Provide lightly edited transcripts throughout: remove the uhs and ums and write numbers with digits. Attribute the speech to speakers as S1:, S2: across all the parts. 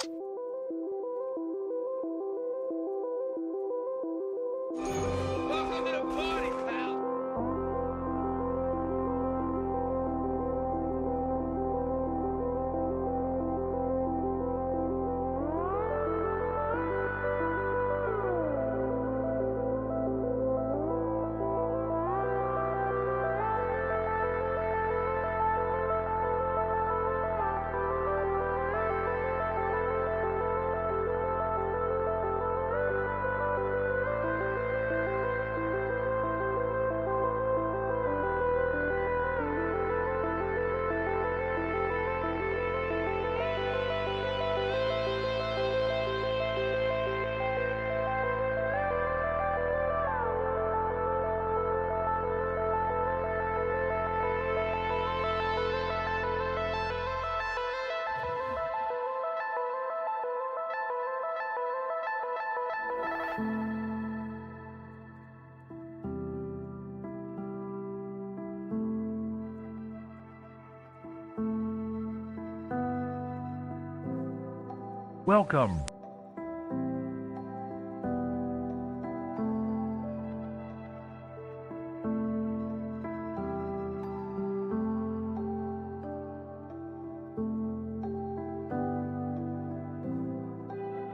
S1: Welcome to the party, pal.
S2: Welcome.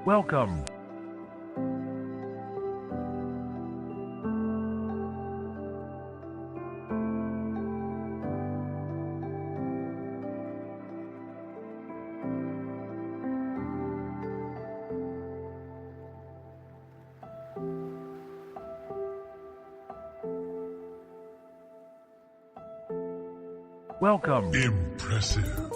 S2: Welcome. Welcome.
S3: Impressive.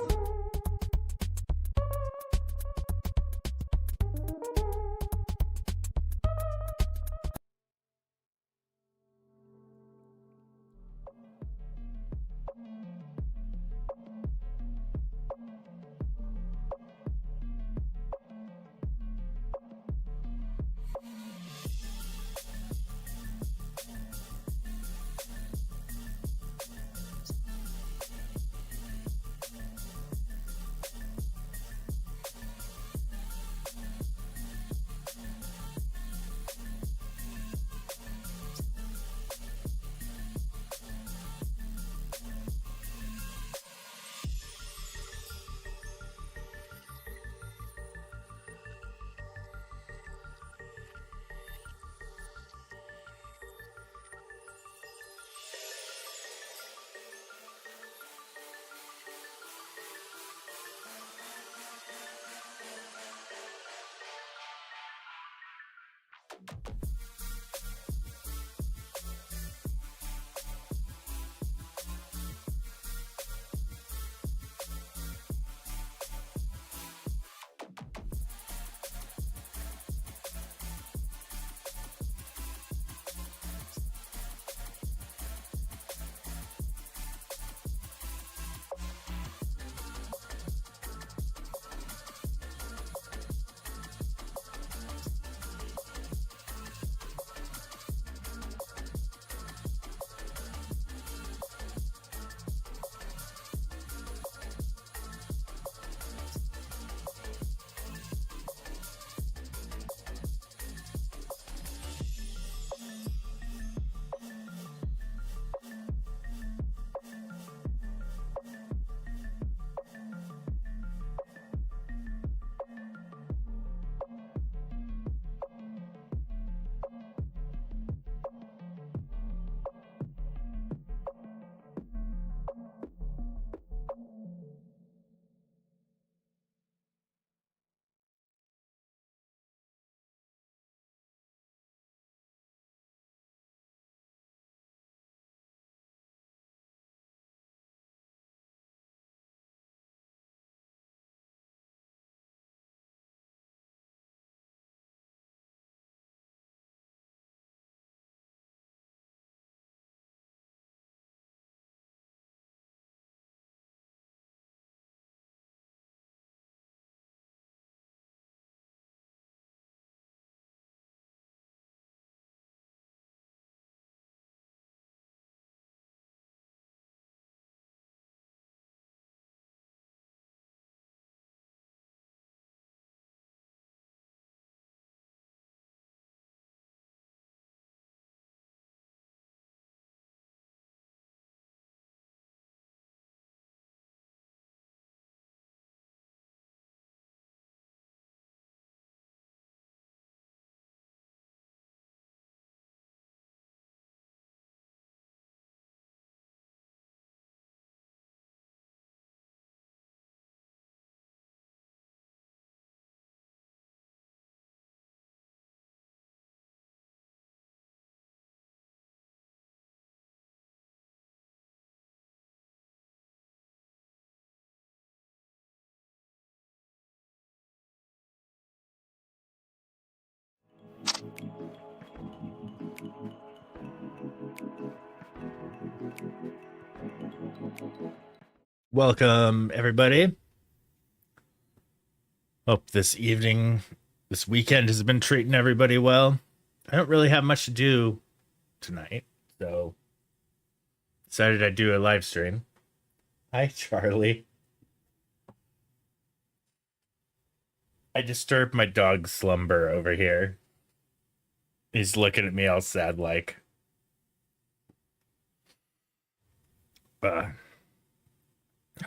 S3: Welcome, everybody. Hope this weekend has been treating everybody well. I don't really have much to do tonight, so decided I'd do a live stream. Hi, Charlie. I disturbed my dog's slumber over here. He's looking at me all sad like.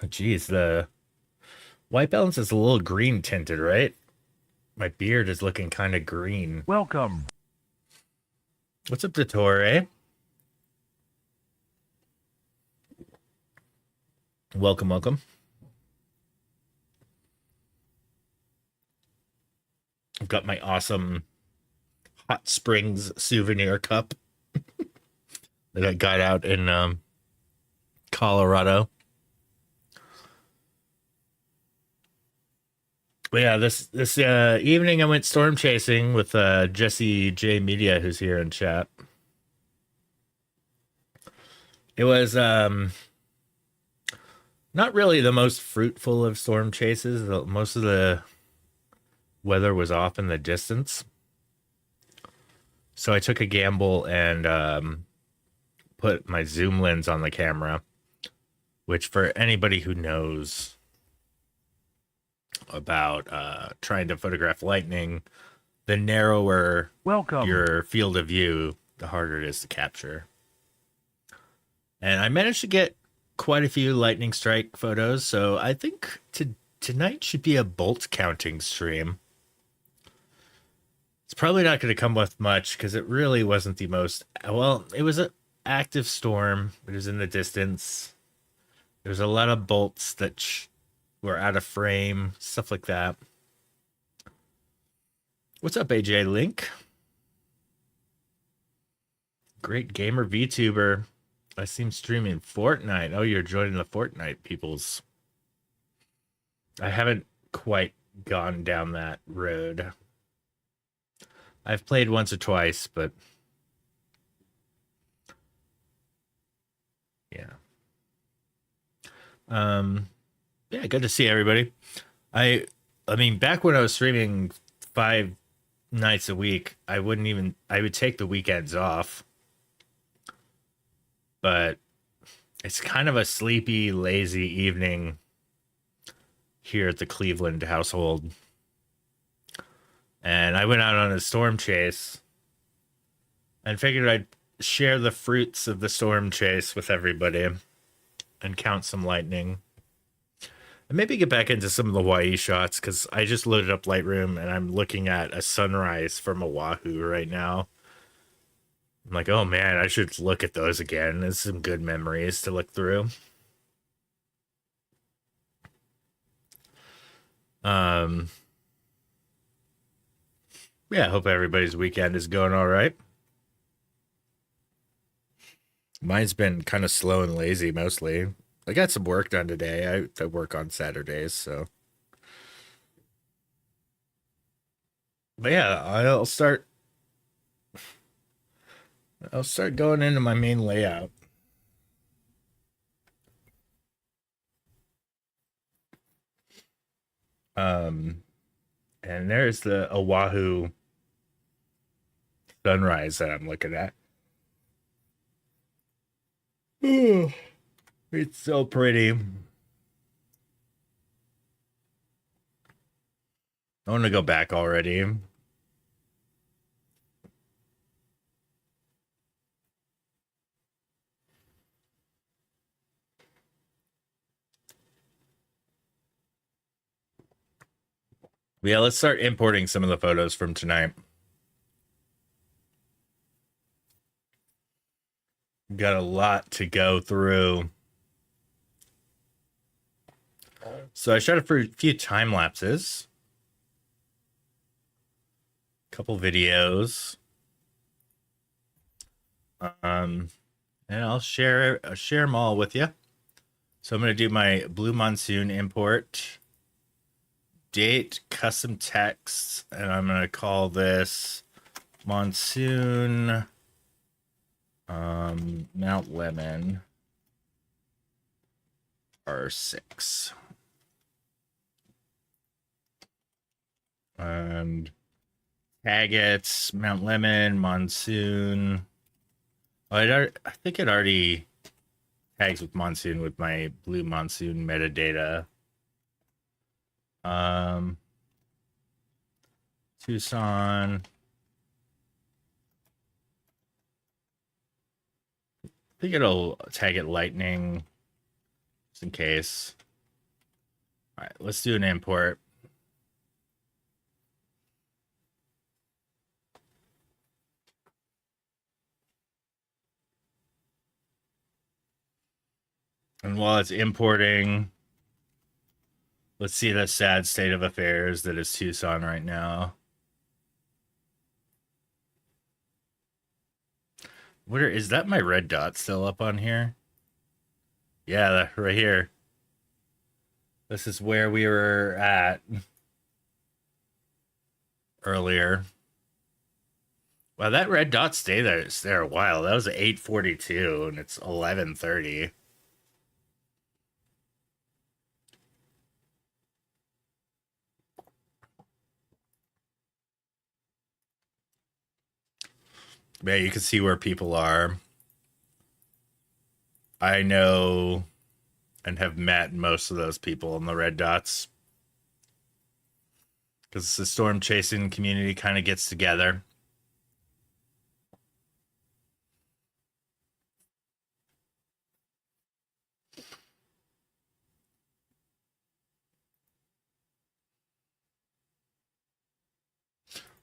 S3: Oh, geez, the white balance is a little green tinted, right? My beard is looking kind of green.
S2: Welcome.
S3: What's up, Dottore? Welcome, welcome. I've got my awesome Hot Springs souvenir cup that I got out in Colorado. But yeah, this evening I went storm chasing with Jesse J Media, who's here in chat. It was not really the most fruitful of storm chases. Most of the weather was off in the distance. So I took a gamble and put my zoom lens on the camera, which for anybody who knows about trying to photograph lightning, the narrower your field of view, the harder it is to capture. And I managed to get quite a few lightning strike photos, so I think tonight should be a bolt counting stream. It's probably not going to come with much because it really wasn't the most, well, it was an active storm. It was in the distance. There was a lot of bolts that were out of frame, stuff like that. What's up, AJ Link? Great gamer VTuber. I see him streaming Fortnite. Oh, you're joining the Fortnite peoples. I haven't quite gone down that road. I've played once or twice, but yeah. Yeah, good to see everybody. I mean, back when I was streaming 5 nights a week, I would take the weekends off. But it's kind of a sleepy, lazy evening here at the Cleveland household. And I went out on a storm chase and figured I'd share the fruits of the storm chase with everybody and count some lightning. And maybe get back into some of the Hawaii shots because I just loaded up Lightroom and I'm looking at a sunrise from Oahu right now. I'm like, oh man, I should look at those again. There's some good memories to look through. Yeah, I hope everybody's weekend is going all right. Mine's been kind of slow and lazy mostly. I got some work done today. I work on Saturdays, so. But yeah, I'll start going into my main layout. And there's the Oahu sunrise that I'm looking at. Ooh, it's so pretty. I want to go back already. Yeah, let's start importing some of the photos from tonight. Got a lot to go through. So I shot a few time lapses, a couple videos, and I'll share them all with you. So I'm gonna do my Blue Monsoon import, date, custom text, and I'm gonna call this Monsoon Mount Lemon R6. And Agates, Mount Lemon, Monsoon. Oh, I think it already tags with Monsoon with my Blue Monsoon metadata. Tucson. I think it'll tag it Lightning just in case. All right, let's do an import. And while it's importing, let's see the sad state of affairs that is Tucson right now. Is that my red dot still up on here? Yeah, right here. This is where we were at earlier. Wow, that red dot stayed there a while. That was 8:42 and it's 11:30. Yeah, you can see where people are. I know and have met most of those people in the red dots. Because the storm chasing community kind of gets together.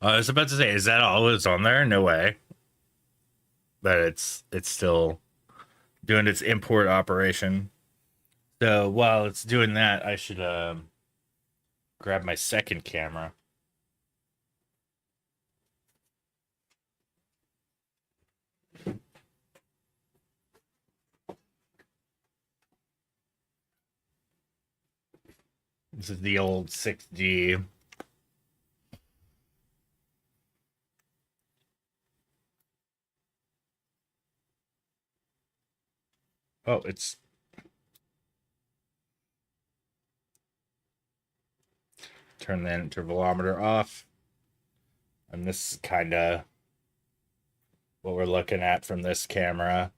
S3: I was about to say, is that all that's on there? No way. But it's still doing its import operation. So while it's doing that, I should grab my second camera. This is the old 6D. Oh, it's turn the intervalometer off. And this is kind of what we're looking at from this camera.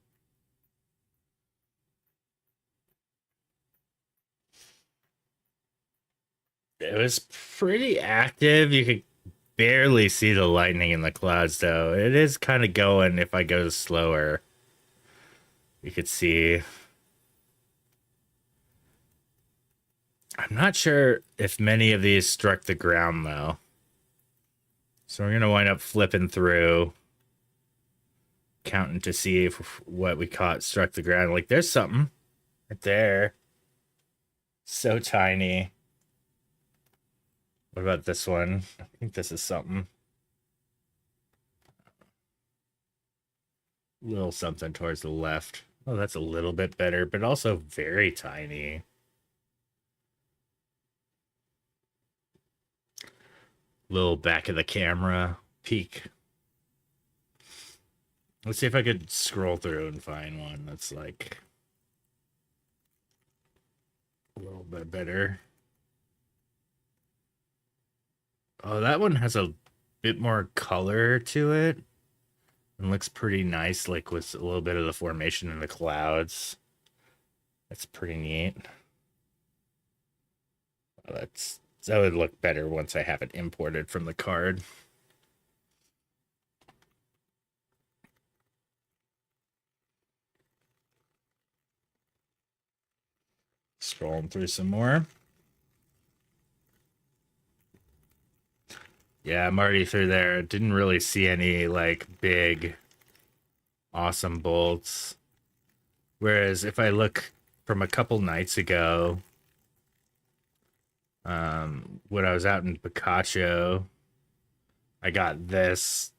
S3: It was pretty active. You could barely see the lightning in the clouds, though. It is kind of going if I go slower. You could see. I'm not sure if many of these struck the ground, though. So we're going to wind up flipping through, counting to see if what we caught struck the ground. Like, there's something right there. So tiny. What about this one? I think this is something. A little something towards the left. Oh, that's a little bit better, but also very tiny. Little back of the camera peek. Let's see if I could scroll through and find one that's like a little bit better. Oh, that one has a bit more color to it and looks pretty nice, like with a little bit of the formation in the clouds. That's pretty neat. Oh, that would look better once I have it imported from the card. Scrolling through some more. Yeah, I'm already through there. Didn't really see any like big, awesome bolts. Whereas if I look from a couple nights ago, when I was out in Picacho, I got this.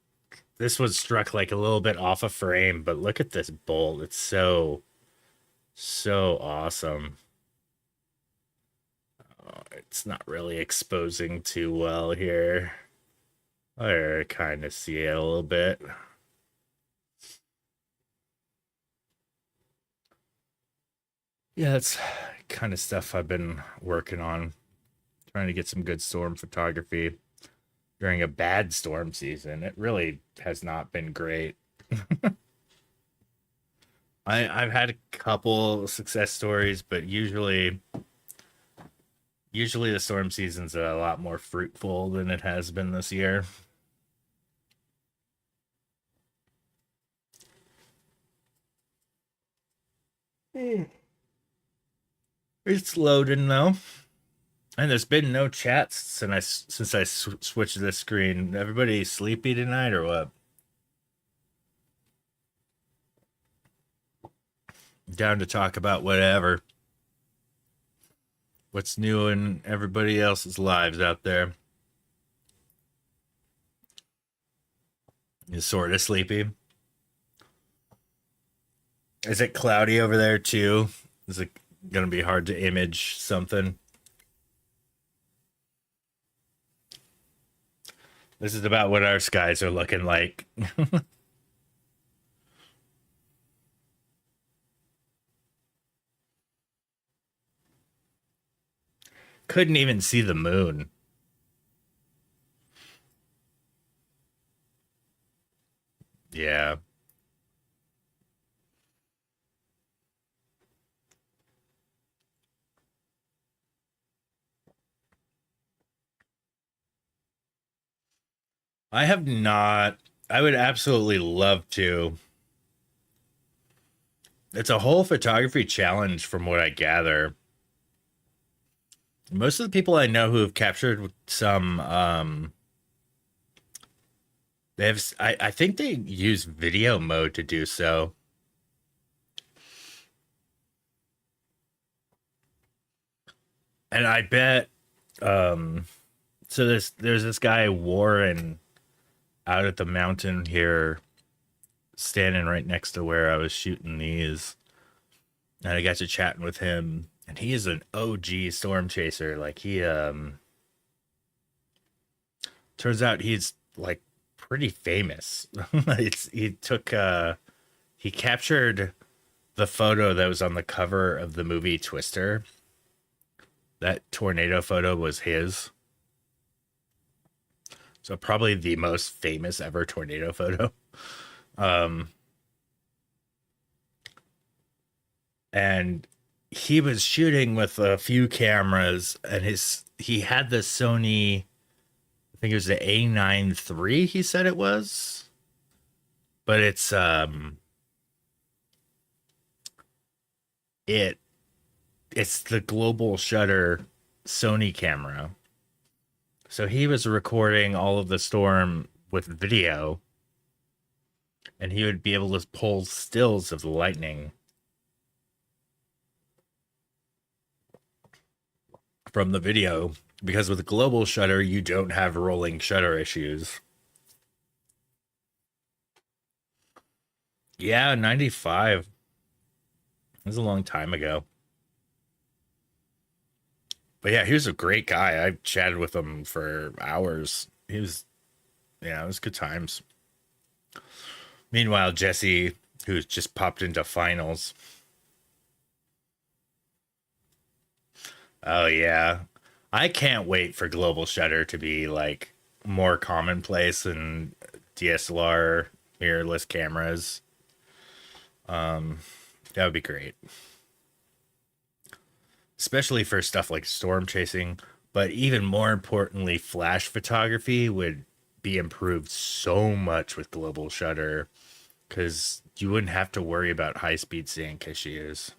S3: This was struck like a little bit off a frame, but look at this bolt. It's so awesome. Oh, it's not really exposing too well here. I kind of see it a little bit. Yeah, it's kind of stuff I've been working on, trying to get some good storm photography during a bad storm season. It really has not been great. I've had a couple success stories, but usually the storm season's a lot more fruitful than it has been this year. It's loading though, and there's been no chats since I switched this screen. Everybody sleepy tonight or what? Down to talk about whatever. What's new in everybody else's lives out there? You sort of sleepy. Is it cloudy over there too? Is it gonna be hard to image something? This is about what our skies are looking like. Couldn't even see the moon. Yeah. I have not. I would absolutely love to. It's a whole photography challenge from what I gather. Most of the people I know who have captured some they have I think they use video mode to do so. And I bet so there's this guy Warren out at the mountain here, standing right next to where I was shooting these. And I got to chatting with him, and he is an OG storm chaser. Like he turns out he's like pretty famous. He captured the photo that was on the cover of the movie Twister. That tornado photo was his. So probably the most famous ever tornado photo. And he was shooting with a few cameras, and he had the Sony, I think it was the A9 III, he said it was. But it's it's the global shutter Sony camera. So he was recording all of the storm with video, and he would be able to pull stills of the lightning from the video, because with global shutter you don't have rolling shutter issues. Yeah, 95. It was a long time ago. But yeah, he was a great guy. I chatted with him for hours. It was good times. Meanwhile, Jesse, who's just popped into finals. Oh yeah. I can't wait for global shutter to be like more commonplace than DSLR mirrorless cameras. That would be great. Especially for stuff like storm chasing, but even more importantly, flash photography would be improved so much with global shutter, because you wouldn't have to worry about high speed sync issues.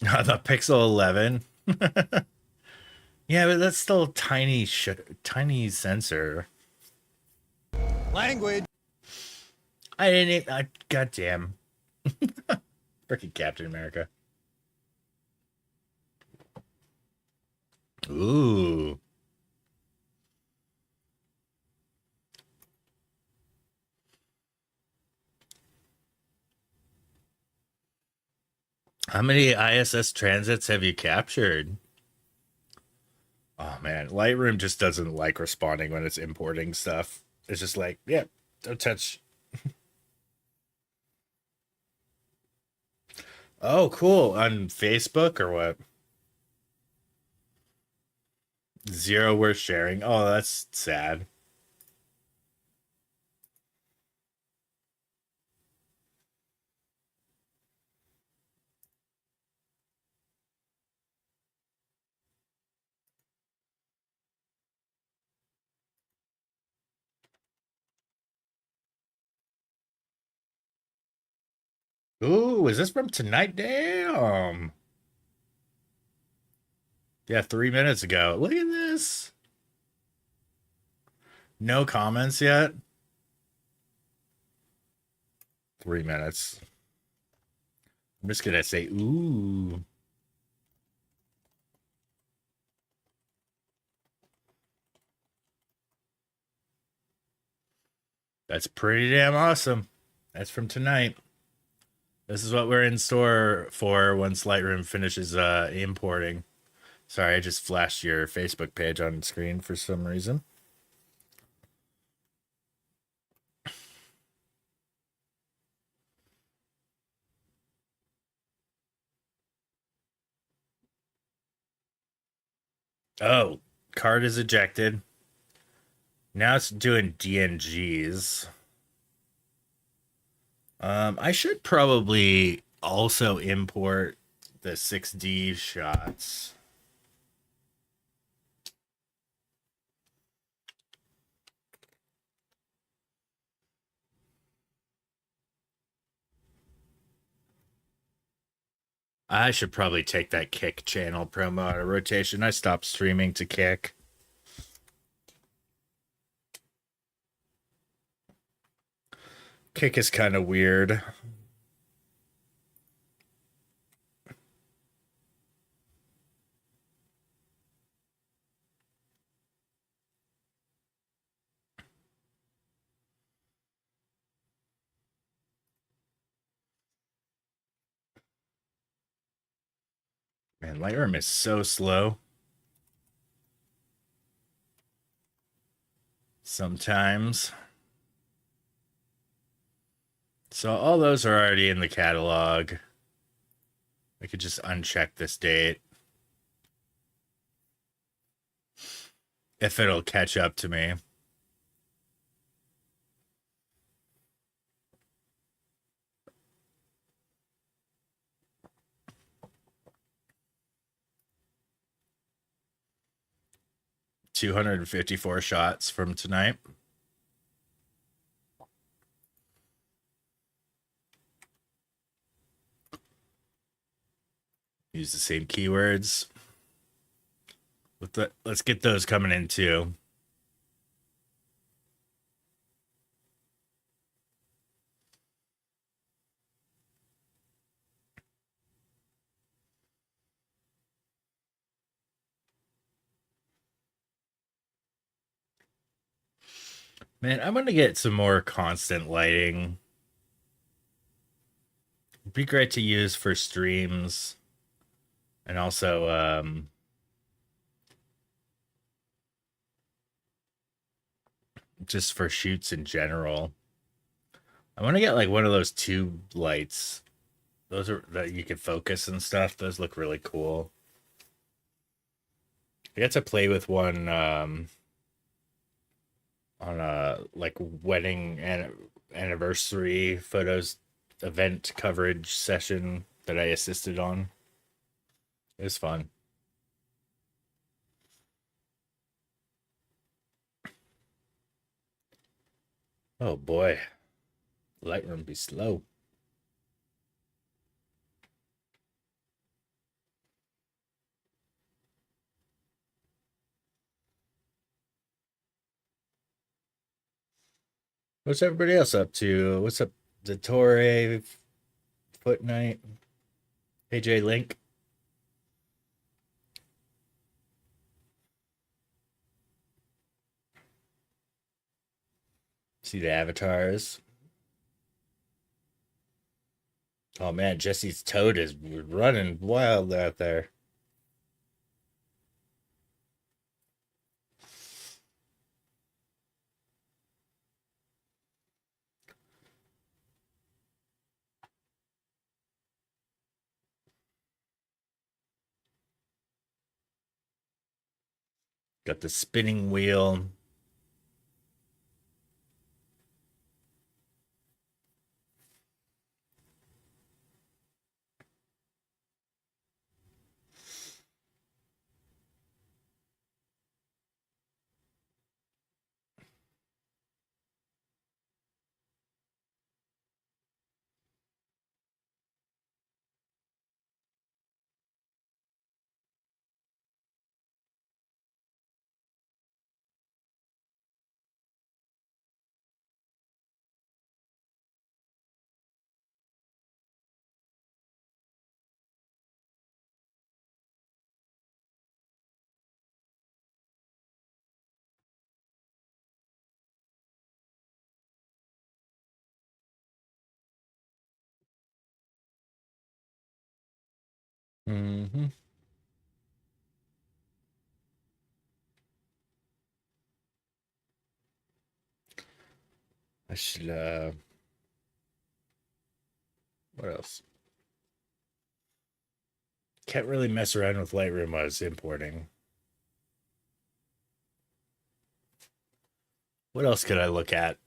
S3: The Pixel 11. Yeah, but that's still a tiny sensor.
S4: Language.
S3: I didn't. Goddamn. Freaking Captain America. Ooh. How many ISS transits have you captured? Oh man, Lightroom just doesn't like responding when it's importing stuff. It's just like, yeah, don't touch. Oh, cool. On Facebook or what? Zero worth sharing. Oh, that's sad. Ooh, is this from tonight? Damn. Yeah, 3 minutes ago. Look at this. No comments yet. 3 minutes. I'm just gonna say, ooh. That's pretty damn awesome. That's from tonight. This is what we're in store for once Lightroom finishes importing. Sorry, I just flashed your Facebook page on screen for some reason. Oh, card is ejected. Now it's doing DNGs. I should probably also import the 6D shots. I should probably take that Kick channel promo out of rotation. I stopped streaming to Kick. Kick is kind of weird. Man, Lightroom is so slow. Sometimes. So all those are already in the catalog. I could just uncheck this date. If it'll catch up to me. $254 shots from tonight. Use the same keywords. Let's get those coming in too. Man, I'm gonna get some more constant lighting. It'd be great to use for streams and also just for shoots in general. I want to get like one of those tube lights. Those are that you can focus and stuff. Those look really cool. I got to play with one on a like wedding and anniversary photos event coverage session that I assisted on. It was fun. Oh boy, Lightroom be slow. What's everybody else up to? What's up, Dottore, Foot Knight, AJ Link? See the avatars. Oh man, Jesse's toad is running wild out there. Got the spinning wheel. Mm-hmm. I should, what else? Can't really mess around with Lightroom while I was importing. What else could I look at?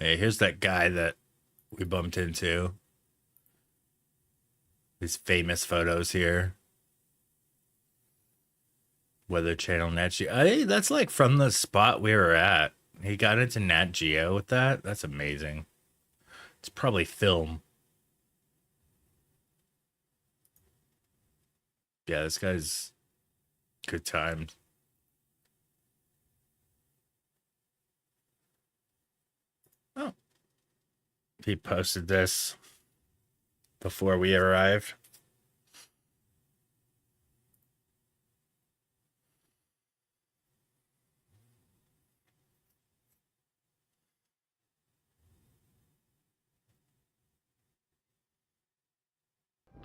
S3: Hey, here's that guy that we bumped into. These famous photos here. Weather Channel Nat Geo. Hey, that's like from the spot we were at. He got into Nat Geo with that. That's amazing. It's probably film. Yeah, this guy's good times. Oh, he posted this before we arrived.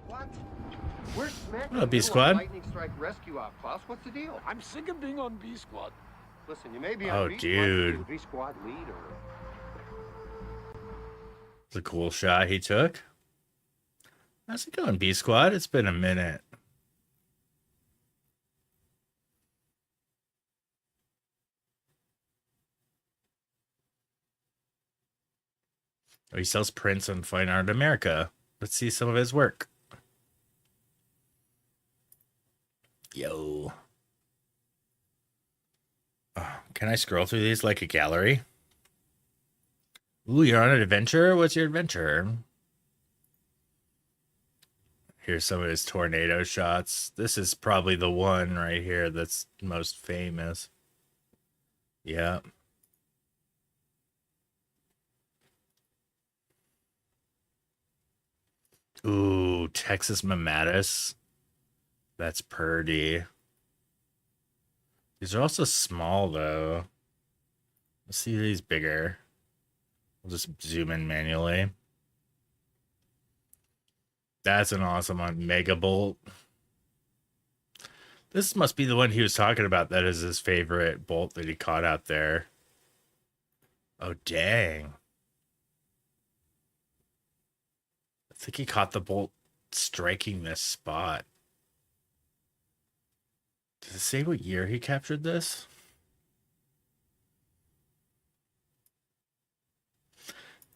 S4: What? We're smacking
S3: Hello, B
S4: you
S3: Squad.
S4: on Lightning Strike Rescue Op, Klaus. What's the deal?
S1: I'm sick of being on B Squad.
S4: Listen, you may be
S3: Oh,
S4: on B
S3: dude.
S4: Squad, B Squad leader.
S3: It's a cool shot he took. How's it going, B Squad? It's been a minute. Oh, he sells prints on Fine Art America. Let's see some of his work. Yo. Oh, can I scroll through these like a gallery? Ooh, you're on an adventure? What's your adventure? Here's some of his tornado shots. This is probably the one right here that's most famous. Yeah. Ooh, Texas Mammatus. That's pretty. These are also small, though. Let's see these bigger. We'll just zoom in manually. That's an awesome one. Megabolt. This must be the one he was talking about. That is his favorite bolt that he caught out there. Oh, dang. I think he caught the bolt striking this spot. Does it say what year he captured this?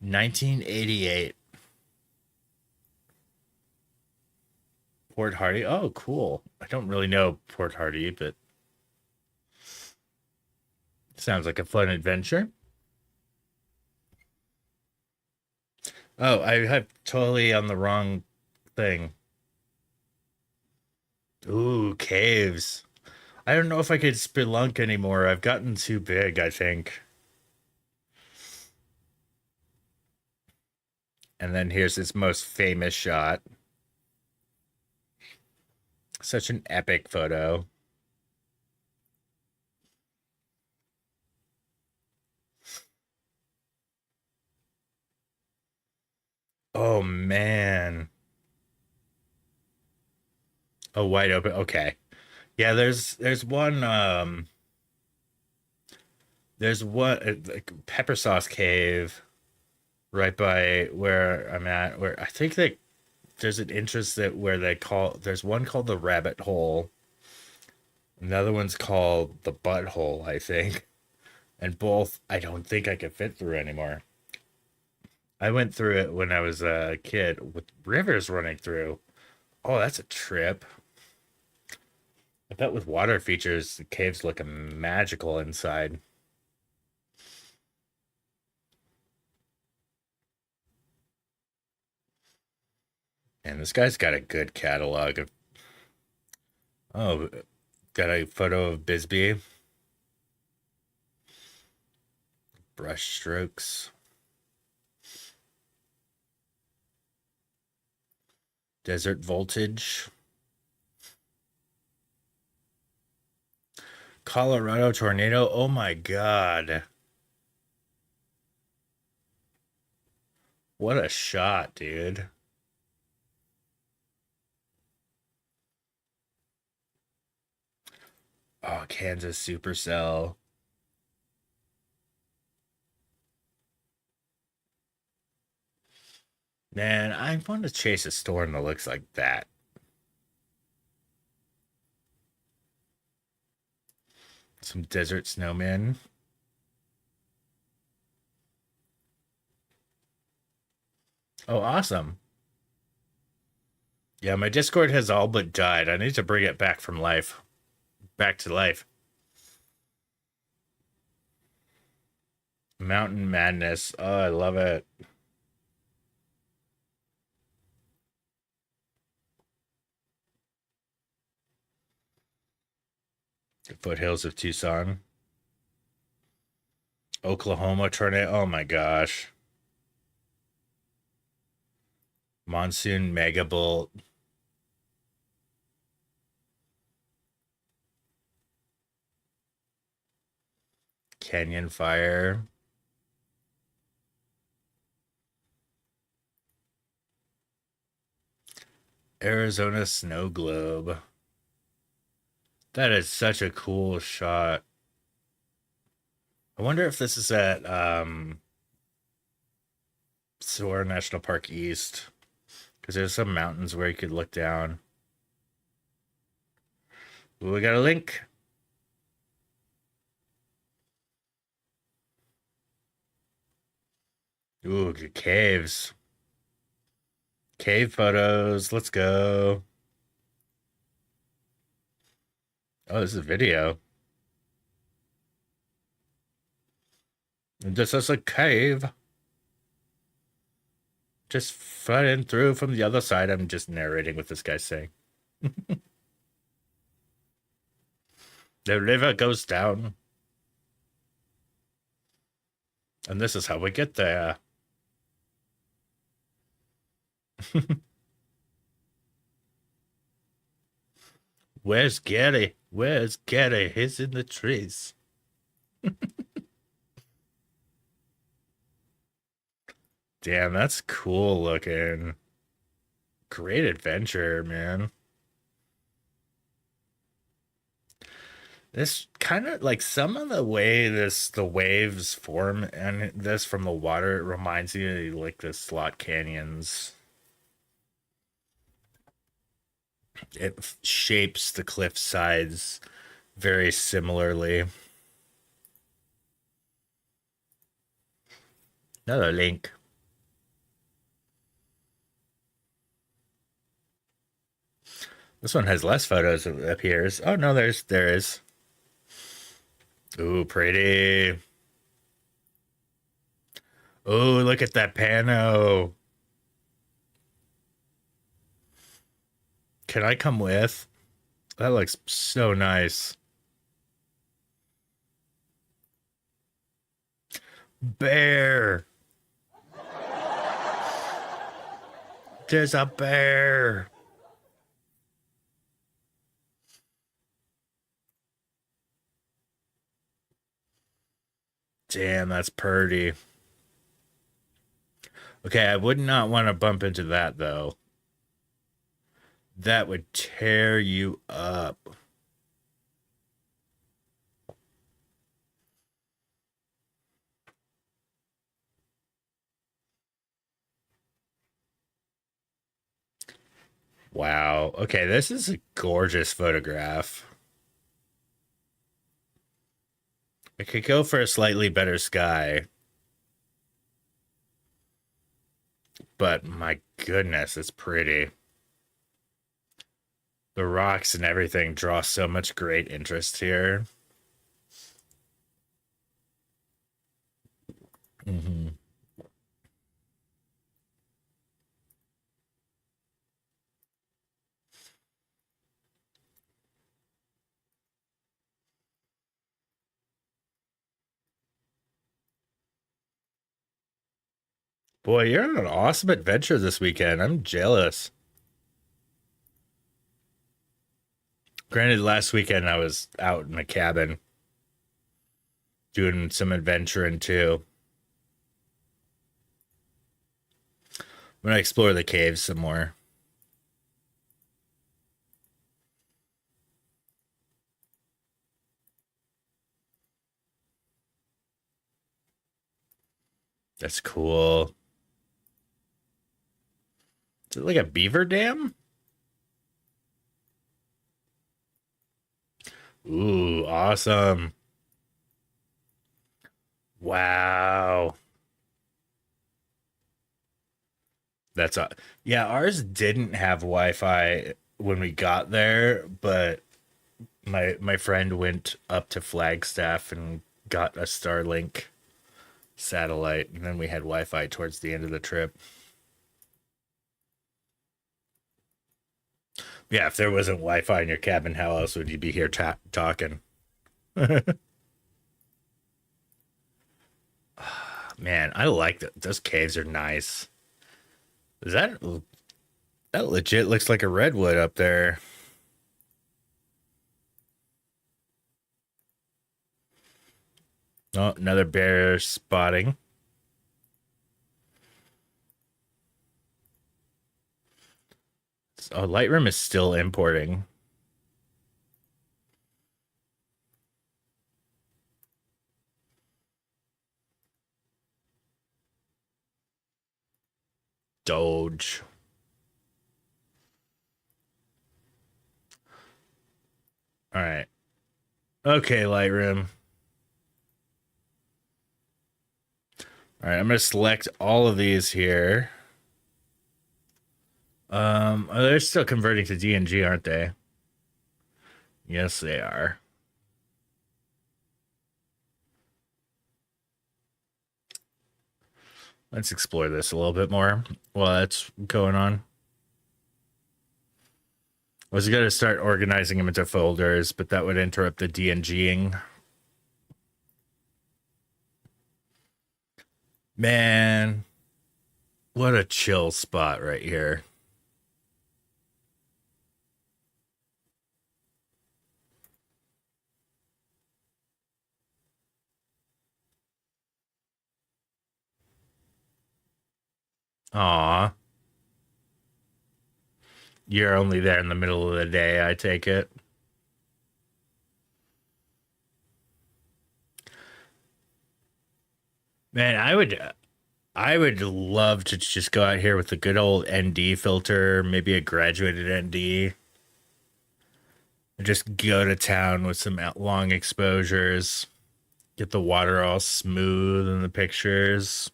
S3: 1988. Port Hardy. Oh, cool. I don't really know Port Hardy, but sounds like a fun adventure. Oh, I have totally on the wrong thing. Ooh, caves. I don't know if I could spelunk anymore. I've gotten too big, I think. And then here's his most famous shot. Such an epic photo. Oh, wide open. Okay. Yeah, there's one like Pepper Sauce Cave right by where I'm at, where I think that there's an interest that where they call there's one called the Rabbit Hole. Another one's called the Butthole, I think. And both I don't think I could fit through anymore. I went through it when I was a kid with rivers running through. Oh, that's a trip. I bet with water features, the caves look magical inside. And this guy's got a good catalog of. Oh, got a photo of Bisbee. Brush strokes. Desert voltage. Colorado tornado. Oh my God. What a shot, dude. Oh, Kansas Supercell. Man, I want to chase a storm that looks like that. Some desert snowmen. Oh, awesome. Yeah, my Discord has all but died. I need to bring it back from life. Back to life. Mountain Madness. Oh, I love it. The foothills of Tucson. Oklahoma tornado. Oh my gosh. Monsoon Megabolt. Canyon Fire. Arizona Snow Globe. That is such a cool shot. I wonder if this is at Soar National Park East. Because there's some mountains where you could look down. Ooh, we got a link. Ooh, good caves. Cave photos. Let's go. Oh, this is a video. This is a cave. Just flooding through from the other side. I'm just narrating what this guy's saying. The river goes down. And this is how we get there. Where's Gary? Where's Gary? He's in the trees. Damn, that's cool looking. Great adventure, man. This kind of like some of the way the waves form and this from the water, it reminds you of like the slot canyons. It shapes the cliff sides very similarly. Another link. This one has less photos, it appears. Oh no, there is. Ooh, pretty. Oh, look at that pano. Can I come with? That looks so nice. Bear. There's a bear. Damn, that's pretty. Okay, I would not want to bump into that though. That would tear you up. Wow. Okay, this is a gorgeous photograph. I could go for a slightly better sky. But my goodness, it's pretty. The rocks and everything draw so much great interest here. Mm-hmm. Boy, you're on an awesome adventure this weekend. I'm jealous. Granted, last weekend I was out in a cabin doing some adventuring too. I'm gonna explore the caves some more. That's cool. Is it like a beaver dam? Ooh, awesome. Wow. That's yeah, ours didn't have Wi-Fi when we got there, but my friend went up to Flagstaff and got a Starlink satellite, and then we had Wi-Fi towards the end of the trip. Yeah, if there wasn't Wi-Fi in your cabin, how else would you be here talking? Man, I like that. Those caves are nice. Is that legit looks like a redwood up there? Oh, another bear spotting. Oh, Lightroom is still importing. Doge. All right. Okay, Lightroom. All right, I'm going to select all of these here. They're still converting to DNG, aren't they? Yes, they are. Let's explore this a little bit more while that's going on. I was going to start organizing them into folders, but that would interrupt the DNGing. Man, what a chill spot right here. Aw. You're only there in the middle of the day, I take it. Man, I would love to just go out here with a good old ND filter, maybe a graduated ND. And just go to town with some long exposures. Get the water all smooth in the pictures.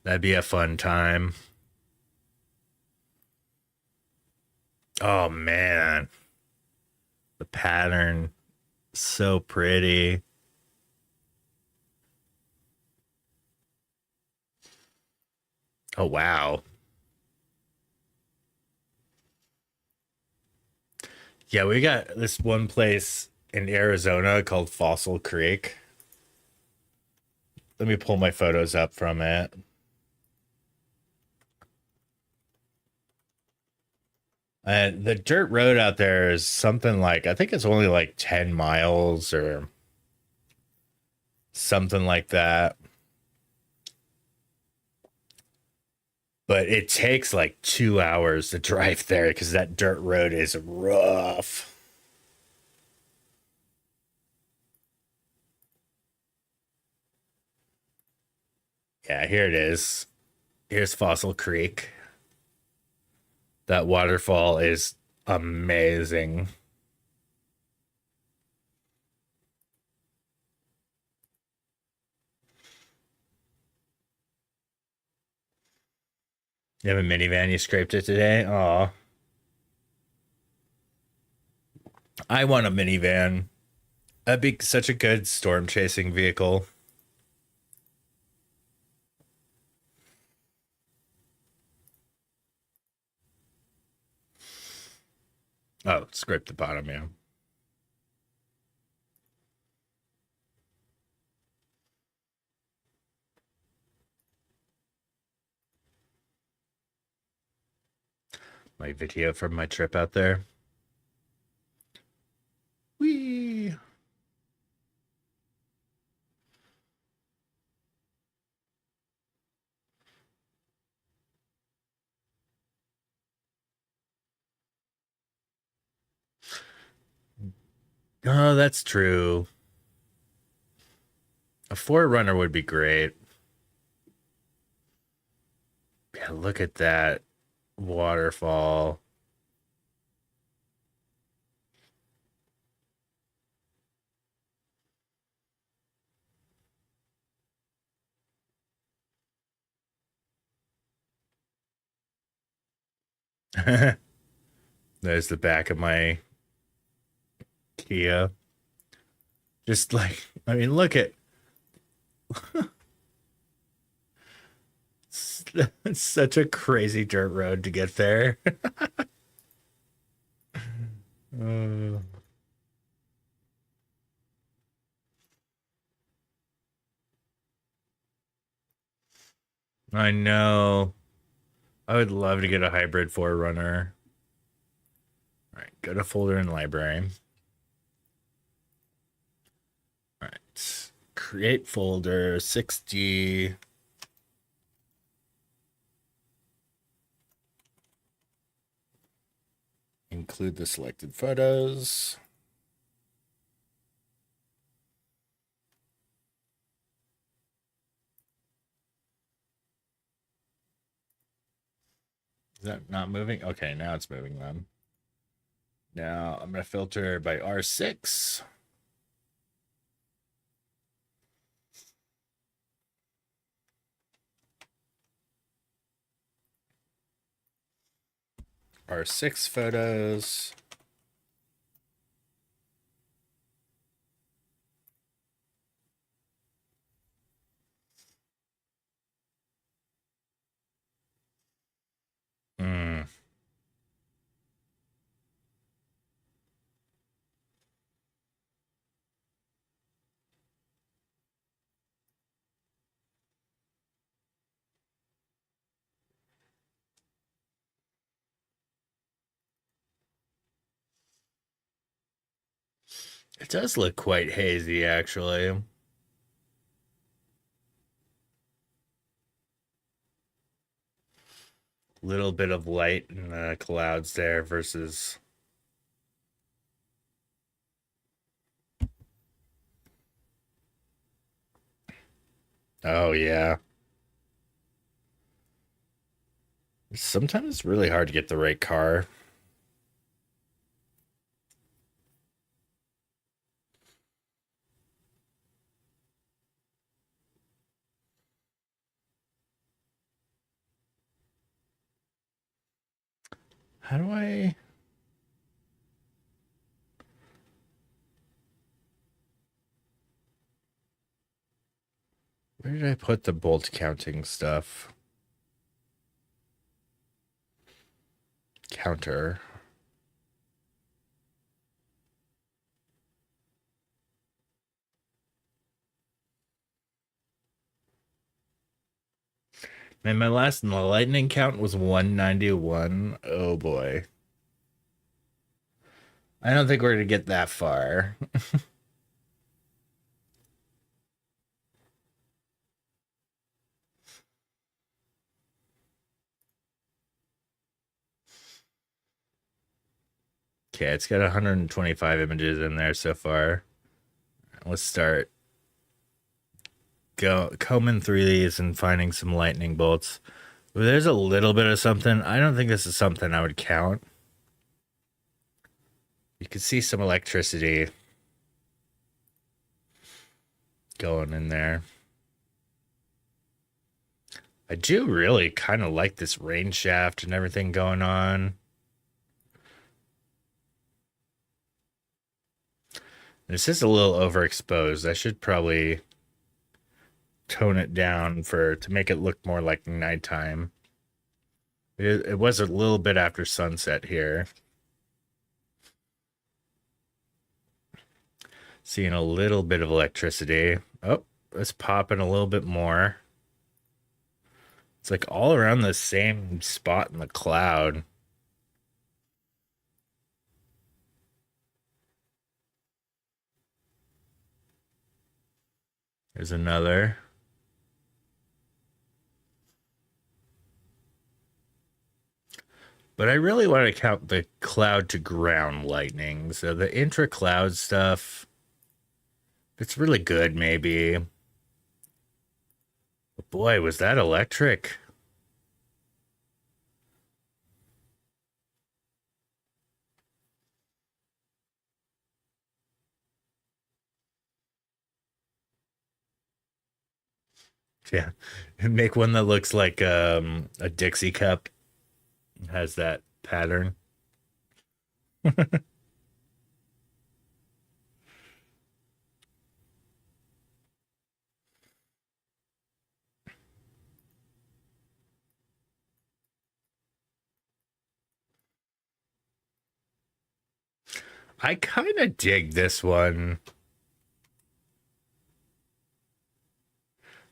S3: That'd be a fun time. Oh man, the pattern so pretty. Oh wow. Yeah, we got this one place in Arizona called Fossil Creek. Let me pull my photos up from it. And the dirt road out there is something like, I think it's only like 10 miles or something like that. But it takes like 2 hours to drive there because that dirt road is rough. Yeah, here it is. Here's Fossil Creek. That waterfall is amazing. You have a minivan, you scraped it today? Aw. I want a minivan. That'd be such a good storm chasing vehicle. Oh, scrape the bottom, yeah. My video from my trip out there. Whee! Oh, that's true. A Forerunner would be great. Yeah, look at that waterfall. There's the back of my Kia. Just like, I mean, look at it's such a crazy dirt road to get there. Uh, I know. I would love to get a hybrid Forerunner. All right, go to folder in library. All right, create folder 60. Include the selected photos. Is that not moving? Okay, now it's moving then. Now I'm going to filter by R6. R6 photos. Hmm. It does look quite hazy, actually. Little bit of light in the clouds there versus. Oh, yeah. Sometimes it's really hard to get the right car. How do I? Where did I put the bolt counting stuff? Counter. Man, my last lightning count was 191. Oh boy. I don't think we're gonna get that far. Okay, it's got 125 images in there so far. Let's start combing through these and finding some lightning bolts. Well, there's a little bit of something. I don't think this is something I would count. You can see some electricity going in there. I do really kind of like this rain shaft and everything going on. This is a little overexposed. I should probably tone it down to make it look more like nighttime. It was a little bit after sunset here. Seeing a little bit of electricity. Oh, it's popping a little bit more. It's like all around the same spot in the cloud. There's another. But I really want to count the cloud to ground lightning. So the intra-cloud stuff, it's really good, maybe. But boy, was that electric. Yeah, and make one that looks like a Dixie cup. It has that pattern. I kind of dig this one.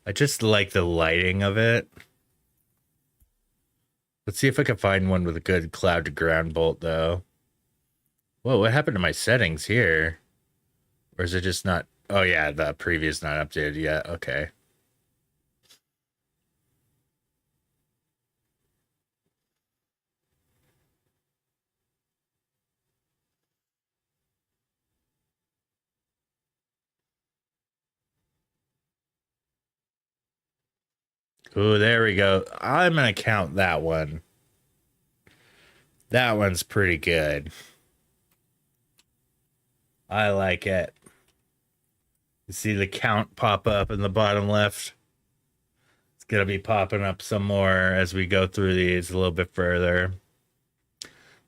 S3: I just like the lighting of it. Let's see if I can find one with a good cloud to ground bolt, though. Whoa, what happened to my settings here? Or is it just not... Oh, yeah, the preview's not updated yet. Okay. Ooh, there we go. I'm going to count that one. That one's pretty good. I like it. You see the count pop up in the bottom left? It's going to be popping up some more as we go through these a little bit further.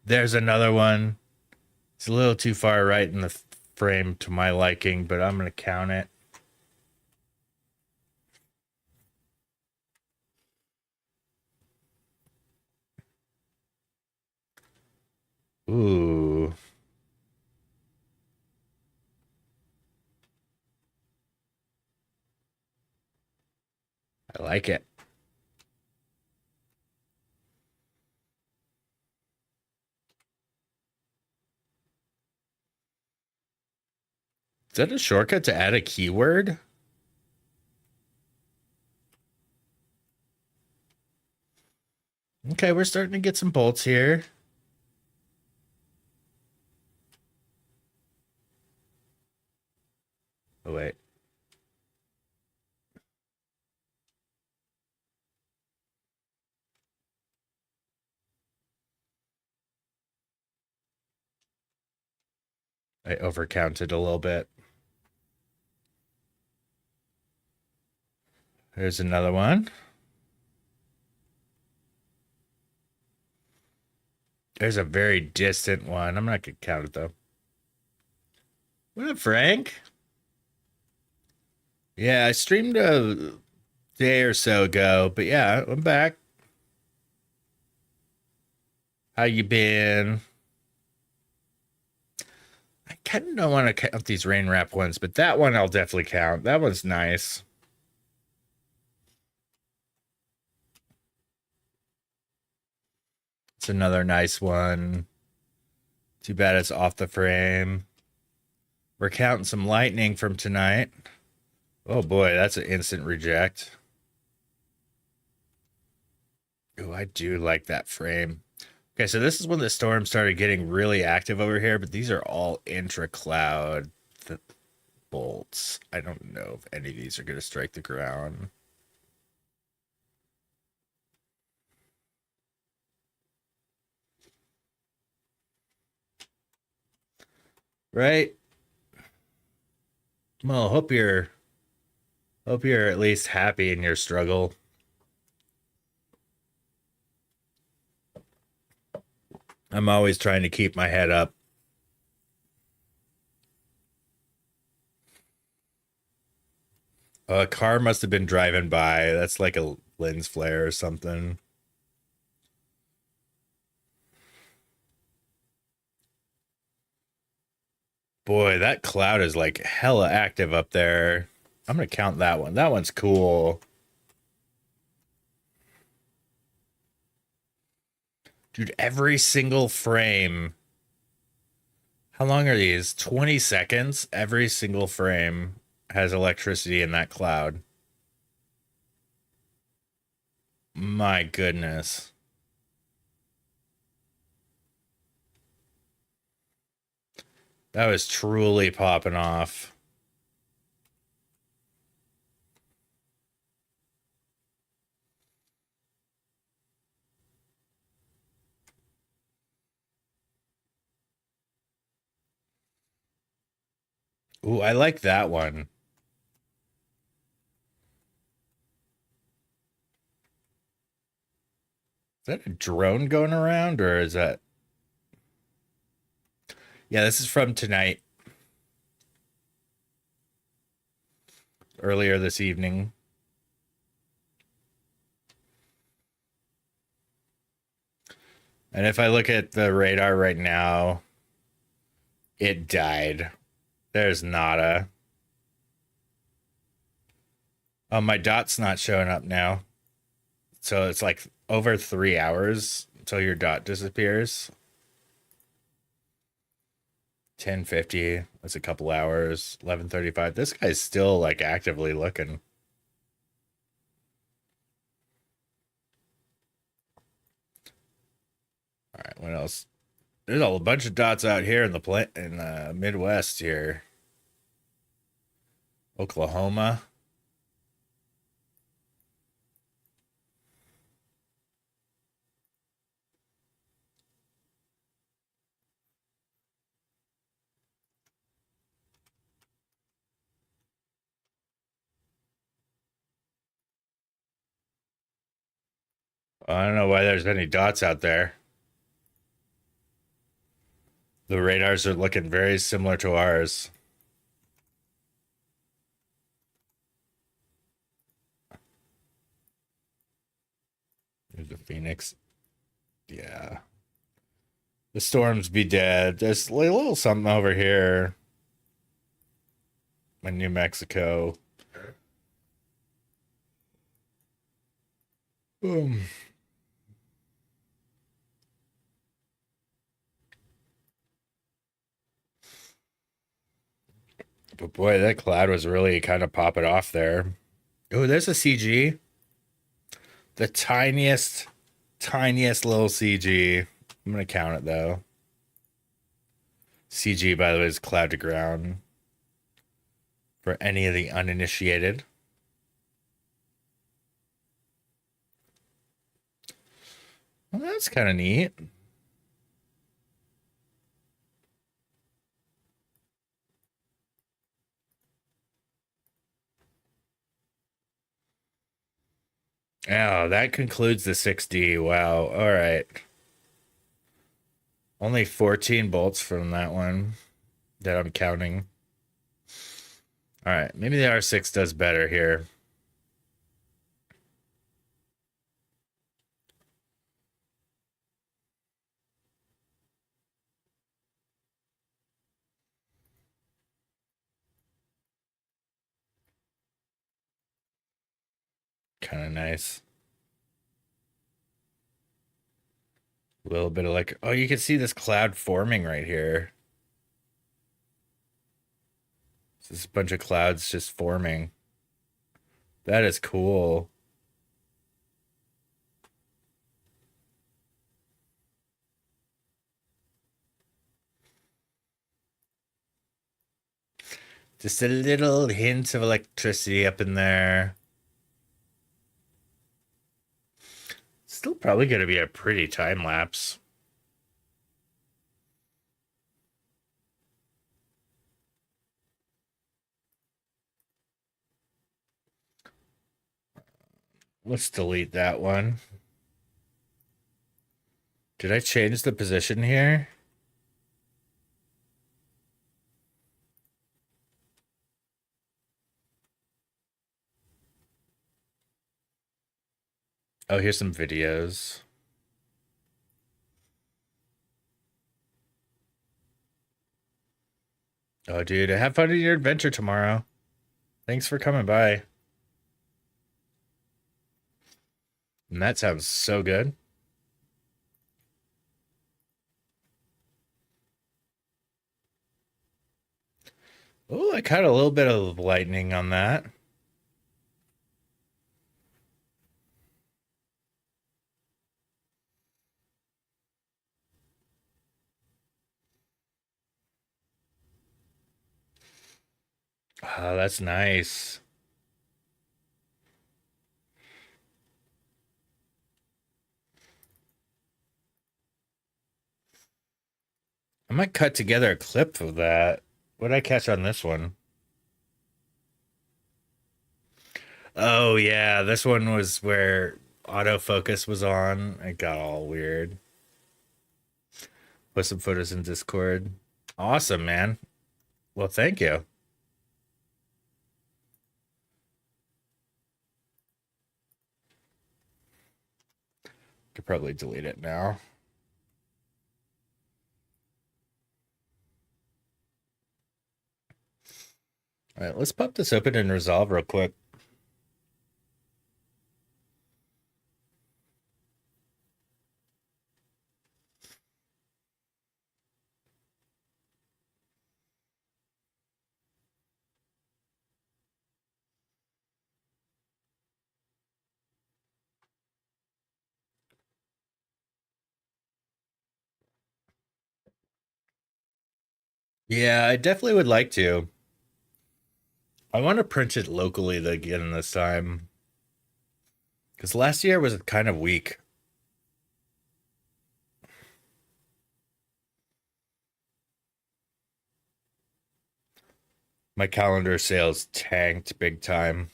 S3: There's another one. It's a little too far right in the frame to my liking, but I'm going to count it. Ooh. I like it. Is that a shortcut to add a keyword? Okay, we're starting to get some bolts here. Oh, wait. I overcounted a little bit. There's another one. There's a very distant one. I'm not going to count it, though. What up, Frank? Yeah, I streamed a day or so ago, but yeah, I'm back. How you been? I kind of don't want to count these rain wrap ones, but that one I'll definitely count. That one's nice. It's another nice one. Too bad it's off the frame. We're counting some lightning from tonight. Oh boy, that's an instant reject. Oh, I do like that frame. Okay, so this is when the storm started getting really active over here, but these are all intra-cloud bolts. I don't know if any of these are going to strike the ground. Right? Well, hope you're at least happy in your struggle. I'm always trying to keep my head up. A car must have been driving by. That's like a lens flare or something. Boy, that cloud is like hella active up there. I'm gonna count that one. That one's cool. Dude, every single frame. How long are these? 20 seconds? Every single frame has electricity in that cloud. My goodness. That was truly popping off. Ooh, I like that one. Is that a drone going around or is that... Yeah, this is from tonight. Earlier this evening. And if I look at the radar right now, it died. There's nada. Oh, my dot's not showing up now. So it's like over 3 hours until your dot disappears. 10:50. That's a couple hours. 11:35. This guy's still like actively looking. All right, what else? There's a bunch of dots out here in the Midwest here. Oklahoma. I don't know why there's any dots out there. The radars are looking very similar to ours. There's the Phoenix. Yeah. The storms be dead. There's a little something over here in New Mexico. Boom. But boy, that cloud was really kind of popping off there. Oh, there's a CG. The tiniest little CG. I'm going to count it though. CG, by the way, is cloud to ground. For any of the uninitiated. Well, that's kind of neat. Oh, that concludes the 6D. Wow. All right. Only 14 bolts from that one that I'm counting. All right. Maybe the R6 does better here. Kind of nice. A little bit of like, oh, you can see this cloud forming right here. This is a bunch of clouds just forming. That is cool. Just a little hint of electricity up in there. Still probably going to be a pretty time lapse. Let's delete that one. Did I change the position here? Oh, here's some videos. Oh, dude, have fun in your adventure tomorrow. Thanks for coming by. And that sounds so good. Oh, I caught a little bit of lightning on that. Oh, that's nice. I might cut together a clip of that. What did I catch on this one? Oh, yeah, this one was where autofocus was on. It got all weird. Put some photos in Discord. Awesome, man. Well, thank you. Could probably delete it now. All right, let's pop this open and resolve real quick. Yeah, I definitely would like to. I want to print it locally again this time. Because last year was kind of weak. My calendar sales tanked big time.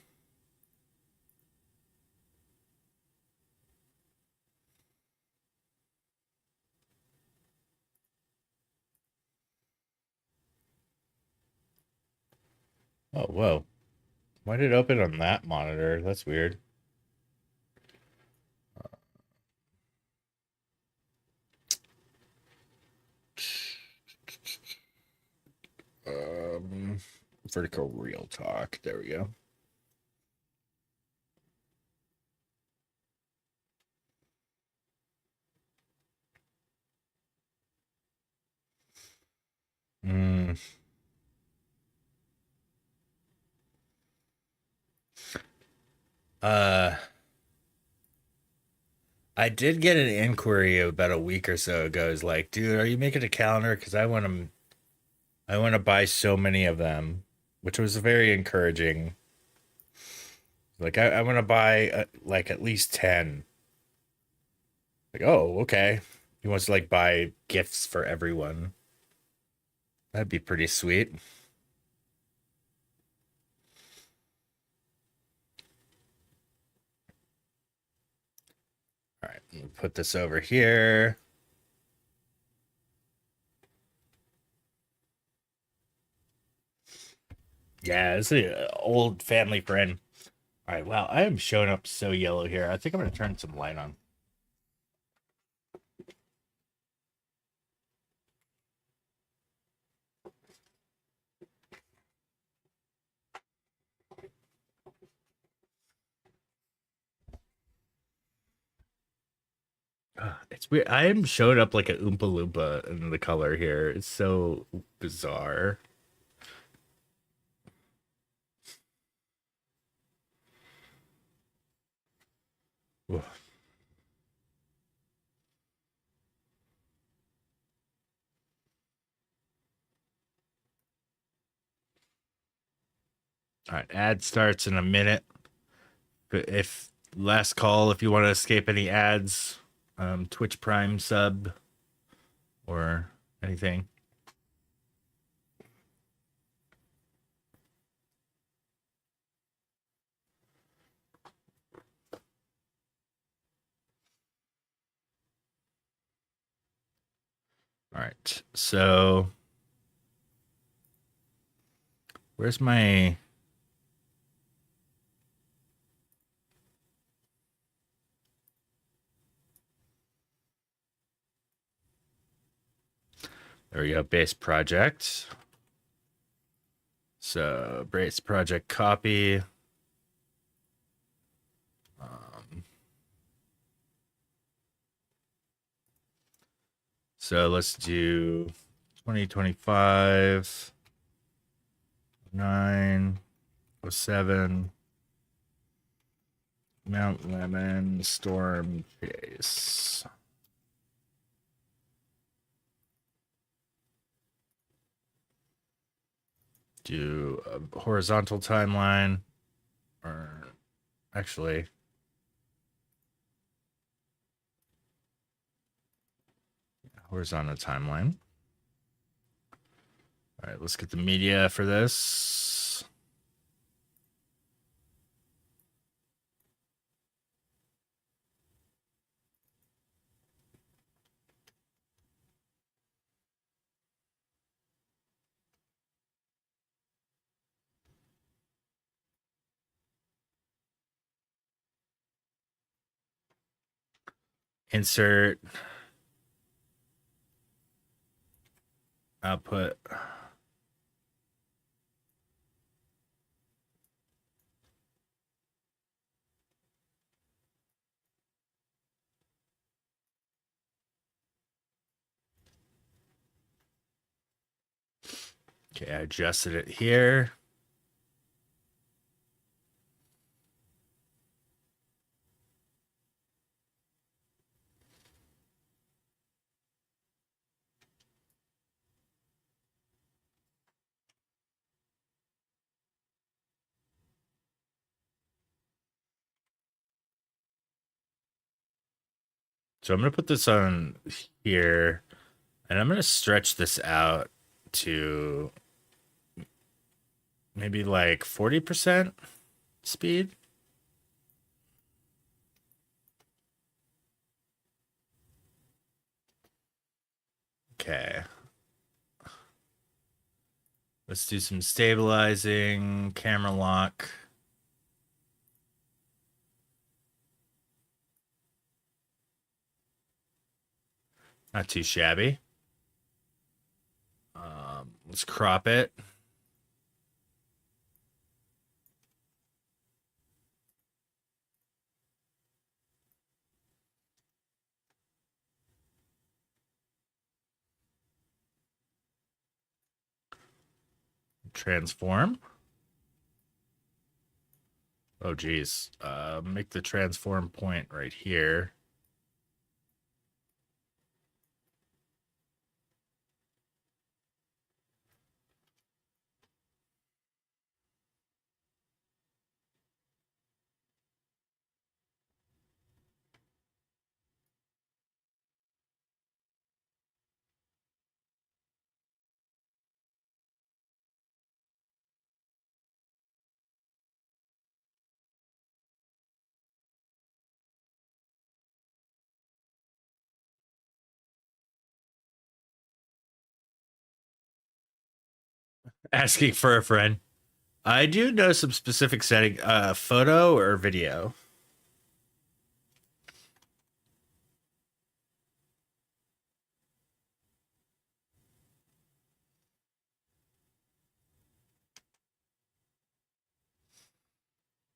S3: Oh, whoa. Why did it open on that monitor? That's weird. Um, Vertical Real Talk. There we go. Hmm. Uh, I did get an inquiry about a week or so ago. It's like, dude, are you making a calendar? Because I want to buy so many of them, which was very encouraging. Like, I want to buy like at least 10. Like, oh, okay. He wants to like buy gifts for everyone. That'd be pretty sweet. All right, we'll put this over here. Yeah, it's an old family friend. All right, wow, I am showing up so yellow here. I think I'm gonna turn some light on. It's weird. I am showing up like a Oompa Loompa in the color here. It's so bizarre. Oof. All right, ad starts in a minute. But if last call, if you want to escape any ads, Twitch Prime sub or anything. All right, so where's my... There we go, base project. So base project copy. So let's do 2025 907 Mount Lemon Storm Chase. Do a horizontal timeline, or actually, horizontal timeline. All right, let's get the media for this. Insert output. Okay, I adjusted it here. So I'm going to put this on here, and I'm going to stretch this out to maybe like 40% speed. Okay. Let's do some stabilizing, camera lock. Not too shabby. Let's crop it. Transform. Oh, geez. Make the transform point right here. Asking for a friend. I do know some specific setting, photo or video.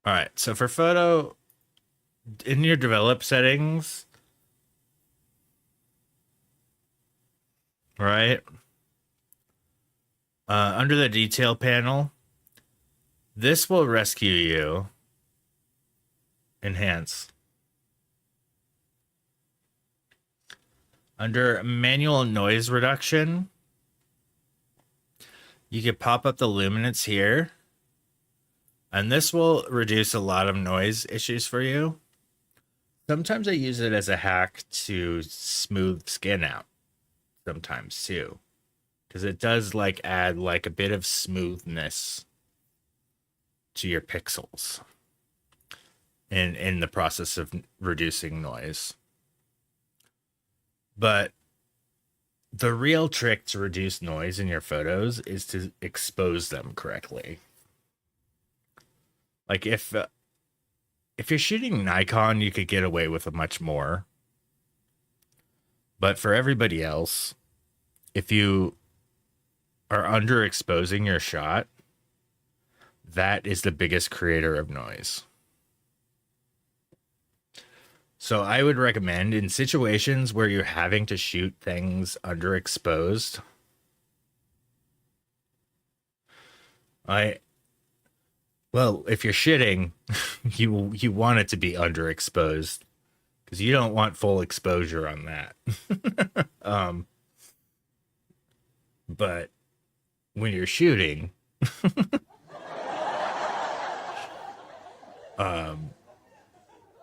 S3: All right, so for photo, in your develop settings, right? Under the detail panel, this will rescue you. Enhance. Under manual noise reduction, you can pop up the luminance here And this will reduce a lot of noise issues for you. Sometimes I use it as a hack to smooth skin out. Sometimes too. Because it does like add like a bit of smoothness to your pixels in the process of reducing noise. But the real trick to reduce noise in your photos is to expose them correctly. Like if you're shooting Nikon, you could get away with a much more. But for everybody else, if you are underexposing your shot, that is the biggest creator of noise. So I would recommend in situations where you're having to shoot things underexposed, well, if you're shitting, you want it to be underexposed because you don't want full exposure on that. But when you're shooting,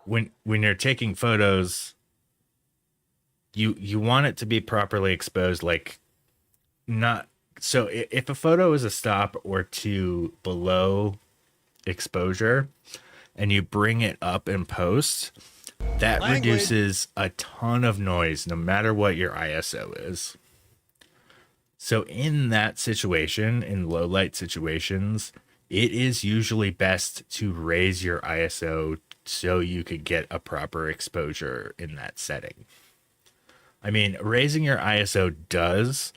S3: when you're taking photos, you want it to be properly exposed, like not so if a photo is a stop or two below exposure and you bring it up in post, that reduces a ton of noise no matter what your ISO is. So in that situation, in low light situations, it is usually best to raise your ISO so you could get a proper exposure in that setting. I mean, raising your ISO does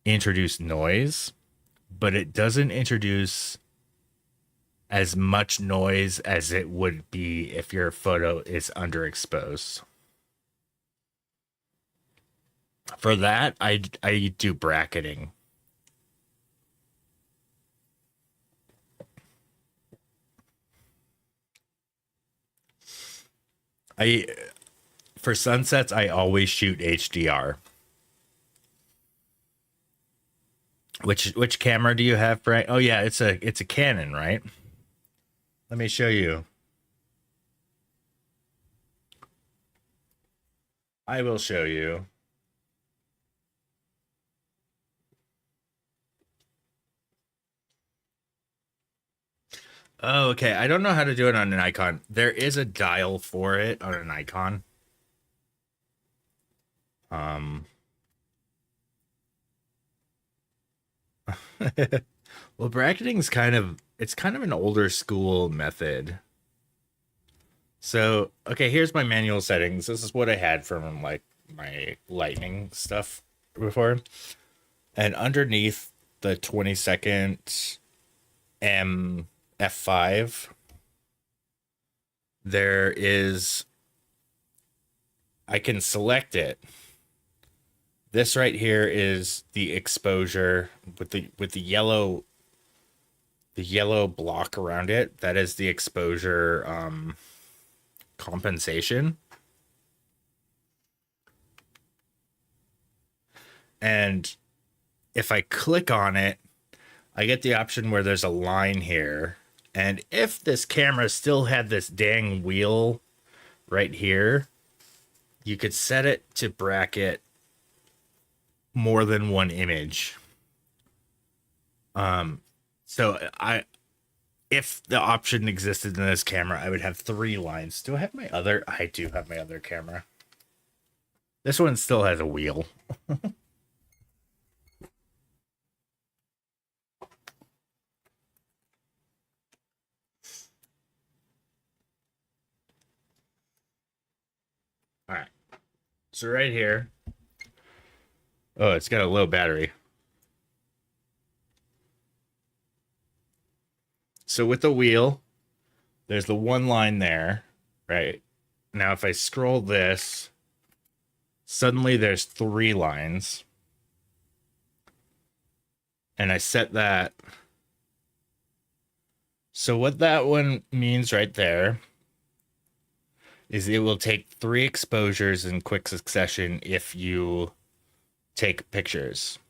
S3: introduce noise, but it doesn't introduce as much noise as it would be if your photo is underexposed. For that, I do bracketing. For sunsets, I always shoot HDR. Which camera do you have, Frank? Oh yeah, it's a Canon, right? Let me show you. I will show you. Oh, okay. I don't know how to do it on an Nikon. There is a dial for it on an Nikon. Well, bracketing's kind of an older school method. So, okay, here's my manual settings. This is what I had from like my lightning stuff before. And underneath the 22nd M F5, there is, I can select it. This right here is the exposure with the yellow block around it. That is the exposure compensation. And if I click on it, I get the option where there's a line here. And if this camera still had this dang wheel right here, you could set it to bracket more than one image. So if the option existed in this camera, I would have 3 lines. Do I have my other? I do have my other camera. This one still has a wheel. All right. So right here. Oh, it's got a low battery. So with the wheel, there's the one line there, right? Now, if I scroll this, suddenly there's 3 lines. And I set that. So what that one means right there is it will take 3 exposures in quick succession if you take pictures.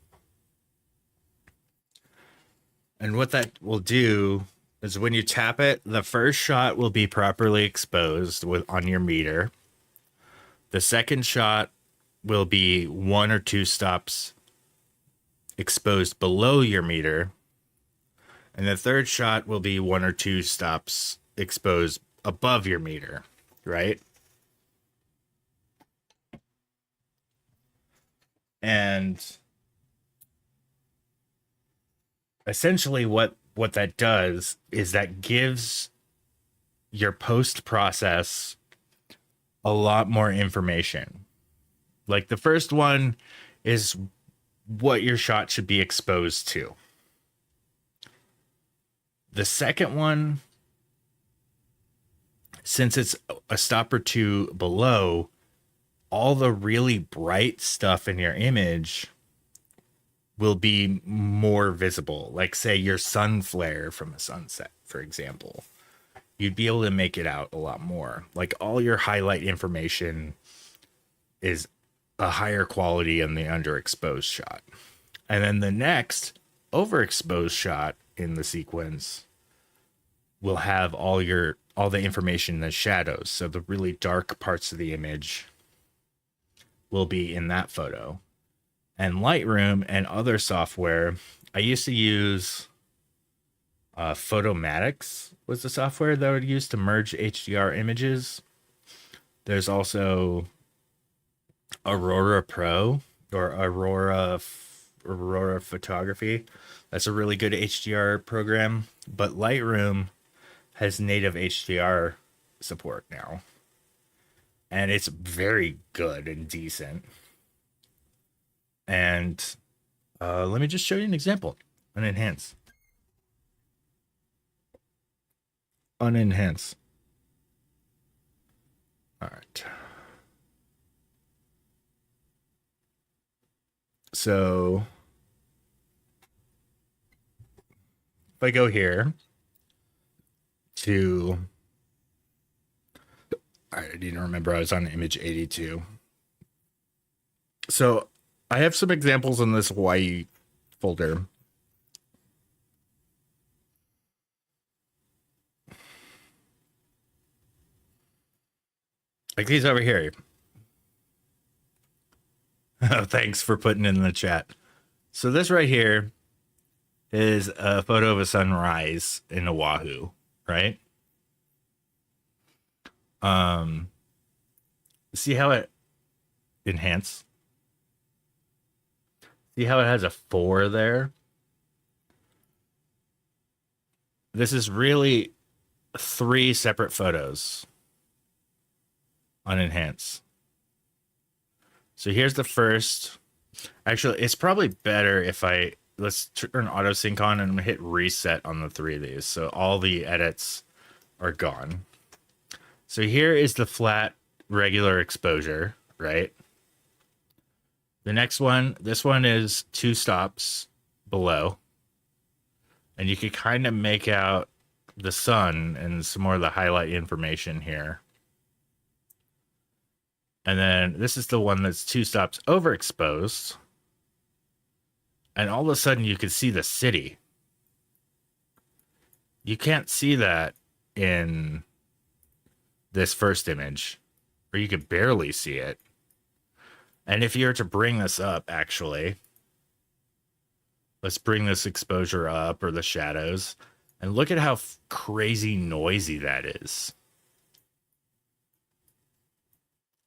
S3: And what that will do is when you tap it, the first shot will be properly exposed on your meter. The second shot will be 1 or 2 stops exposed below your meter. And the third shot will be 1 or 2 stops exposed above your meter, right? And essentially what that does is that gives your post process a lot more information. Like the first one is what your shot should be exposed to. The second one, since it's a stop or 2 below, all the really bright stuff in your image will be more visible. Like say your sun flare from a sunset, for example. You'd be able to make it out a lot more. Like all your highlight information is a higher quality in the underexposed shot. And then the next overexposed shot in the sequence will have all the information in the shadows. So the really dark parts of the image will be in that photo. And Lightroom and other software, I used to use Photomatics was the software that I would use to merge HDR images. There's also Aurora Pro or Aurora Photography. That's a really good HDR program, but Lightroom has native HDR support now. And it's very good and decent. And let me just show you an example. Unenhance. Unenhance. All right. So if I go here to, I didn't remember I was on image 82. So I have some examples in this Hawaii folder. Like these over here. Oh, thanks for putting in the chat. So this right here is a photo of a sunrise in Oahu, right? See how it enhance? See how it has a 4 there? This is really 3 separate photos on enhance. So here's the first. Actually, it's probably better if let's turn auto sync on and hit reset on the 3 of these. So all the edits are gone. So here is the flat regular exposure, right? The next one, this one is 2 stops below. And you can kind of make out the sun and some more of the highlight information here. And then this is the one that's 2 stops overexposed. And all of a sudden you can see the city. You can't see that in this first image, or you could barely see it. And if you were to bring this up, actually, let's bring this exposure up, or the shadows, and look at how crazy noisy that is.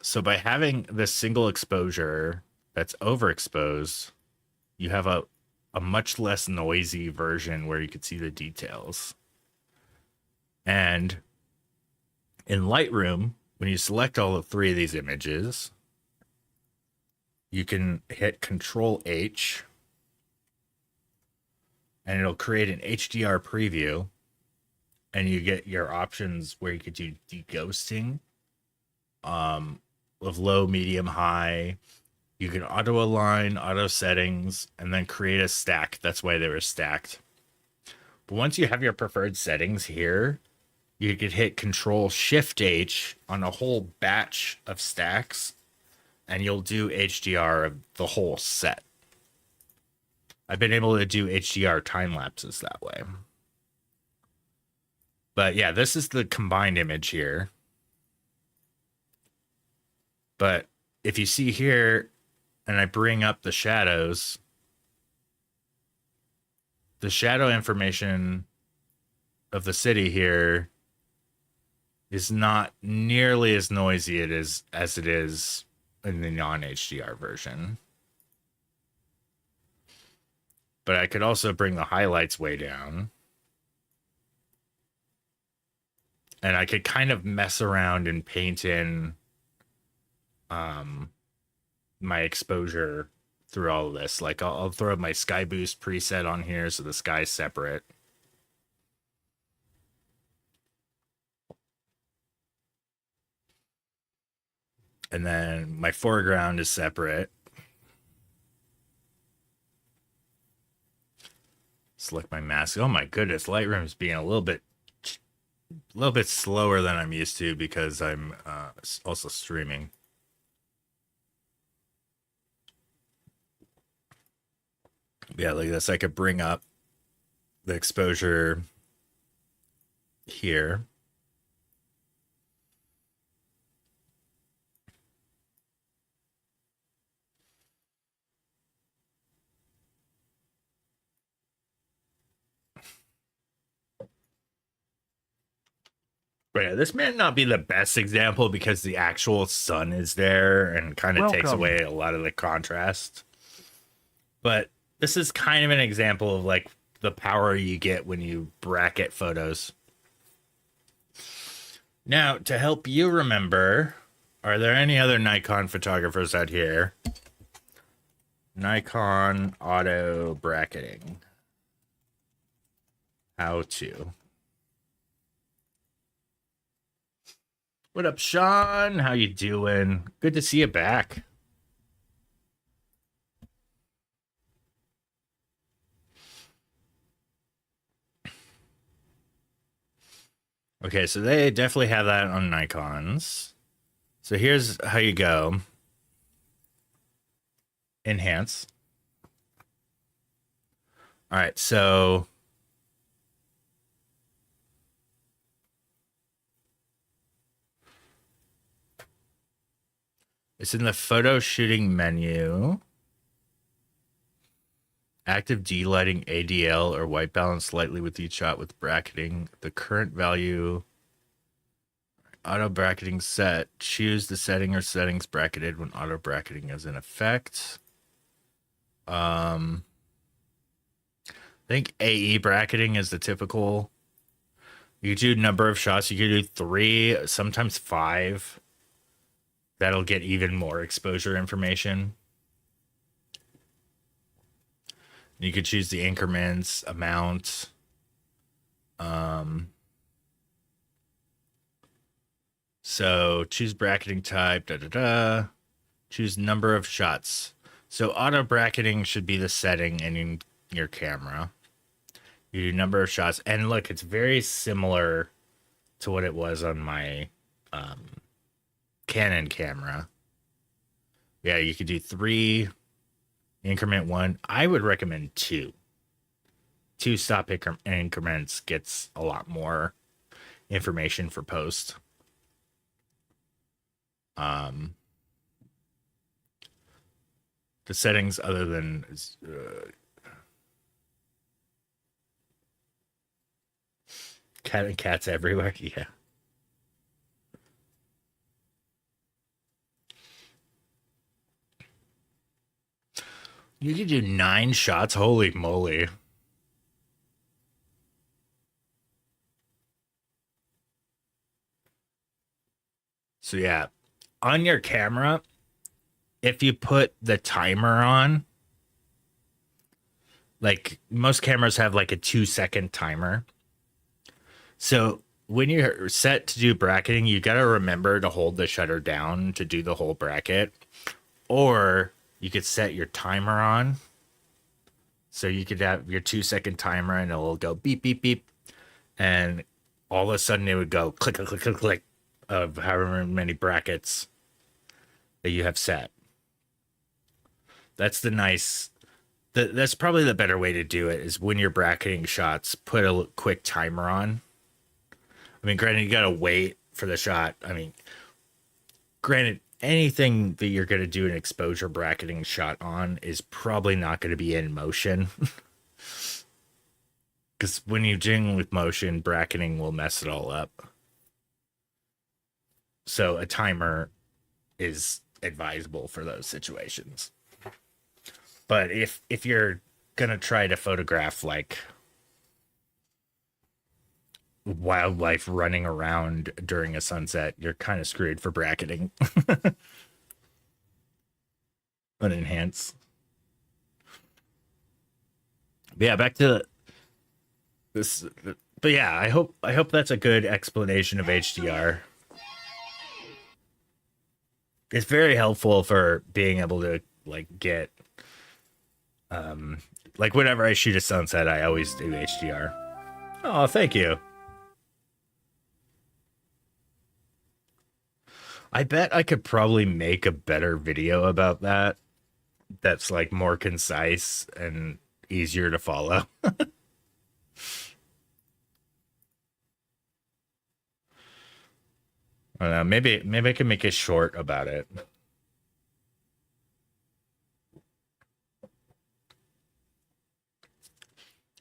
S3: So by having this single exposure that's overexposed, you have a much less noisy version where you could see the details. And in Lightroom, when you select all 3 of these images, you can hit Control H, and it'll create an HDR preview, and you get your options where you could do deghosting of low, medium, high. You can auto align, auto settings, and then create a stack. That's why they were stacked. But once you have your preferred settings here, you could hit Control Shift H on a whole batch of stacks, and you'll do HDR of the whole set. I've been able to do HDR time lapses that way. But yeah, this is the combined image here. But if you see here, and I bring up the shadows, the shadow information of the city here is not nearly as noisy as it is in the non-HDR version. But I could also bring the highlights way down. And I could kind of mess around and paint in my exposure through all of this. Like I'll throw my sky boost preset on here so the sky's separate. And then my foreground is separate. Select my mask. Oh my goodness, Lightroom's being a little bit slower than I'm used to because I'm also streaming. Yeah, like this. I could bring up the exposure here. But yeah, this may not be the best example because the actual sun is there and kind of takes
S2: Welcome.
S3: away a lot of the contrast. But this is kind of an example of like the power you get when you bracket photos. Now, to help you remember, are there any other Nikon photographers out here? Nikon auto bracketing. How to. What up, Sean? How you doing? Good to see you back. Okay, so they definitely have that on Nikons. So here's how you go. Enhance. All right, so it's in the photo shooting menu. Active D-lighting ADL or white balance slightly with each shot with bracketing. The current value. Auto bracketing set. Choose the setting or settings bracketed when auto bracketing is in effect. I think AE bracketing is the typical. You could do number of shots. You could do 3, sometimes 5. That'll get even more exposure information. You could choose the increments, amount. So choose bracketing type, choose number of shots. So auto bracketing should be the setting in your camera. You do number of shots. And look, it's very similar to what it was on my Canon camera. Yeah, you could do 3, increment 1. I would recommend 2. 2 stop increments gets a lot more information for post. The settings other than cat and cats everywhere. Yeah. You could do 9 shots. Holy moly. So yeah, on your camera, if you put the timer on, like most cameras have like a 2-second timer. So when you're set to do bracketing, you got to remember to hold the shutter down to do the whole bracket. Or you could set your timer on. So you could have your 2-second timer and it'll go beep, beep, beep. And all of a sudden it would go click, click, click, click, click of however many brackets that you have set. That's the nice, that's probably the better way to do it is when you're bracketing shots, put a quick timer on. I mean, granted, you gotta wait for the shot. I mean, granted, anything that you're gonna do an exposure bracketing shot on is probably not gonna be in motion. Because when you jing with motion, bracketing will mess it all up. So a timer is advisable for those situations. But if you're gonna try to photograph like wildlife running around during a sunset, you're kind of screwed for bracketing. Unenhance. But yeah, back to this. But yeah, I hope that's a good explanation of HDR. It's very helpful for being able to like get like whenever I shoot a sunset, I always do HDR. Oh, thank you. I bet I could probably make a better video about that. That's like more concise and easier to follow. I don't know, maybe I can make a short about it.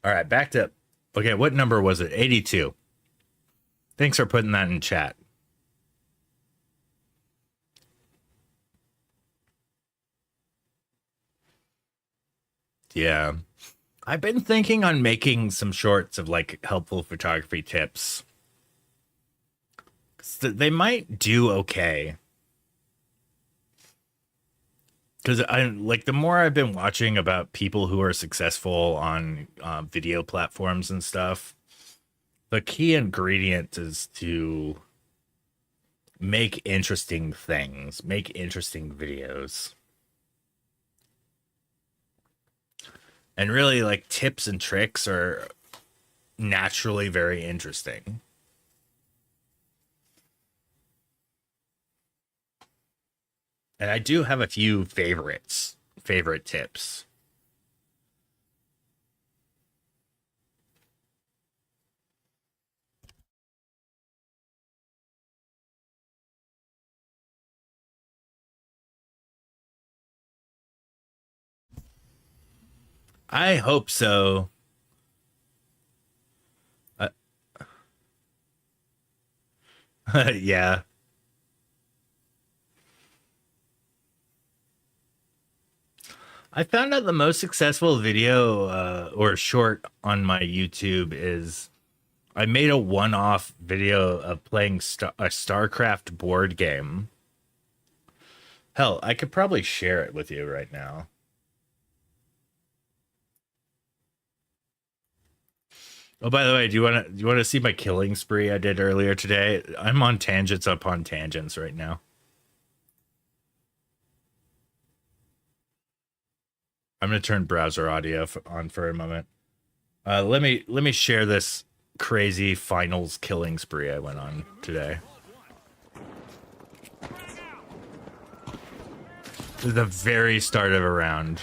S3: All right, back to okay, what number was it? 82. Thanks for putting that in chat. Yeah. I've been thinking on making some shorts of like helpful photography tips. They might do okay. Because I like the more I've been watching about people who are successful on video platforms and stuff, the key ingredient is to make interesting things, make interesting videos. And really, like, tips and tricks are naturally very interesting. And I do have a few favorite tips. I hope so. Yeah. I found out the most successful video or short on my YouTube is I made a one-off video of playing a StarCraft board game. Hell, I could probably share it with you right now. Oh, by the way, do you want to see my killing spree I did earlier today? I'm on tangents upon tangents right now. I'm going to turn browser audio on for a moment. Let me share this crazy finals killing spree I went on today. This is the very start of a round.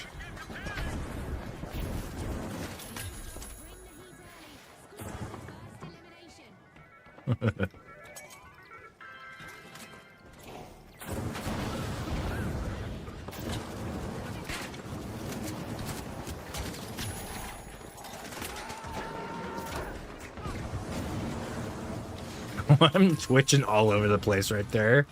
S3: I'm twitching all over the place right there.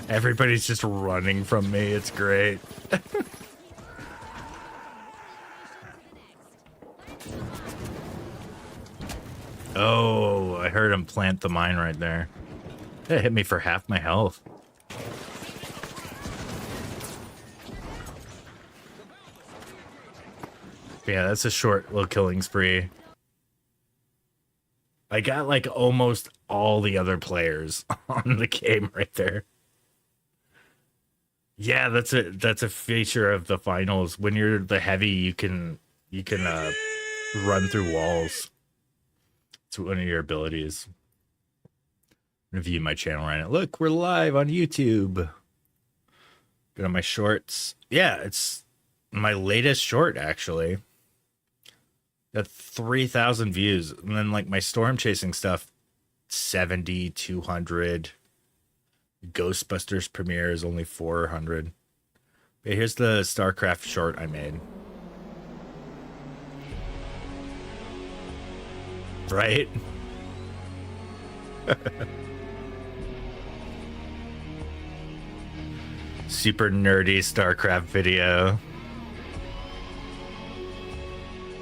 S3: Everybody's just running from me. It's great. Oh, I heard him plant the mine right there. That hit me for half my health. Yeah, that's a short little killing spree. I got like almost all the other players on the game right there. Yeah, that's a feature of the finals. When you're the heavy, you can run through walls. It's one of your abilities. Review my channel right now. Look, we're live on YouTube. Go to my shorts. Yeah, it's my latest short actually. Got 3,000 views. And then like my storm chasing stuff, 70, 200. Ghostbusters premiere is only 400. Okay, here's the StarCraft short I made. Right? Super nerdy StarCraft video.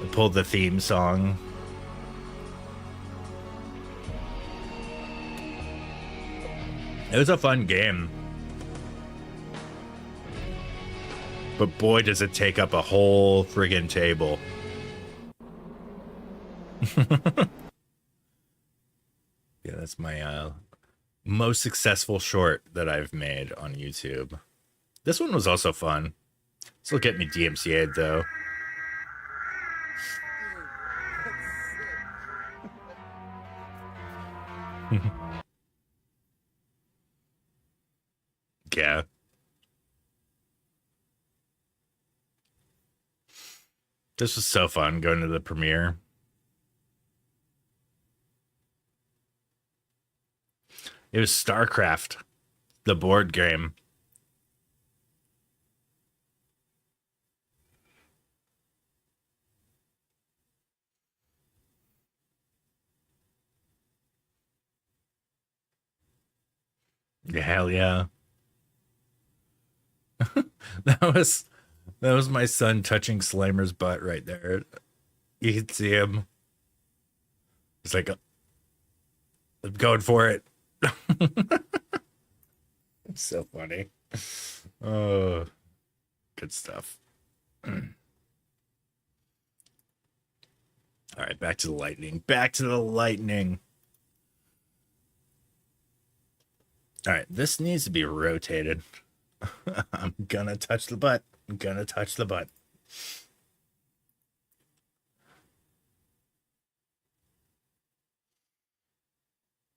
S3: I pulled the theme song. It was a fun game. But boy, does it take up a whole friggin' table. Yeah, that's my most successful short that I've made on YouTube. This one was also fun. Still get me DMCA'd though. Yeah. This was so fun going to the premiere. It was StarCraft, the board game. Yeah, hell yeah. that was my son touching Slimer's butt right there. You could see him. He's like, I'm going for it. It's so funny. Oh, good stuff. All right, back to the lightning. Back to the lightning. All right, this needs to be rotated. I'm gonna touch the butt. I'm gonna touch the butt.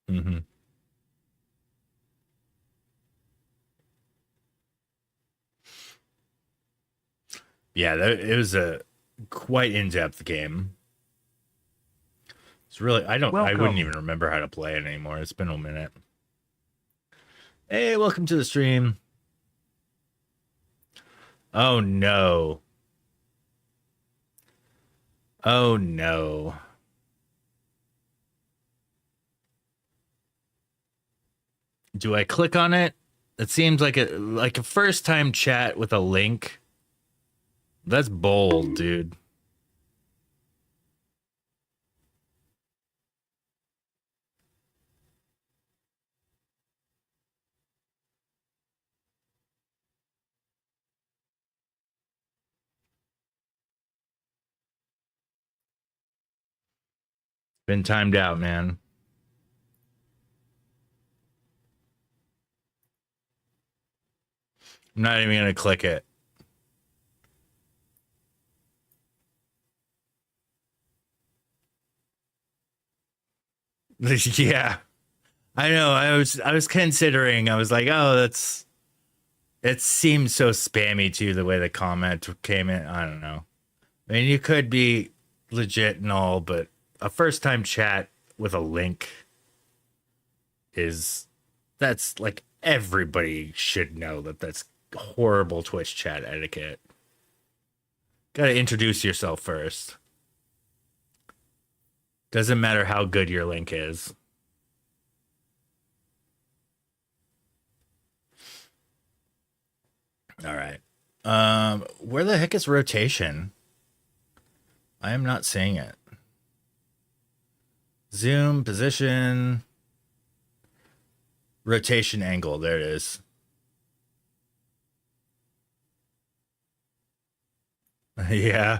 S3: Mm-hmm. Yeah, it was a quite in-depth game. It's really I
S2: Welcome.
S3: wouldn't even remember how to play it anymore. It's been a minute. Hey, welcome to the stream. Oh no. Oh no. Do I click on it? It seems like a first time chat with a link. That's bold, dude. Been timed out, man. I'm not even gonna click it. Yeah. I know. I was considering. I was like, oh, it seems so spammy too, the way the comment came in. I don't know. I mean, you could be legit and all, but a first time chat with a link that's like everybody should know that's horrible Twitch chat etiquette. Gotta introduce yourself first. Doesn't matter how good your link is. All right. Where the heck is rotation? I am not seeing it. Zoom, position, rotation angle. There it is. Yeah.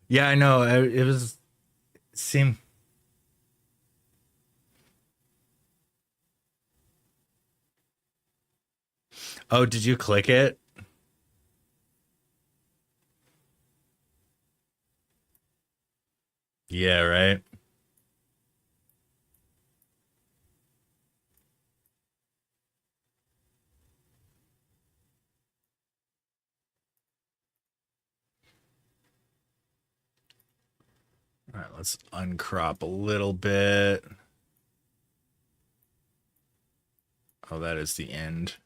S3: Yeah, I know. It was seem. Oh, did you click it? Yeah, right. All right, let's uncrop a little bit. Oh, that is the end.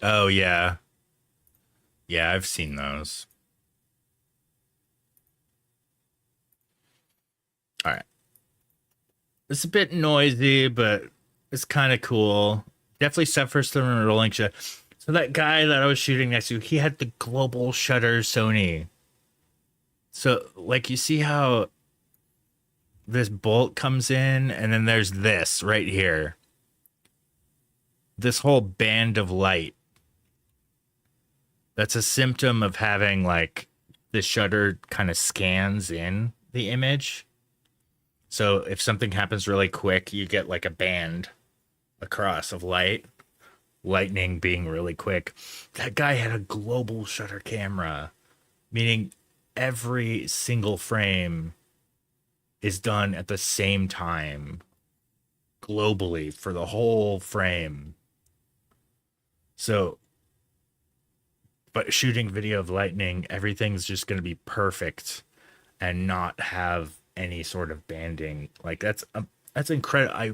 S3: Oh, yeah. Yeah, I've seen those. All right. It's a bit noisy, but it's kind of cool. Definitely suffers from a rolling shot. So that guy that I was shooting next to, he had the global shutter Sony. So, like, you see how this bolt comes in, and then there's this right here. This whole band of light. That's a symptom of having, like, the shutter kind of scans in the image. So if something happens really quick, you get like a band across of light, lightning being really quick. That guy had a global shutter camera, meaning every single frame is done at the same time globally for the whole frame. So, but shooting video of lightning, everything's just going to be perfect and not have any sort of banding. Like that's incredible. I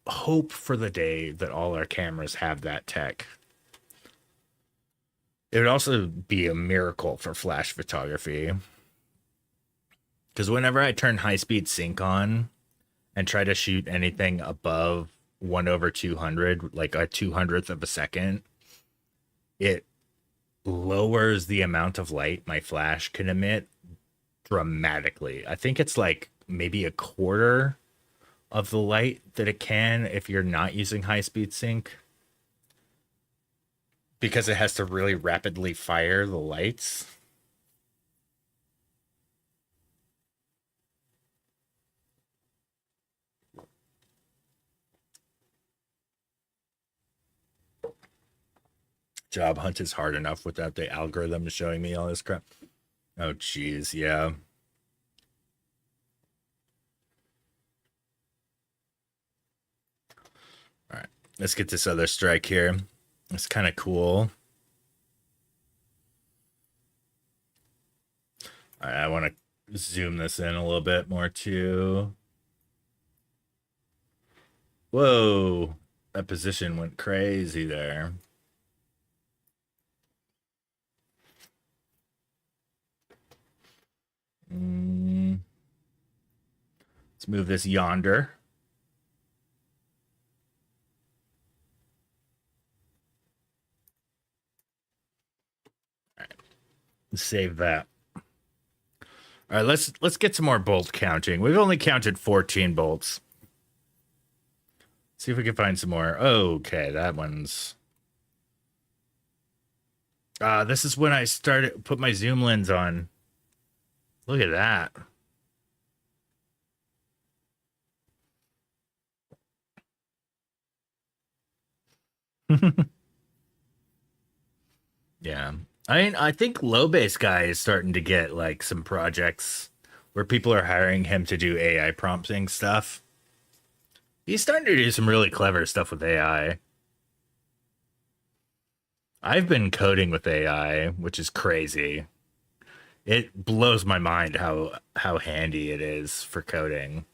S3: hope for the day that all our cameras have that tech. It would also be a miracle for flash photography, because whenever I turn high speed sync on and try to shoot anything above 1/200, like a 200th of a second, it lowers the amount of light my flash can emit dramatically. I think it's like maybe a quarter of the light that it can if you're not using high speed sync, because it has to really rapidly fire the lights. Job hunt is hard enough without the algorithm showing me all this crap. Oh geez, yeah. All right, let's get this other strike here. It's kind of cool. All right, I want to zoom this in a little bit more too. Whoa, that position went crazy there. Let's move this yonder. All right. Save that. All right, let's get some more bolt counting. We've only counted 14 bolts. See if we can find some more. Okay, that one's. This is when I put my zoom lens on. Look at that. Yeah. I mean, I think Low Base Guy is starting to get like some projects where people are hiring him to do AI prompting stuff. He's starting to do some really clever stuff with AI. I've been coding with AI, which is crazy. It blows my mind how handy it is for coding.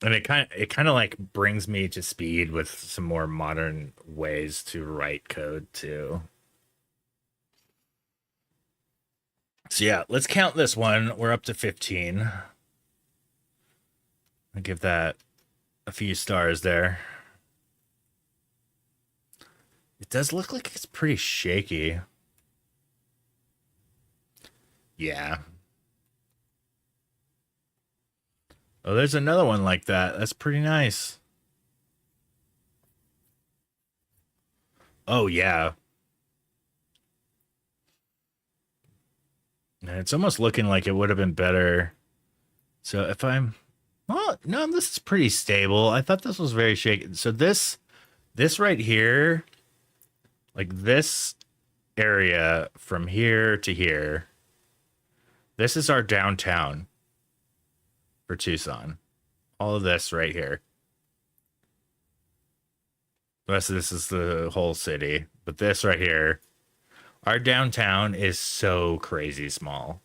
S3: And it kind of like brings me to speed with some more modern ways to write code too. So yeah, let's count this one. We're up to 15. I'll give that a few stars there. It does look like it's pretty shaky. Yeah. Oh, there's another one like that. That's pretty nice. Oh, yeah. And it's almost looking like it would have been better. So if I'm... Well, no, this is pretty stable. I thought this was very shaky. So this right here, like this area from here to here, this is our downtown for Tucson. All of this right here. The rest of this is the whole city. But this right here, our downtown is so crazy small.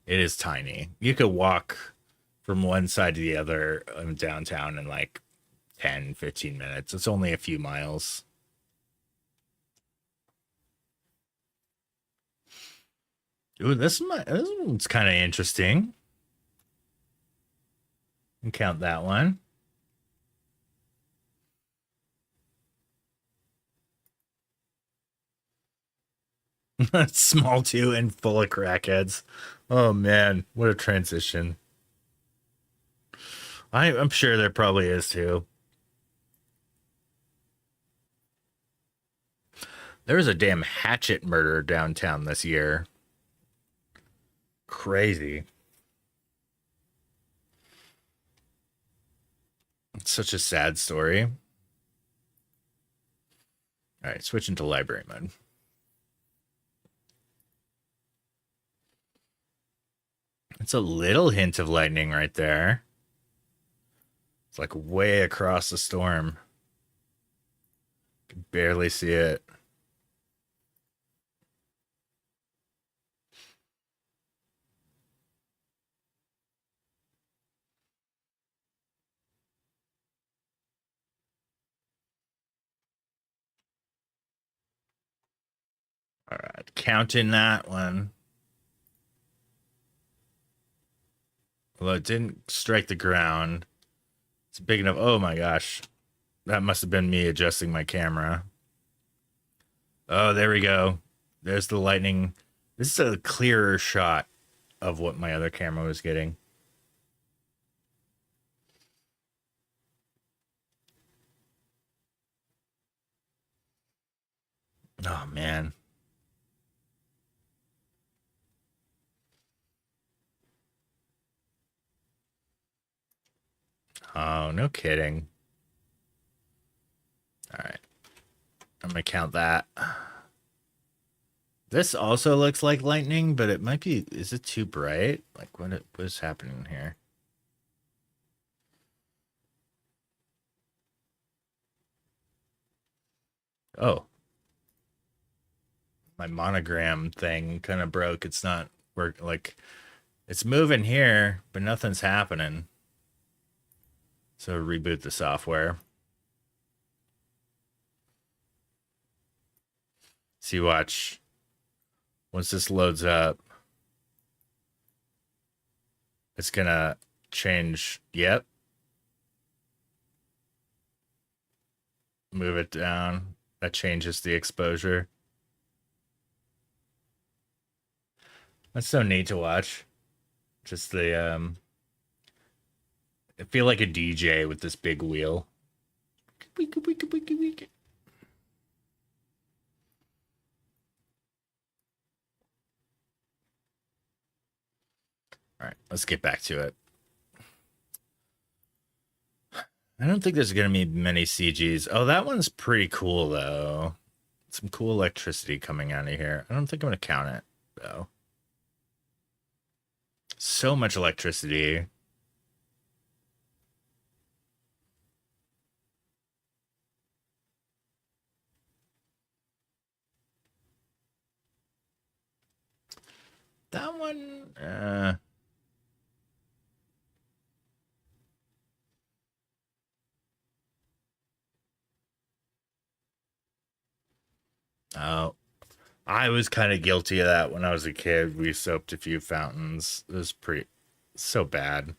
S3: It is tiny. You could walk from one side to the other of downtown in like 10, 15 minutes. It's only a few miles. Ooh, this one's kind of interesting. And count that one. Small too and full of crackheads. Oh man, what a transition. I'm sure there probably is too. There was a damn hatchet murder downtown this year. Crazy. It's such a sad story. All right, switching to library mode. It's a little hint of lightning right there. It's like way across the storm. Can barely see it. All right, counting that one. Well, it didn't strike the ground. It's big enough. Oh my gosh. That must have been me adjusting my camera. Oh, there we go. There's the lightning. This is a clearer shot of what my other camera was getting. Oh, man. Oh, no kidding. All right. I'm going to count that. This also looks like lightning, but it might be... Is it too bright? Like, what is happening here? Oh. My monogram thing kind of broke. It's not... Like, it's moving here, but nothing's happening. So reboot the software. See, watch. Once this loads up, it's gonna change. Yep. Move it down. That changes the exposure. That's so neat to watch. Just the I feel like a DJ with this big wheel. All right, let's get back to it. I don't think there's going to be many CGs. Oh, that one's pretty cool, though. Some cool electricity coming out of here. I don't think I'm going to count it, though. So much electricity. That one... Oh, I was kind of guilty of that when I was a kid. We soaped a few fountains. It was pretty so bad.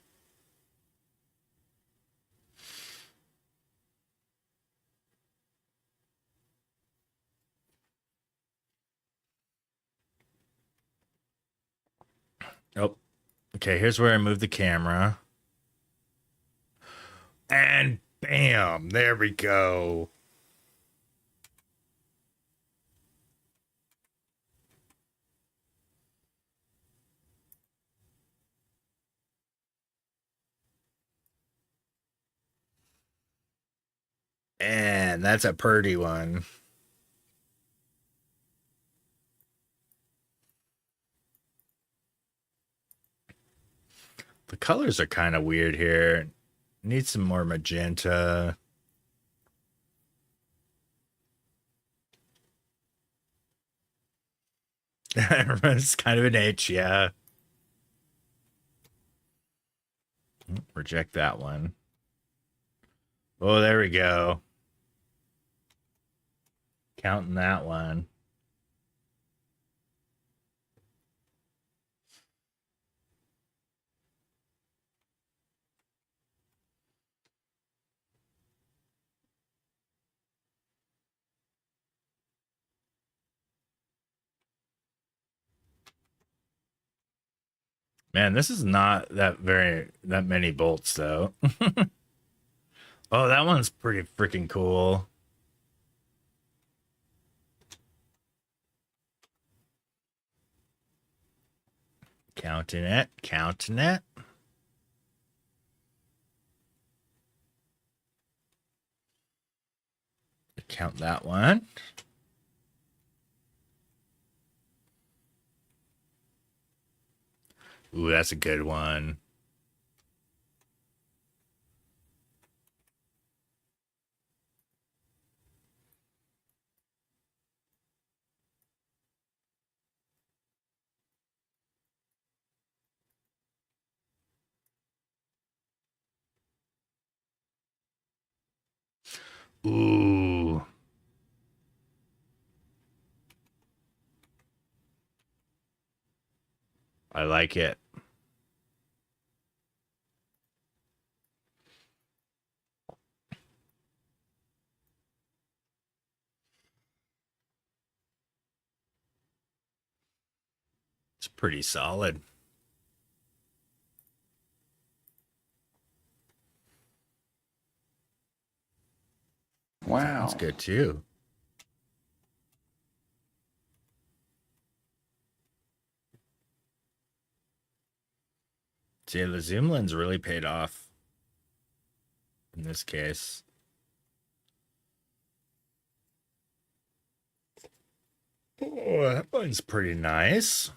S3: Oh, okay. Here's where I move the camera. And bam, there we go. And that's a pretty one. The colors are kind of weird here. Need some more magenta. It's kind of an H, yeah. Reject that one. Oh, there we go. Counting that one. Man, this is not that many bolts though. Oh, that one's pretty freaking cool. Counting it, counting it. Count that one. Ooh, that's a good one. Ooh. I like it. It's pretty solid.
S5: Wow.
S3: That's good too. See, the zoom lens really paid off in this case. Oh, that one's pretty nice.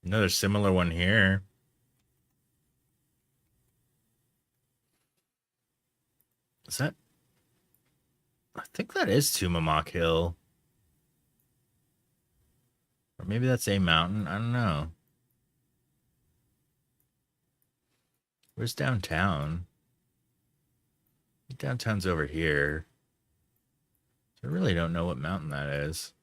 S3: Another similar one here. Is that? I think that is Tumamoc Hill. Or maybe that's a mountain. I don't know. Where's downtown? Downtown's over here. I really don't know what mountain that is.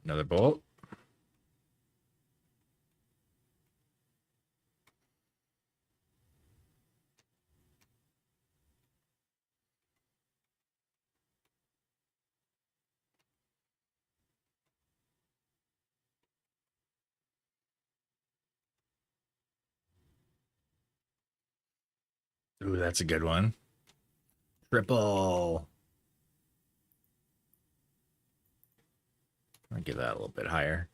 S3: Another bolt. Ooh, that's a good one. Triple. I'll give that a little bit higher.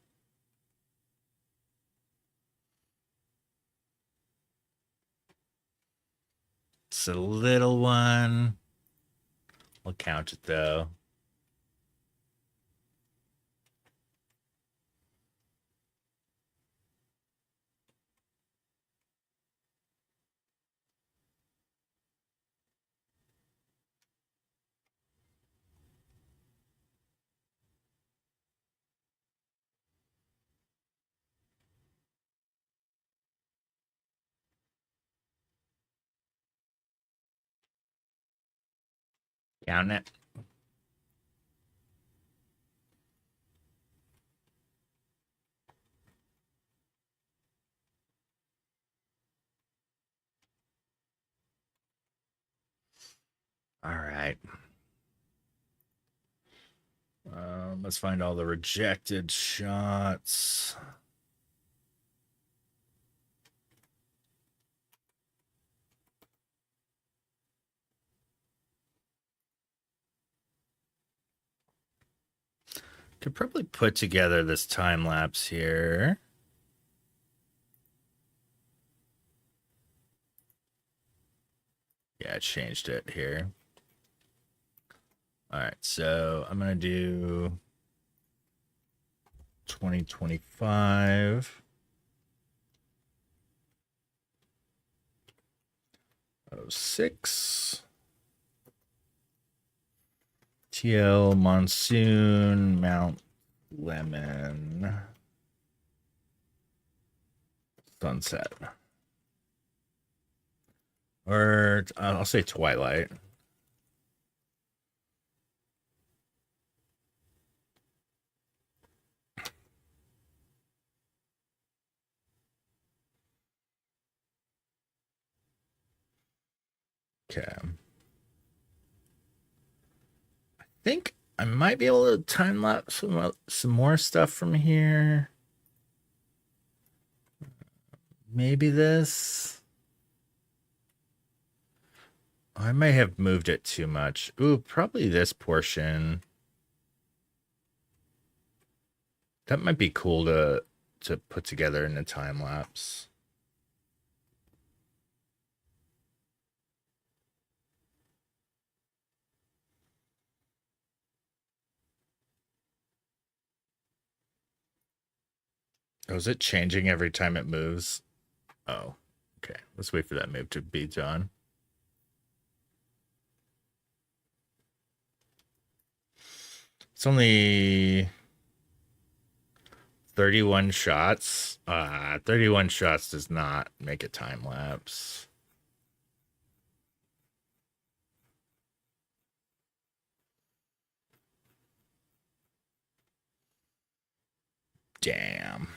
S3: It's a little one. I'll count it though. Count it. All right. Let's find all the rejected shots. Could probably put together this time lapse here. I changed it here. All right, so I'm gonna do 2025. 06. TL Monsoon Mount Lemon Sunset. Or I'll say Twilight. Okay. I think I might be able to time lapse some more stuff from here. Maybe this. I may have moved it too much. Ooh, probably this portion. That might be cool to put together in a time lapse. Oh, is it changing every time it moves? Oh, okay. Let's wait for that move to be done. It's only 31 shots. 31 shots does not make a time lapse. Damn.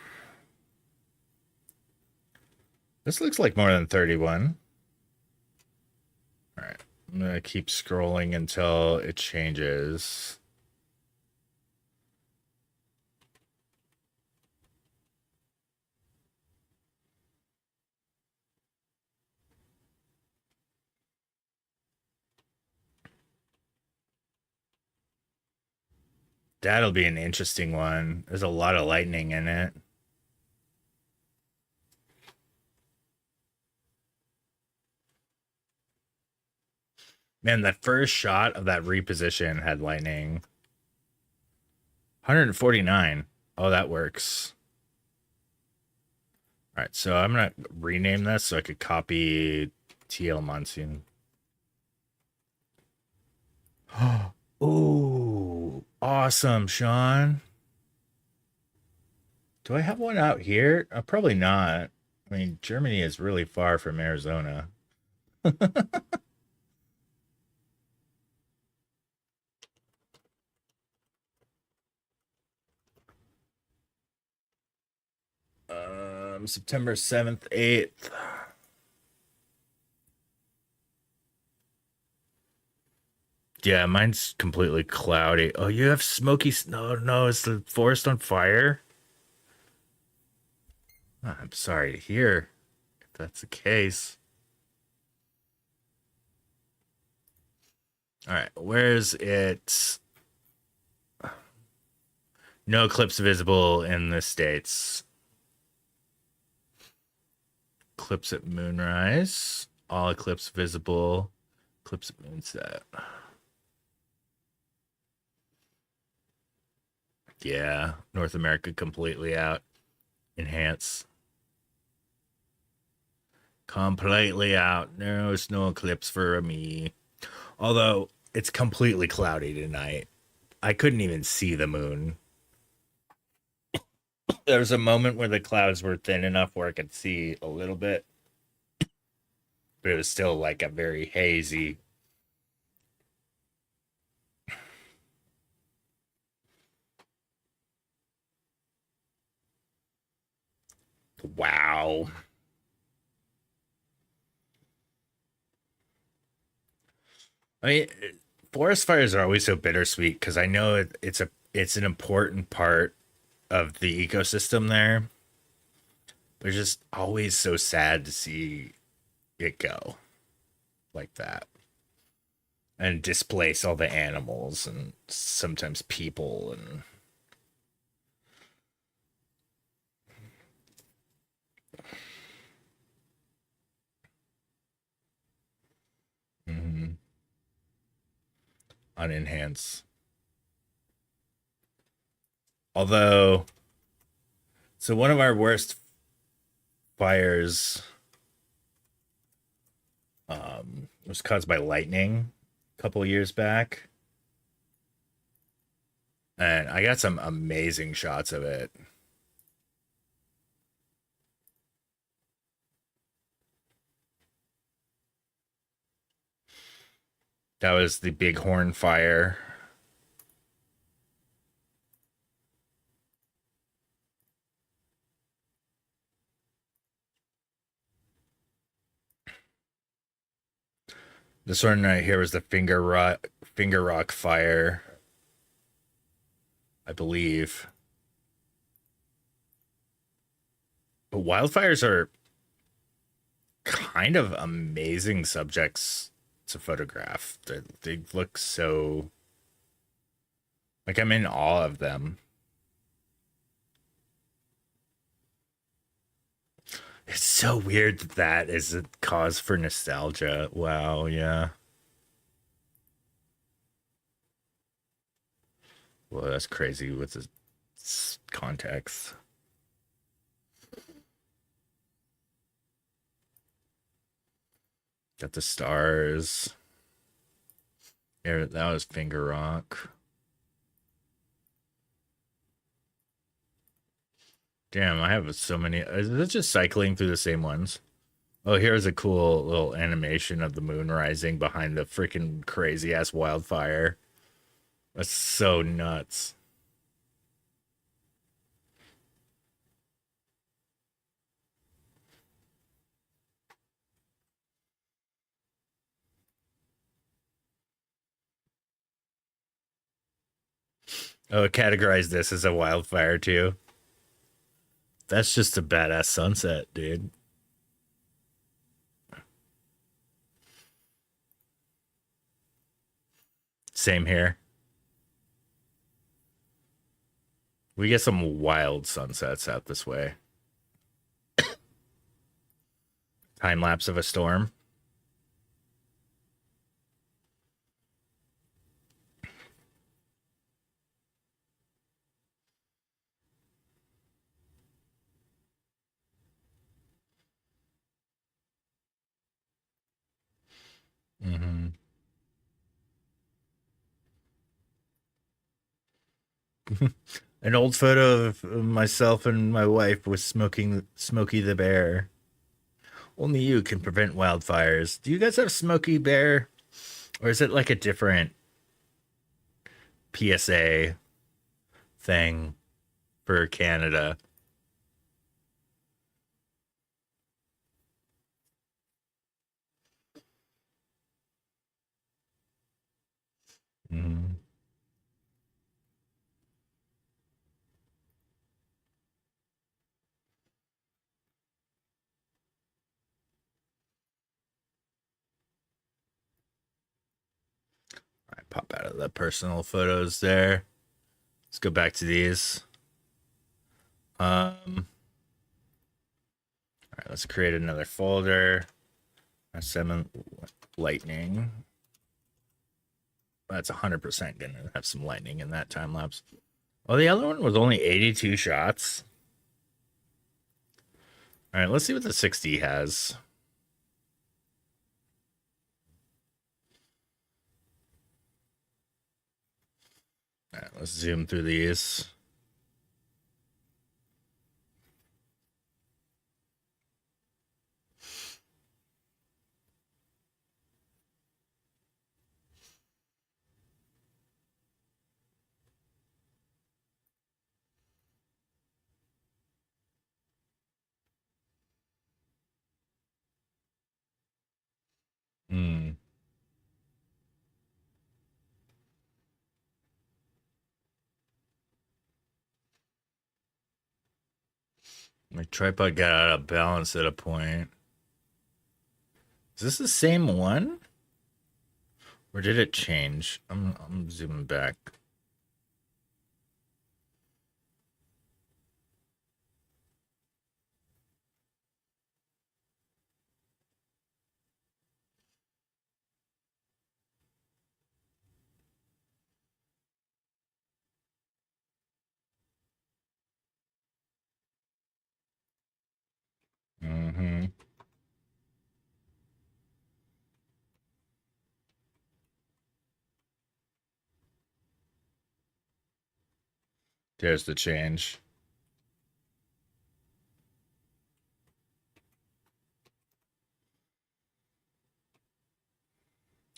S3: This looks like more than 31. All right. I'm going to keep scrolling until it changes. That'll be an interesting one. There's a lot of lightning in it. Man, that first shot of that reposition had lightning. 149. Oh, that works. All right, so I'm going to rename this so I could copy TL Monsoon. Oh, awesome, Sean. Do I have one out here? Probably not. I mean, Germany is really far from Arizona. September 7th, 8th. Yeah, mine's completely cloudy. Oh, you have smoky snow. No, is the forest on fire? Oh, I'm sorry to hear if that's the case. All right, where's it? No eclipse visible in the States. Eclipse at moonrise. All eclipse visible. Eclipse at moonset. Yeah, North America completely out. Enhance. Completely out. No snow eclipse for me. Although it's completely cloudy tonight. I couldn't even see the moon. There was a moment where the clouds were thin enough where I could see a little bit. But it was still like a very hazy. Wow. I mean, forest fires are always so bittersweet because I know it's an important part of the ecosystem there. They're just always so sad to see it go like that and displace all the animals and sometimes people and on enhance. Although, so one of our worst fires was caused by lightning a couple years back. And I got some amazing shots of it. That was the Bighorn fire. This one right here was the Finger Rock fire, I believe. But wildfires are kind of amazing subjects to photograph. They look so, like, I'm in awe of them. It's so weird that that is a cause for nostalgia. Wow, yeah. Well, that's crazy with the context. Got the stars. There, that was Finger Rock. Damn, I have so many. Is it just cycling through the same ones? Oh, here's a cool little animation of the moon rising behind the freaking crazy ass wildfire. That's so nuts. Oh, categorize this as a wildfire too. That's just a badass sunset, dude. Same here. We get some wild sunsets out this way. Time lapse of a storm. Mm-hmm. An old photo of myself and my wife with smoking Smokey the Bear. Only you can prevent wildfires. Do you guys have Smokey Bear? Or is it like a different PSA thing for Canada? Mm-hmm. I pop out of the personal photos there. Let's go back to these. All right, let's create another folder. S7 lightning. That's 100% gonna have some lightning in that time lapse. Oh, the other one was only 82 shots. All right, let's see what the 60 has. All right, let's zoom through these. Hmm. My tripod got out of balance at a point. Is this the same one? Or did it change? I'm zooming back. There's the change.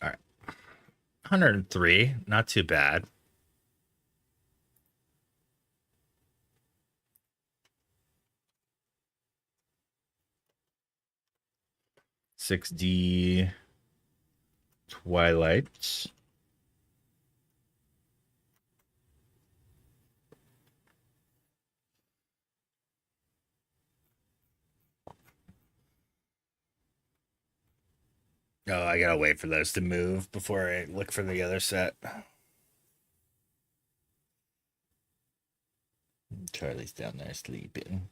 S3: All right. 103, not too bad. $6D Twilight. Oh, I gotta wait for those to move before I look for the other set. Charlie's down there sleeping.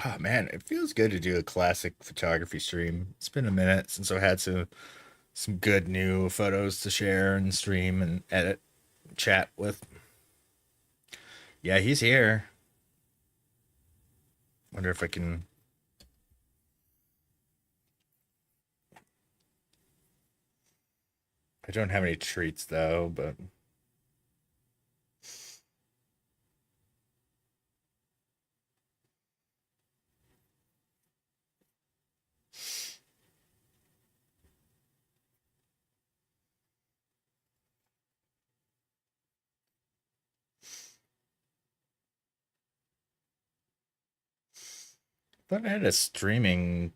S3: Oh man, it feels good to do a classic photography stream. It's been a minute since I had some good new photos to share and stream and edit, chat with. Yeah, he's here. Wonder if I can. I don't have any treats though, but I thought I had a streaming.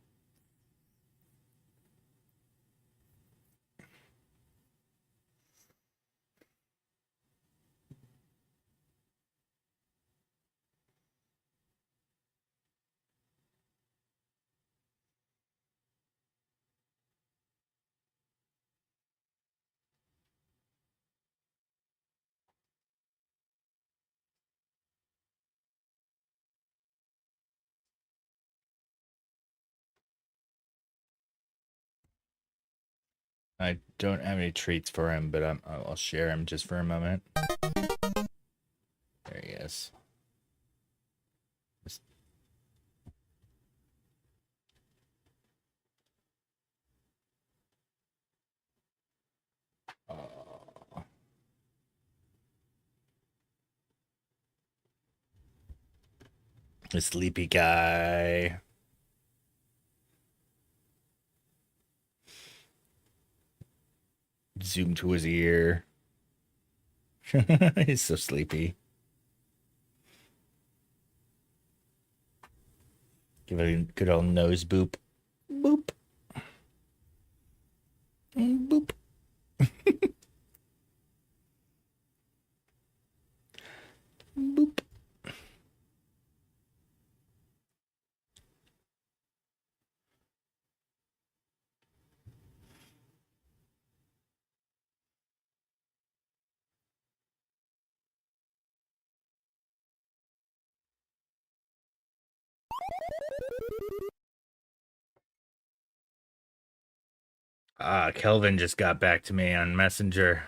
S3: I don't have any treats for him, but I'll share him just for a moment. There he is. Oh. The sleepy guy. Zoom to his ear. He's so sleepy. Give it a good old nose boop. Boop. Boop. Boop. Kelvin just got back to me on Messenger.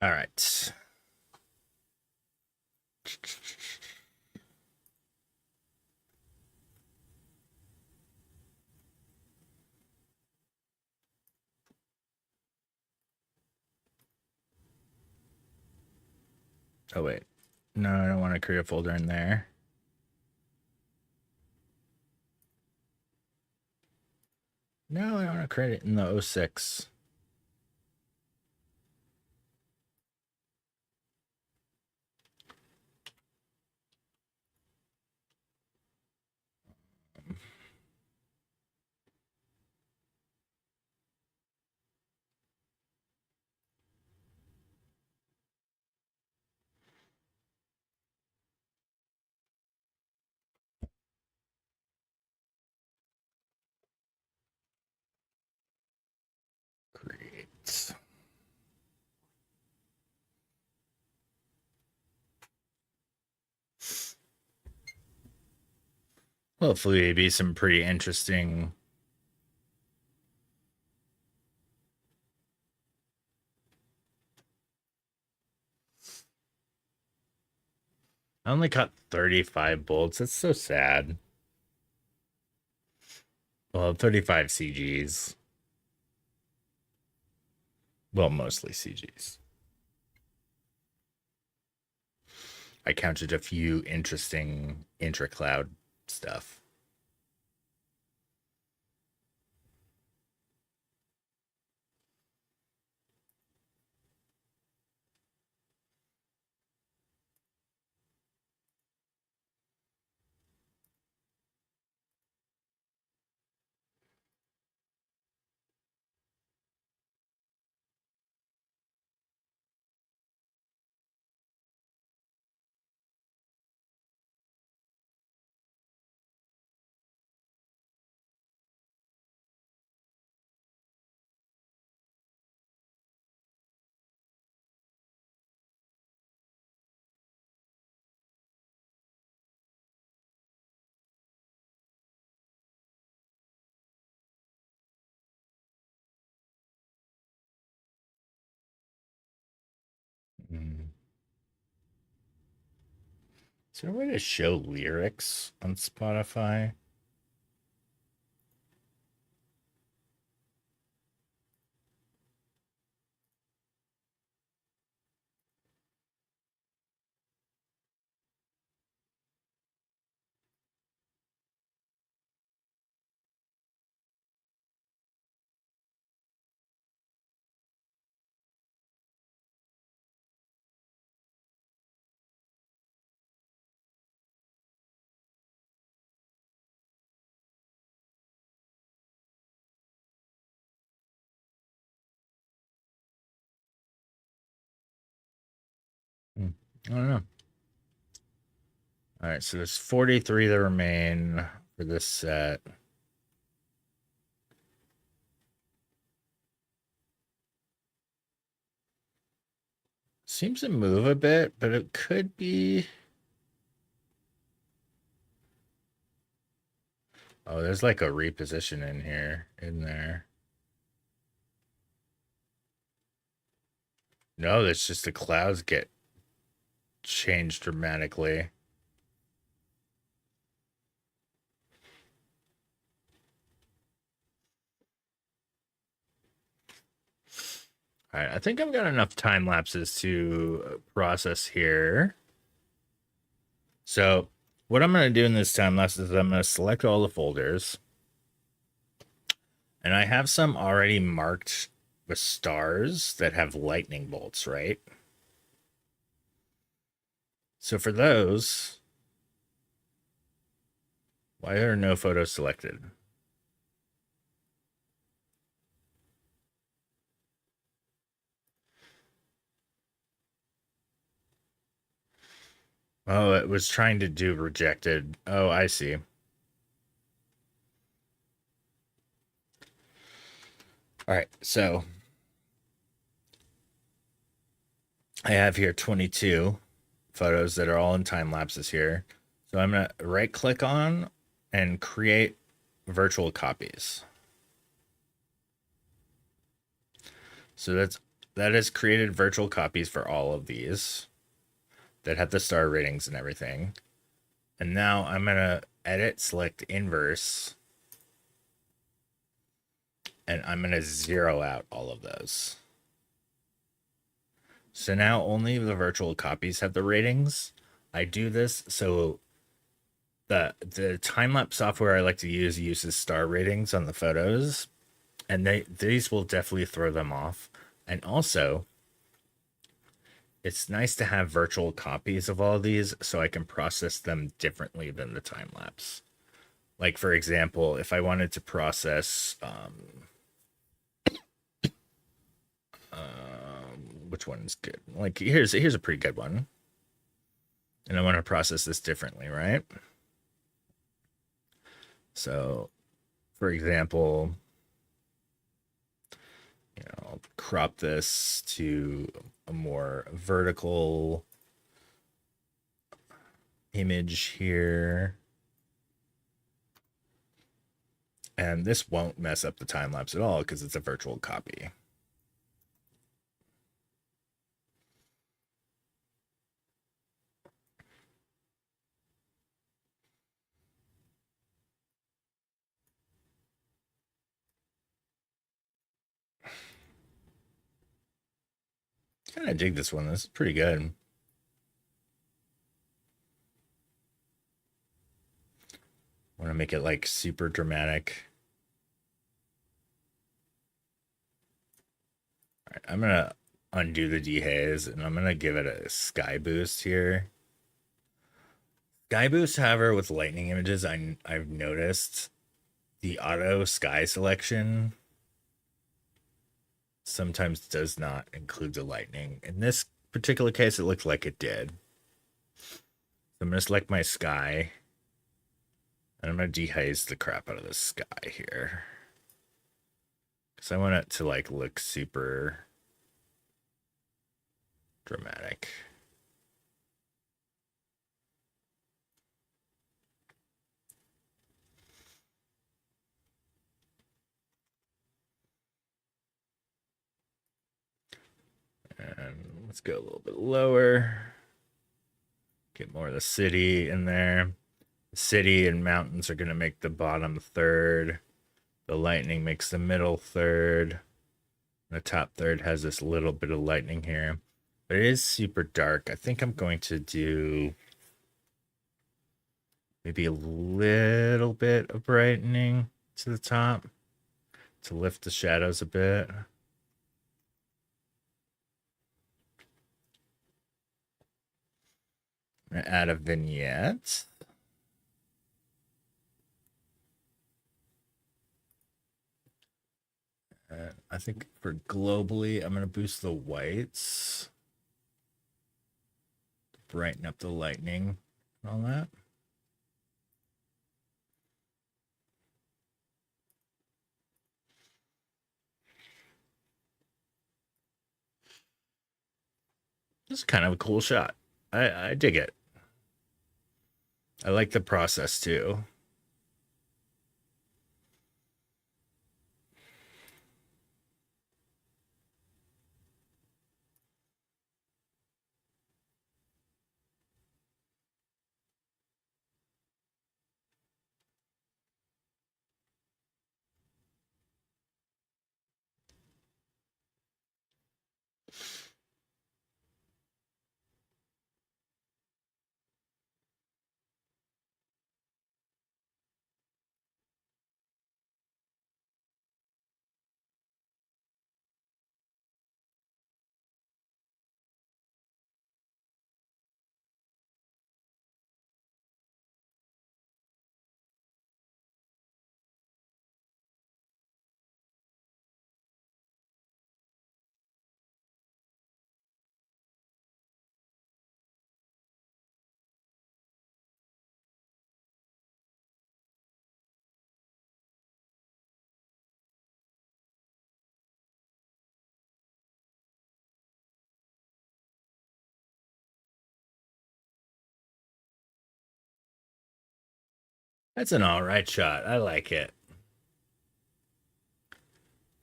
S3: All right. Oh, wait. No, I don't want to create a folder in there. No, I want to create it in the 06. Great. Hopefully, it'd be some pretty interesting. I only got 35 bolts. That's so sad. Well, 35 CGs. Well, mostly CGs. I counted a few interesting intra-cloud stuff. Is there a way to show lyrics on Spotify? I don't know. All right, so there's 43 that remain for this set. Seems to move a bit, but it could be. Oh, there's like a reposition in here, in there. No, that's just the clouds get changed dramatically. All right, I think I've got enough time lapses to process here. So what I'm going to do in this time lapse is I'm going to select all the folders. And I have some already marked with stars that have lightning bolts, right? So for those, why are no photos selected? Oh, it was trying to do rejected. Oh, I see. All right, so I have here 22 photos that are all in time lapses here. So I'm going to right click on and create virtual copies. So that has created virtual copies for all of these that have the star ratings and everything. And now I'm going to edit, select inverse, and I'm going to zero out all of those. So now only the virtual copies have the ratings. I do this so the time-lapse software I like to use uses star ratings on the photos, And these will definitely throw them off. And also, it's nice to have virtual copies of all of these so I can process them differently than the time lapse. Like, for example, if I wanted to process which one's good? Like, here's a pretty good one. And I want to process this differently, right? So, for example, I'll crop this to a more vertical image here. And this won't mess up the time lapse at all because it's a virtual copy. Kind of dig this one. This is pretty good. Want to make it like super dramatic. All right, I'm gonna undo the dehaze and I'm gonna give it a sky boost here. Sky boost, however, with lightning images, I've noticed the auto sky selection sometimes does not include the lightning. In this particular case, it looked like it did. So I'm going to select my sky. And I'm going to dehaze the crap out of the sky here. Because I want it to like look super dramatic. And let's go a little bit lower. Get more of the city in there. The city and mountains are going to make the bottom third. The lightning makes the middle third. The top third has this little bit of lightning here. But it is super dark. I think I'm going to do maybe a little bit of brightening to the top to lift the shadows a bit. I'm going to add a vignette. I think for globally, I'm going to boost the whites. Brighten up the lightning and all that. This is kind of a cool shot. I dig it. I like the process too. That's an all right shot. I like it.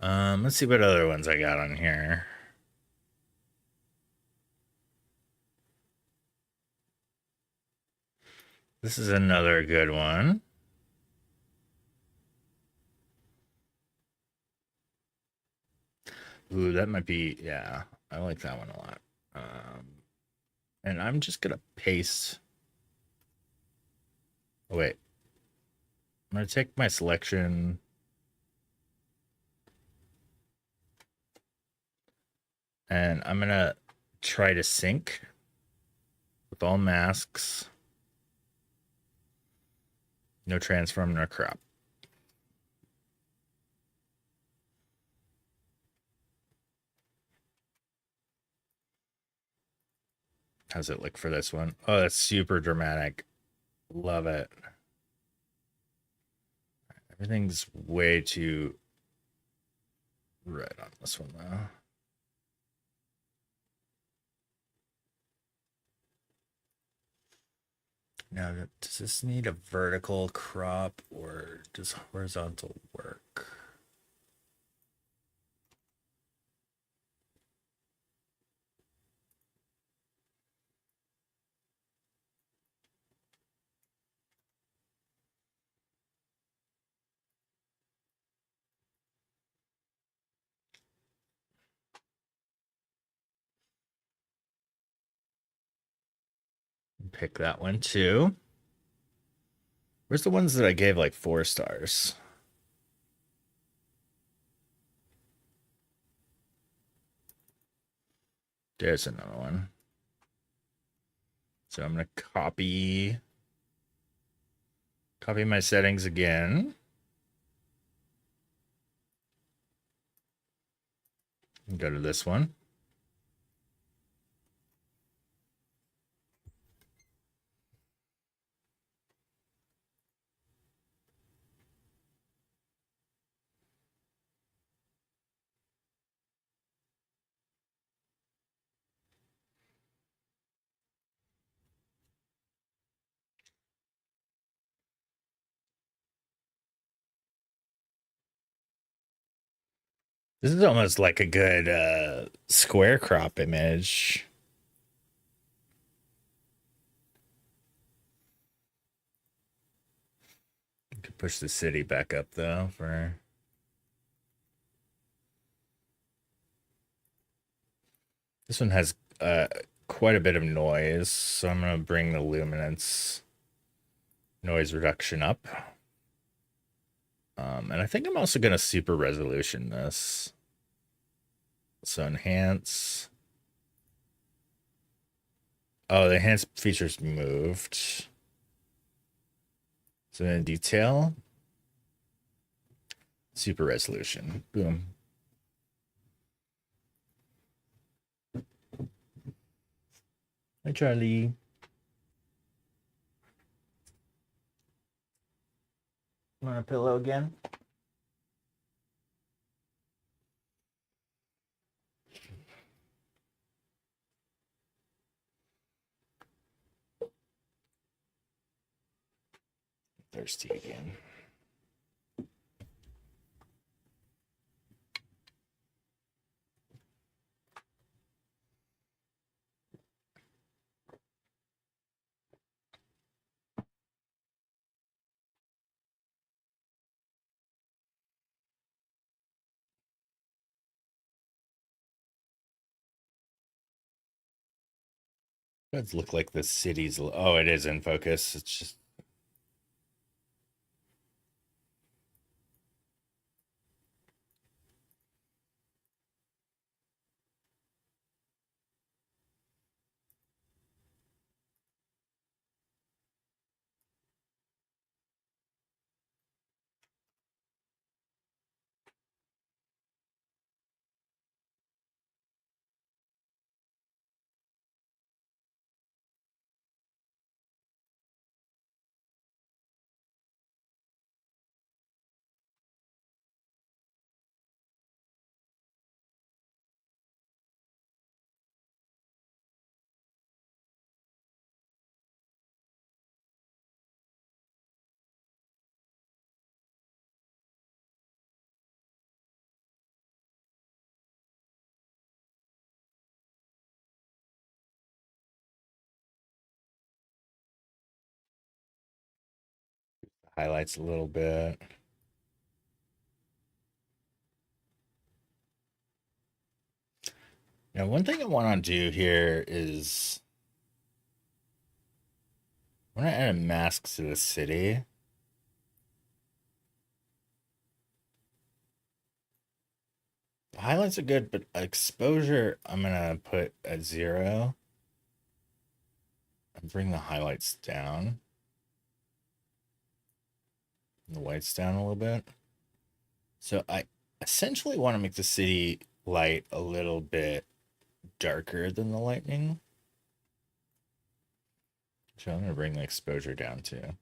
S3: Let's see what other ones I got on here. This is another good one. Ooh, that might be, yeah, I like that one a lot. And I'm just gonna paste. Oh, wait. I'm gonna take my selection. And I'm gonna try to sync with all masks. No transform nor crop. How's it look for this one? Oh, that's super dramatic. Love it. Everything's way too red on this one, though. Now, does this need a vertical crop or does horizontal work? Pick that one too. Where's the ones that I gave like 4 stars? There's another one. So I'm going to copy my settings again. And go to this one. This is almost like a good square crop image. You could push the city back up though for this one has quite a bit of noise, so I'm gonna bring the luminance noise reduction up. And I think I'm also gonna super resolution this. So enhance. Oh, the enhance features moved. So in detail, super resolution. Boom. Hi, Charlie. Want a pillow again? Thirsty again. It does look like the city's. Oh, it is in focus. It's just. Highlights a little bit. Now, one thing I want to do here is I want to add a mask to the city. Highlights are good, but exposure I'm gonna put at 0 and bring the highlights down. The whites down a little bit. So I essentially want to make the city light a little bit darker than the lightning. So I'm gonna bring the exposure down too.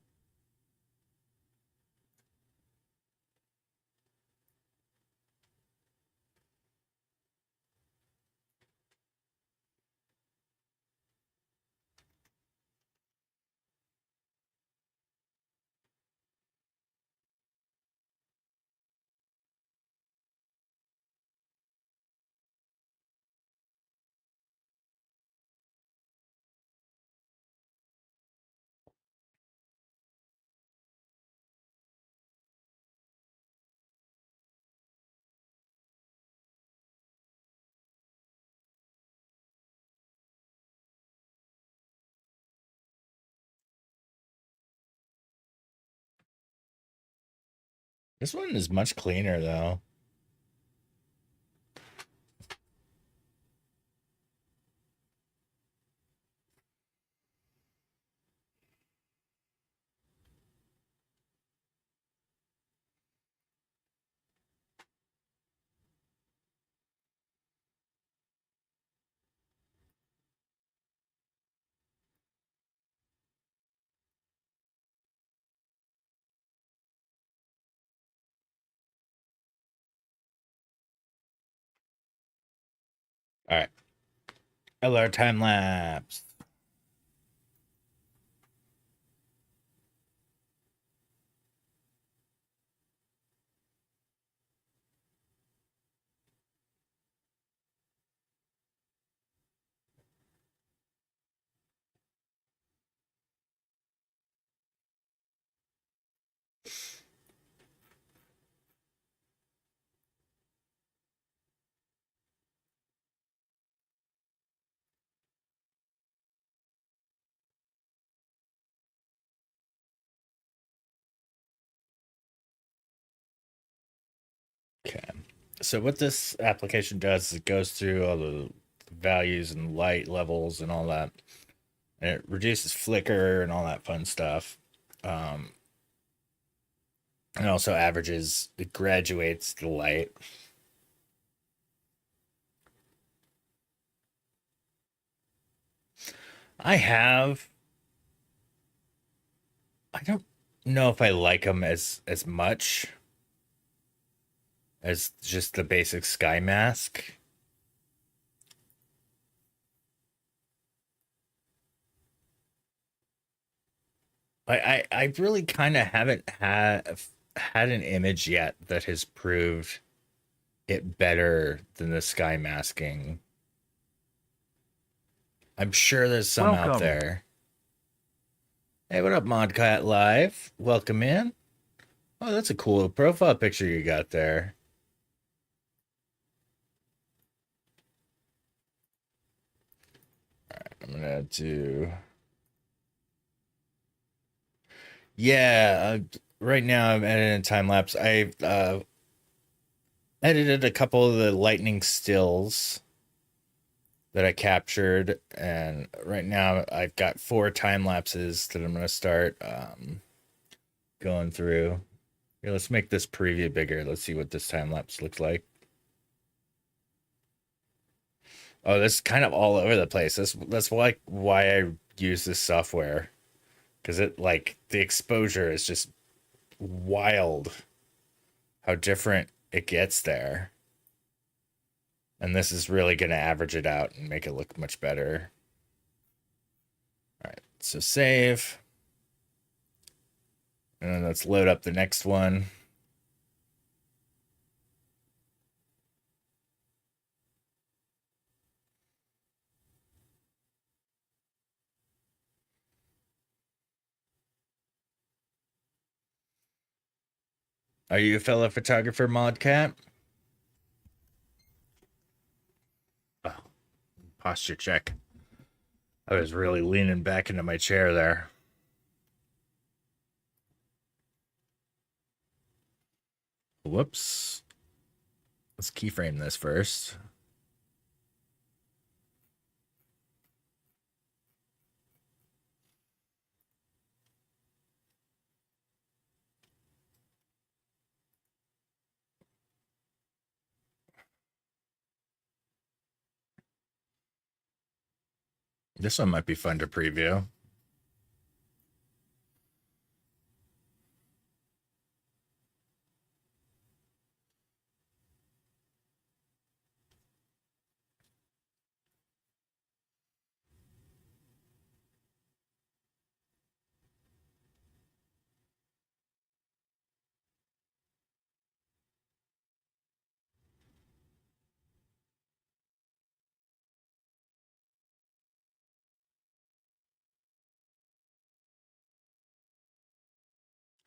S3: This one is much cleaner though. All right. LR time lapse. Okay. So what this application does is it goes through all the values and light levels and all that. And it reduces flicker and all that fun stuff. And also averages, it graduates the light. I don't know if I like them as much as just the basic sky mask. I really kind of haven't had an image yet that has proved it better than the sky masking. I'm sure there's some out
S2: Welcome.
S3: there. Hey, what up, Modcat Live? Welcome in. Oh, that's a cool profile picture you got there. All right, I'm gonna do. Yeah, right now I'm editing time lapse. I've edited a couple of the lightning stills that I captured, and right now I've got 4 time lapses that I'm gonna start going through. Here, let's make this preview bigger. Let's see what this time lapse looks like. Oh, this is kind of all over the place. That's why I use this software, because it, like, the exposure is just wild how different it gets there. And this is really going to average it out and make it look much better. All right, so save. And then let's load up the next one. Are you a fellow photographer, Modcat? Oh, posture check. I was really leaning back into my chair there. Whoops. Let's keyframe this first. This one might be fun to preview.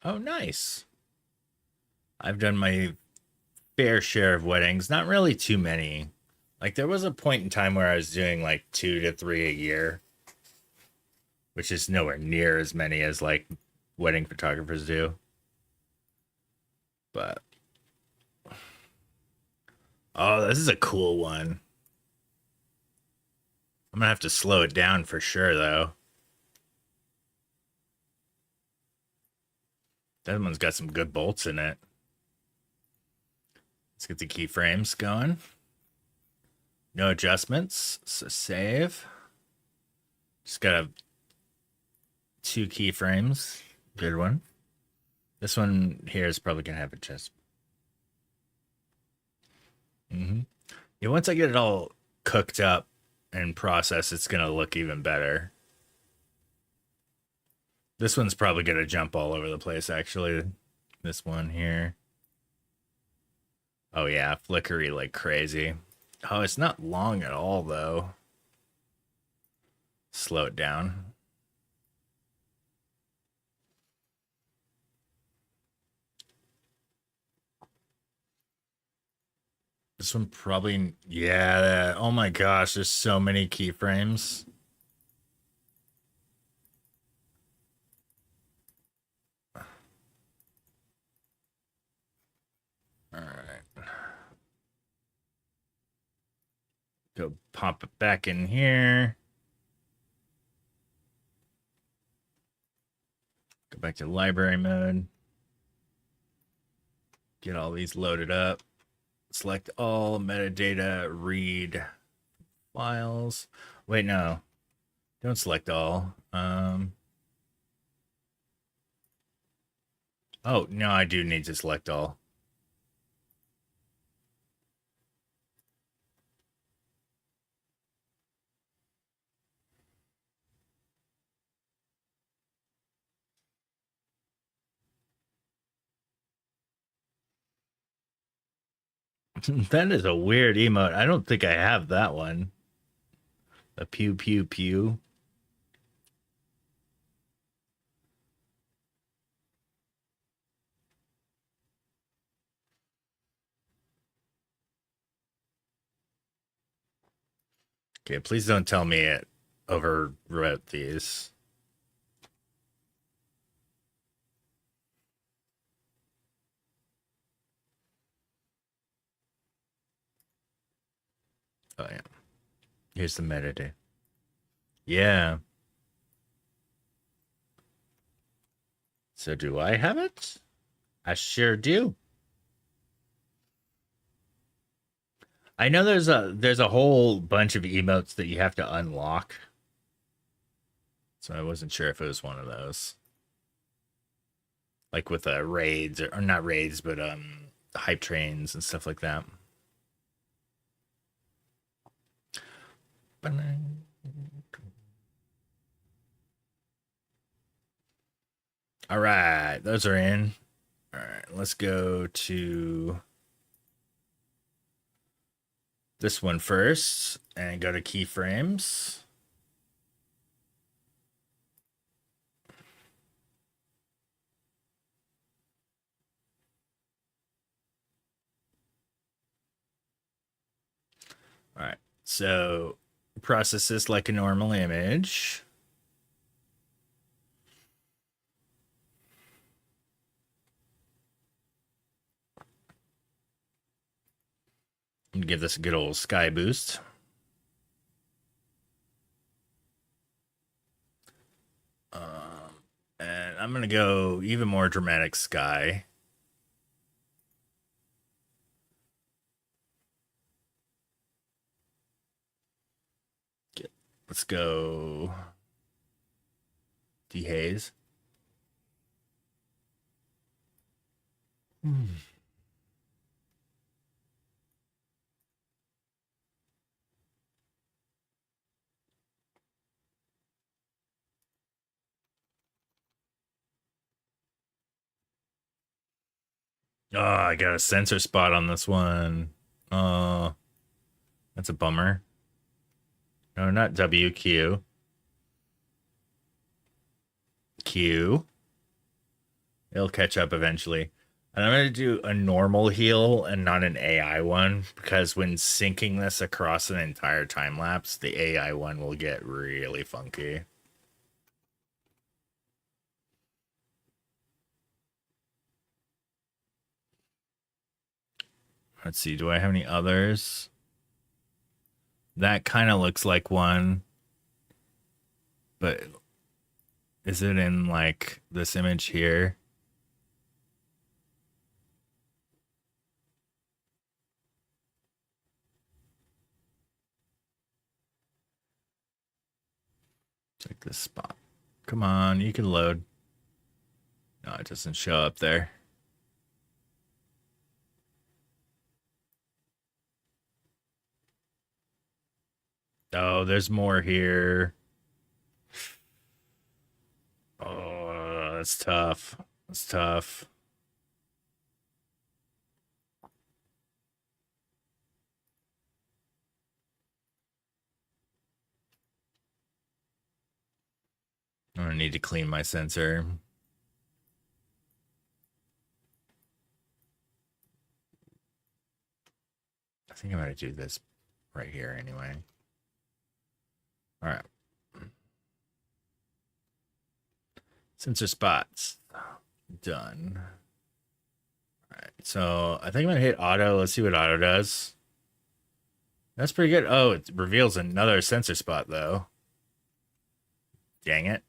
S3: Oh, nice. I've done my fair share of weddings, not really too many. Like there was a point in time where I was doing like 2 to 3 a year, which is nowhere near as many as like wedding photographers do. But oh, this is a cool one. I'm gonna have to slow it down for sure though. That one's got some good bolts in it. Let's get the keyframes going. No adjustments, so save. Just got 2 keyframes. Good one. This one here is probably gonna have adjustment. Yeah, once I get it all cooked up and processed, it's gonna look even better. This one's probably gonna jump all over the place, actually. This one here. Oh yeah, flickery like crazy. Oh, it's not long at all, though. Slow it down. This one probably, yeah. Oh my gosh, there's so many keyframes. All right. Go pop it back in here. Go back to library mode. Get all these loaded up. Select all metadata, read files. Wait, no. Don't select all. Oh, no, I do need to select all. That is a weird emote. I don't think I have that one. The pew pew pew. Okay, please don't tell me it overwrote these. Oh yeah. Here's the metadata. Yeah. So do I have it? I sure do. I know there's a whole bunch of emotes that you have to unlock. So I wasn't sure if it was one of those. Like with raids or not raids, but hype trains and stuff like that. All right, those are in. All right, let's go to this one first and go to keyframes. All right, so process this like a normal image. And give this a good old sky boost. And I'm going to go even more dramatic sky. Let's go dehaze. Oh, I got a sensor spot on this one. Oh, that's a bummer. No, not WQ. Q. It'll catch up eventually. And I'm going to do a normal heal and not an AI one, because when syncing this across an entire time lapse, the AI one will get really funky. Let's see, do I have any others? That kind of looks like one, but is it in like this image here? Check this spot. Come on, you can load. No, it doesn't show up there. Oh, there's more here. Oh, that's tough. That's tough. I'm gonna need to clean my sensor. I think I'm gonna do this right here anyway. All right. Sensor spots. Done. All right. So I think I'm going to hit auto. Let's see what auto does. That's pretty good. Oh, it reveals another sensor spot, though. Dang it.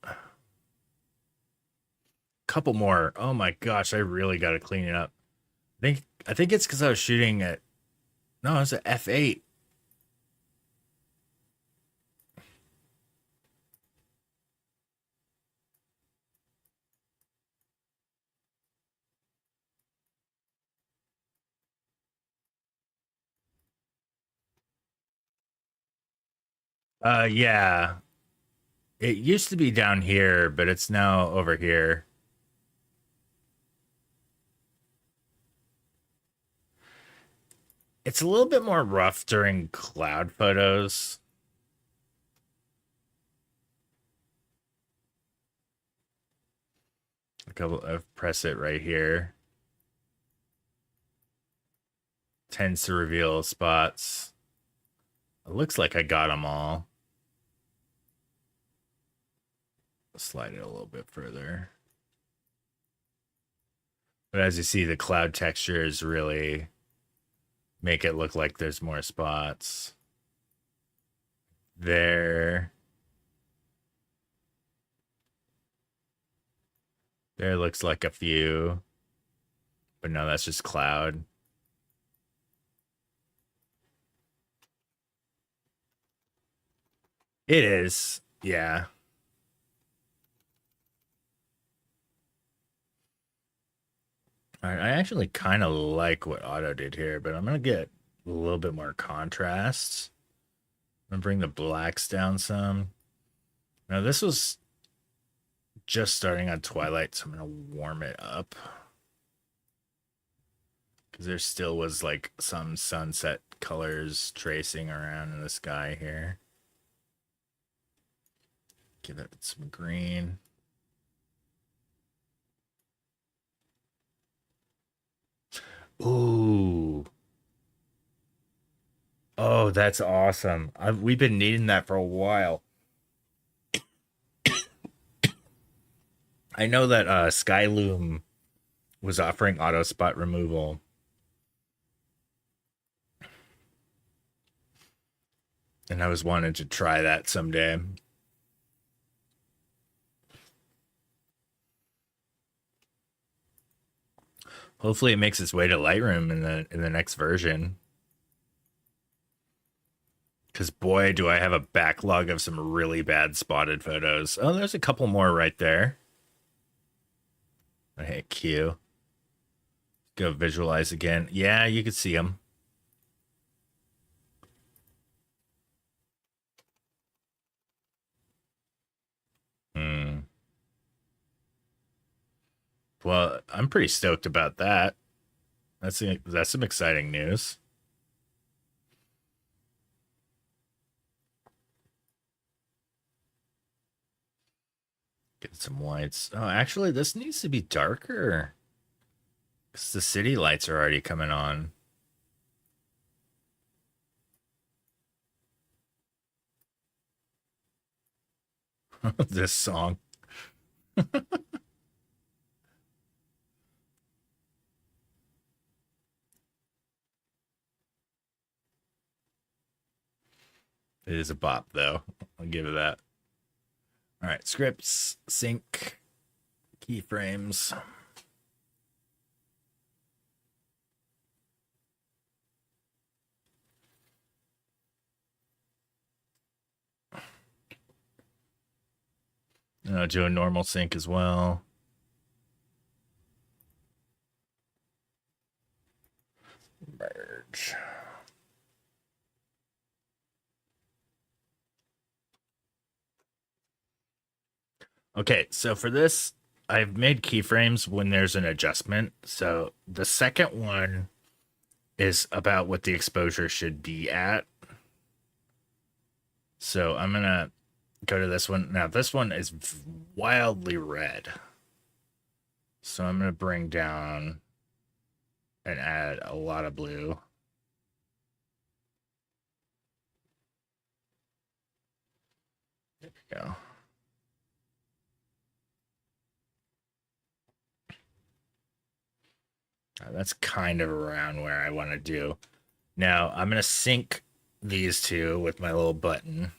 S3: Couple more. Oh my gosh, I really got to clean it up. I think it's because I was shooting at... No, it's an F8. Yeah. It used to be down here, but it's now over here. It's a little bit more rough during cloud photos. I've pressed it right here. Tends to reveal spots. It looks like I got them all. Slide it a little bit further. But as you see, the cloud textures really make it look like there's more spots. There. There looks like a few. But no, that's just cloud. It is. Yeah. All right, I actually kind of like what auto did here, but I'm going to get a little bit more contrast. I'm going to bring the blacks down some. Now, this was just starting on Twilight, so I'm going to warm it up. Because there still was like some sunset colors tracing around in the sky here. Give it some green. Ooh. Oh, that's awesome. We've been needing that for a while. I know that Skyloom was offering auto spot removal. And I was wanting to try that someday. Hopefully it makes its way to Lightroom in the next version. Because boy, do I have a backlog of some really bad spotted photos. Oh, there's a couple more right there. I hit Q. Go visualize again. Yeah, you can see them. Well, I'm pretty stoked about that. That's some exciting news. Get some whites. Oh, actually, this needs to be darker. Because the city lights are already coming on. This song. It is a bop, though. I'll give it that. All right, scripts, sync, keyframes. Do a normal sync as well. Merge. Okay, so for this, I've made keyframes when there's an adjustment. So the second one is about what the exposure should be at. So I'm going to go to this one. Now, this one is wildly red. So I'm going to bring down and add a lot of blue. There we go. That's kind of around where I want to do. Now, I'm going to sync these two with my little button.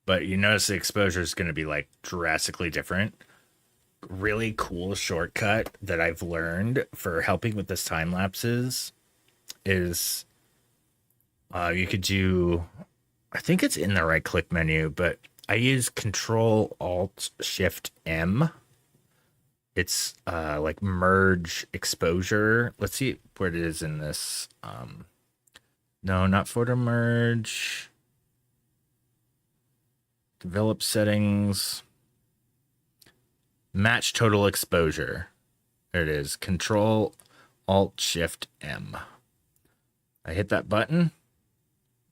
S3: But you notice the exposure is going to be like drastically different. Really cool shortcut that I've learned for helping with this time lapses is you could do, I think it's in the right click menu, but I use Control Alt Shift M. It's like merge exposure. Let's see where it is in this. No, not photo merge. Develop settings. Match total exposure. There it is. Control Alt Shift M. I hit that button.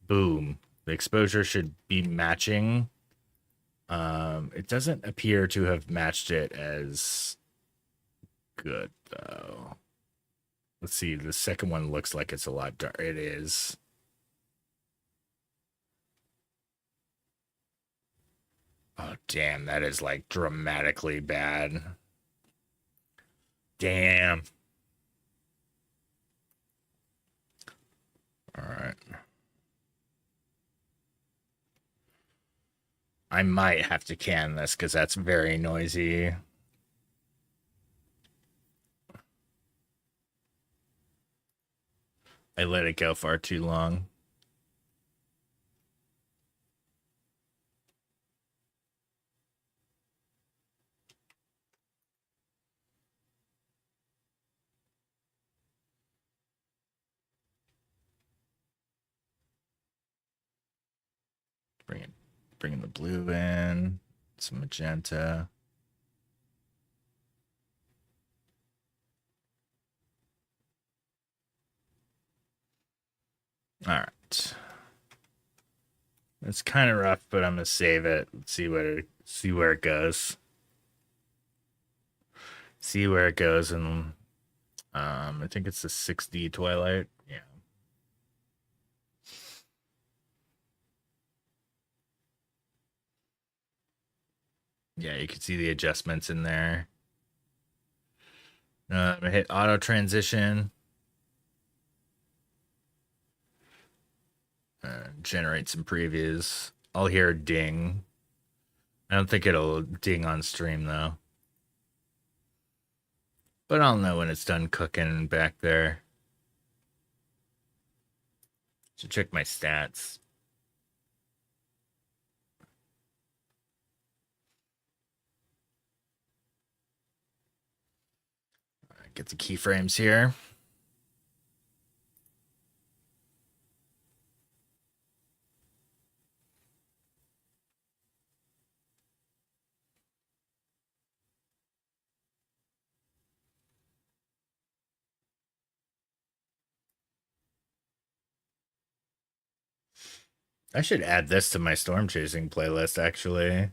S3: Boom. The exposure should be matching. It doesn't appear to have matched it as good though. Let's see. The second one looks like it's a lot darker. It is. Oh, damn. That is like dramatically bad. Damn. All right. I might have to can this because that's very noisy. I let it go far too long. Bringing the blue in, some magenta. All right. It's kind of rough, but I'm gonna save it. See where it goes. See where it goes, and I think it's the 6D Twilight. Yeah. Yeah, you can see the adjustments in there. I'm gonna hit auto transition. generate some previews. I'll hear a ding. I don't think it'll ding on stream though. But I'll know when it's done cooking back there. So check my stats. All right, get the keyframes here. I should add this to my storm chasing playlist, actually.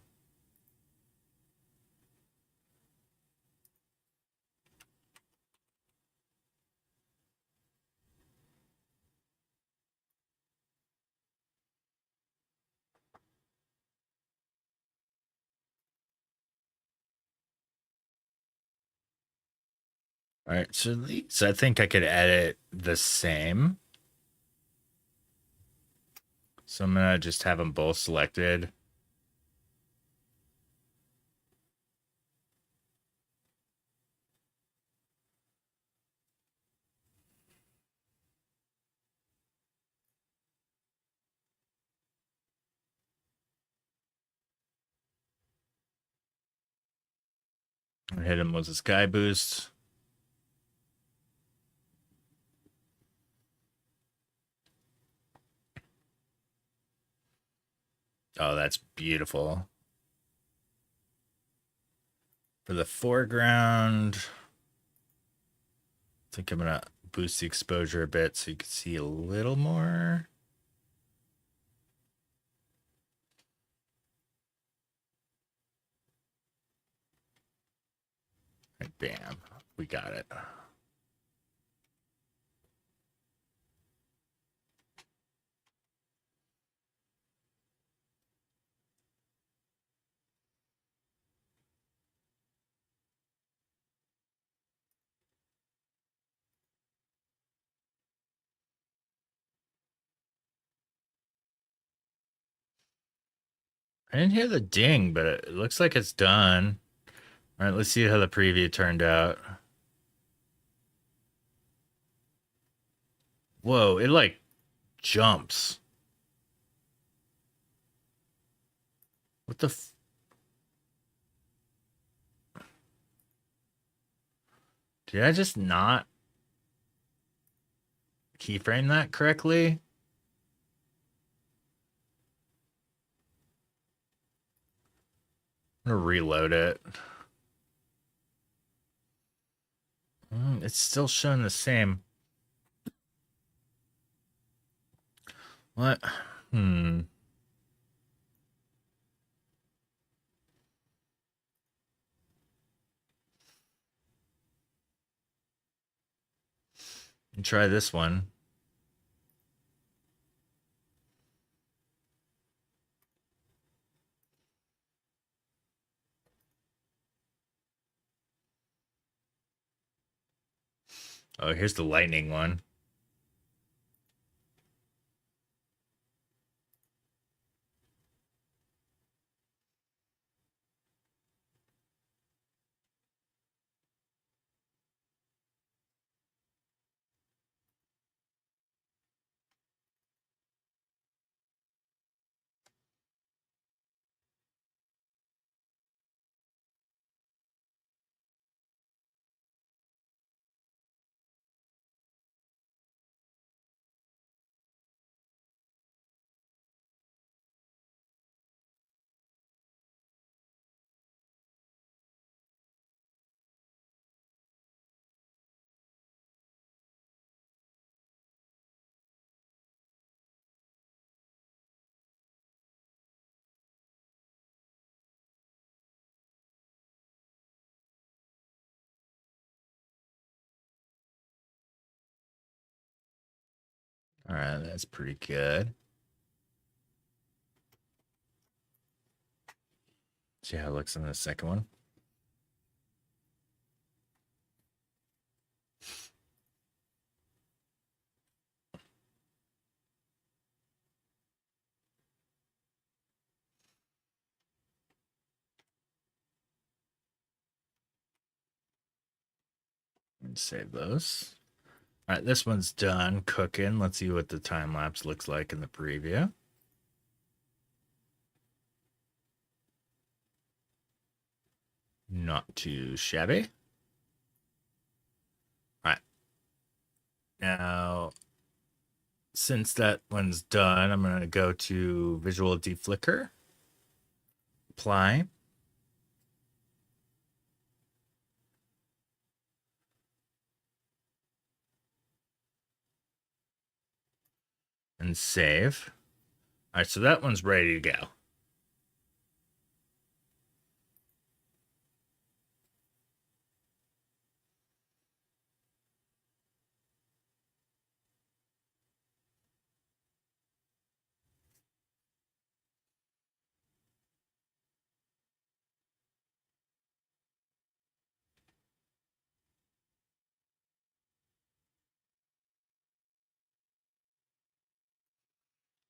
S3: All right, so these, I think I could edit the same. So I'm gonna just have them both selected. I hit him with a sky boost. Oh, that's beautiful. For the foreground, I think I'm gonna boost the exposure a bit so you can see a little more. Right, bam, we got it. I didn't hear the ding, but it looks like it's done. All right, let's see how the preview turned out. Whoa, it like jumps. What the Did I just not keyframe that correctly? I'm gonna reload it. It's still showing the same. What? Try this one. Oh, here's the lightning one. All right, that's pretty good. See how it looks in the second one. And save those. All right, this one's done cooking. Let's see what the time lapse looks like in the preview. Not too shabby. All right. Now, since that one's done, I'm going to go to Visual Deflicker, apply. And save. All right, so that one's ready to go.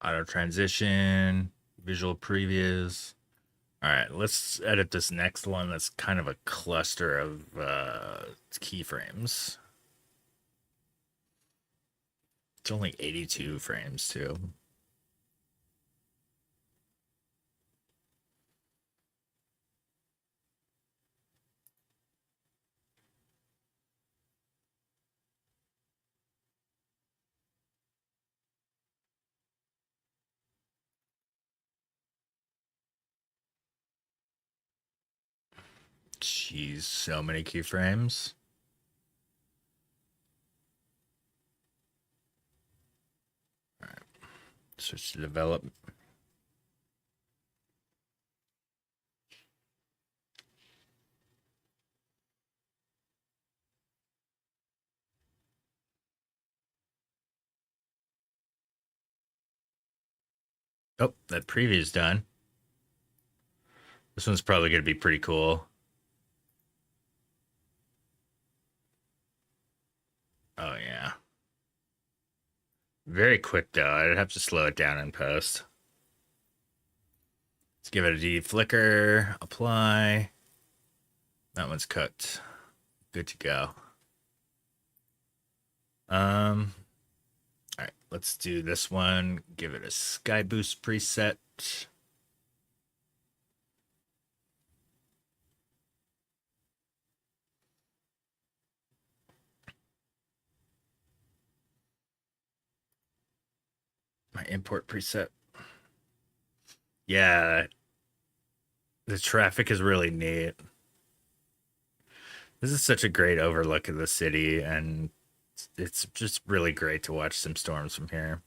S3: Auto transition, visual previews. All right, let's edit this next one. That's kind of a cluster of keyframes. It's only 82 frames too. Jeez, so many keyframes. All right, switch to develop. Oh, that preview's done. This one's probably going to be pretty cool. Oh, yeah. Very quick, though. I'd have to slow it down in post. Let's give it a deflicker, apply. That one's cooked. Good to go. All right, let's do this one. Give it a sky boost preset. My import preset. Yeah, the traffic is really neat. This is such a great overlook of the city, and it's just really great to watch some storms from here.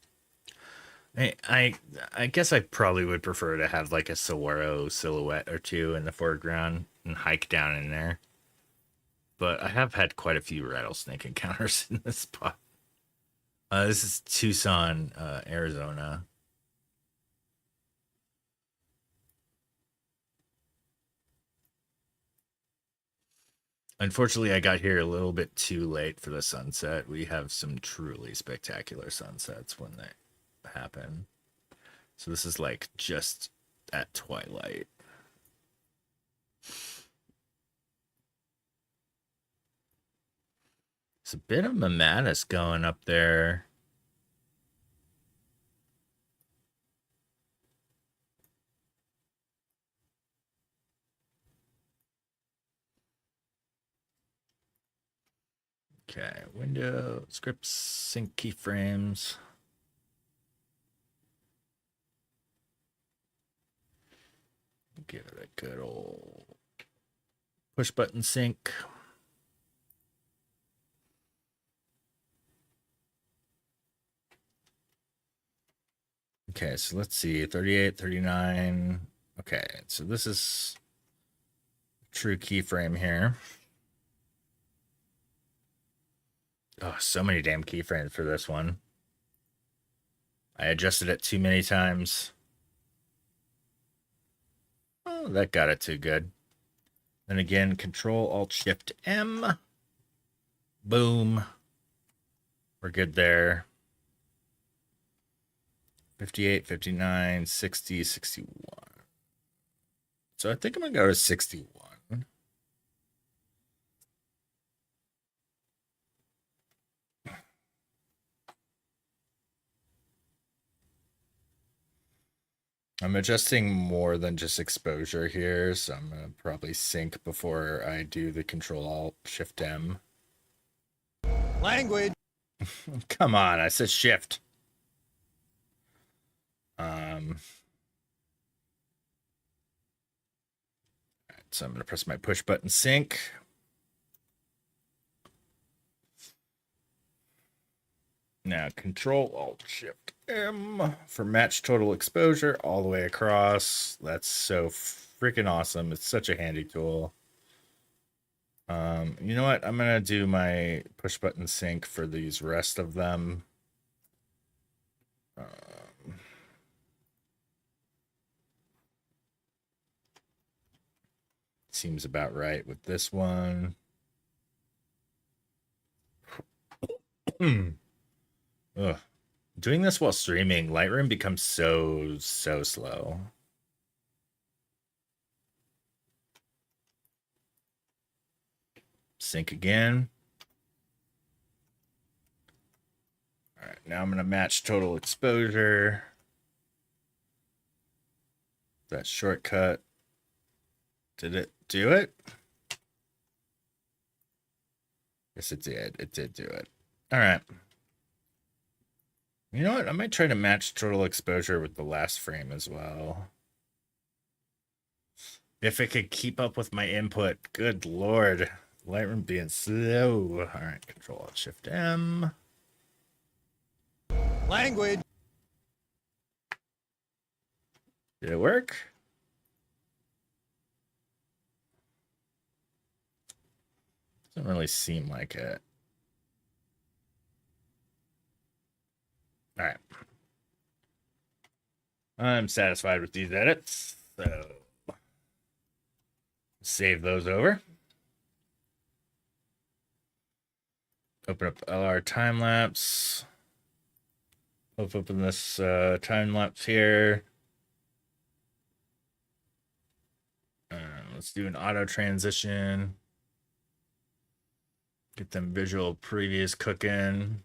S3: I guess I probably would prefer to have like a saguaro silhouette or two in the foreground and hike down in there. But I have had quite a few rattlesnake encounters in this spot. This is Tucson, Arizona. Unfortunately, I got here a little bit too late for the sunset. We have some truly spectacular sunsets when they happen. So this is like just at twilight. It's a bit of Mamatus going up there. Okay, window, scripts, sync keyframes. Give it a good old push button sync. Okay, so let's see, 38, 39. Okay, so this is true keyframe here. Oh, so many damn keyframes for this one. I adjusted it too many times. Oh, that got it too good. Then again, Control Alt Shift M. Boom. We're good there. 58, 59, 60, 61. So I think I'm going to go to 61. I'm adjusting more than just exposure here, so I'm gonna probably sync before I do the Control Alt Shift M.
S6: Language.
S3: Come on, I said Shift. So I'm gonna press my push button sync. Now Control Alt Shift M for match total exposure all the way across. That's so freaking awesome. It's such a handy tool. You know what? I'm gonna do my push button sync for these rest of them. Seems about right with this one. Ugh. Doing this while streaming, Lightroom becomes so slow. Sync again. All right, now I'm going to match total exposure. That shortcut. Did it do it? Yes, it did. It did do it. All right. You know what? I might try to match total exposure with the last frame as well. If it could keep up with my input. Good Lord. Lightroom being slow. All right, Control Alt Shift M.
S6: Language.
S3: Did it work? Doesn't really seem like it. All right. I'm satisfied with these edits, so save those over. Open up LR time lapse. Let's open this time lapse here. Let's do an auto transition. Get them visual previews cooking.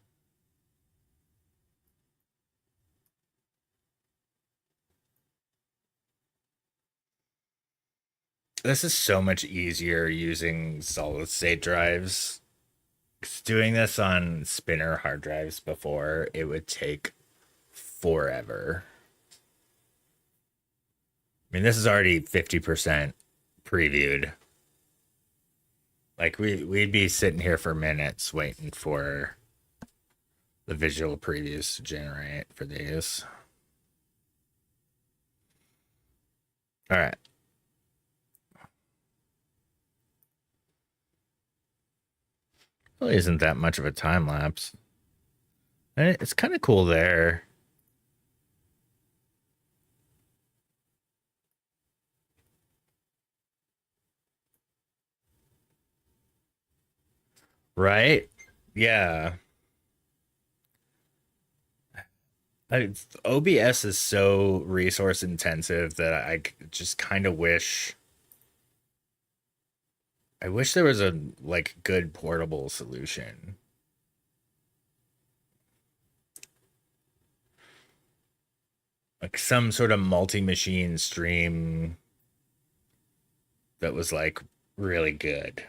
S3: This is so much easier using solid state drives. 'Cause doing this on spinner hard drives before, it would take forever. I mean, this is already 50% previewed. Like we'd be sitting here for minutes waiting for the visual previews to generate for these. All right. Really isn't that much of a time lapse. And it's kind of cool there. Right? Yeah. OBS is so resource intensive that I just kind of wish there was a like good portable solution. Like some sort of multi-machine stream that was like really good.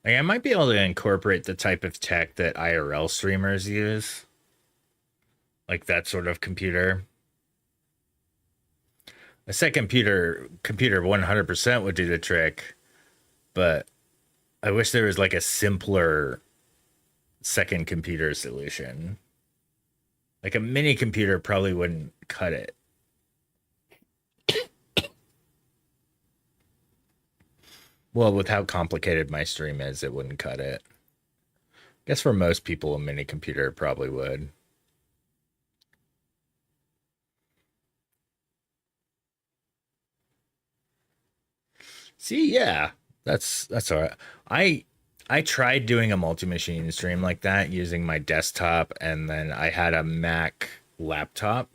S3: Like I might be able to incorporate the type of tech that IRL streamers use. Like that sort of computer. A second computer 100% would do the trick, but I wish there was like a simpler second computer solution. Like a mini computer probably wouldn't cut it. Well, with how complicated my stream is, it wouldn't cut it. I guess for most people, a mini computer probably would. See, yeah, that's all right. I tried doing a multi-machine stream like that using my desktop, and then I had a Mac laptop.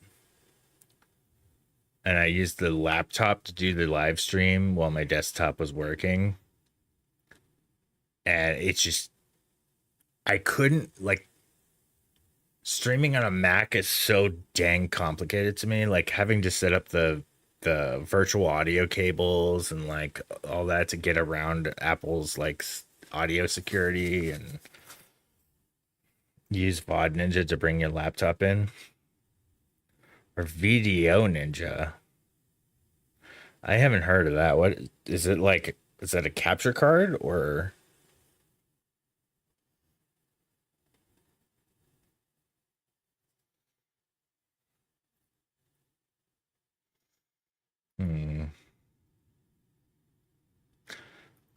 S3: And I used the laptop to do the live stream while my desktop was working. And it's just, I couldn't, like, Streaming on a Mac is so dang complicated to me. Like having to set up the virtual audio cables and like all that to get around Apple's like audio security and use VOD Ninja to bring your laptop in. Or VDO Ninja. I haven't heard of that. What is it like? Is that a capture card or?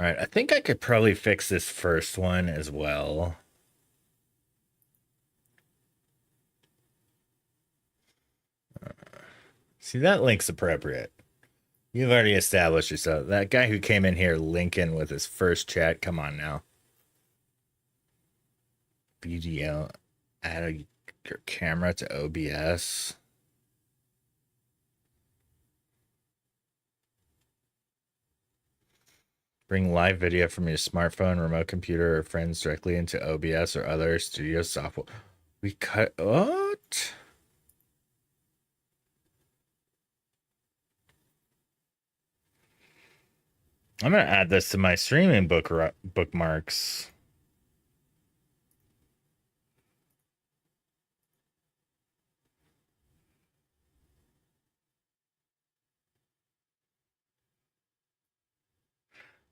S3: All right, I think I could probably fix this first one as well. See, that link's appropriate. You've already established yourself. That guy who came in here, Lincoln, with his first chat. Come on now. BDL, add your camera to OBS. Bring live video from your smartphone, remote computer, or friends directly into OBS or other studio software. We cut what? I'm gonna add this to my streaming bookmarks.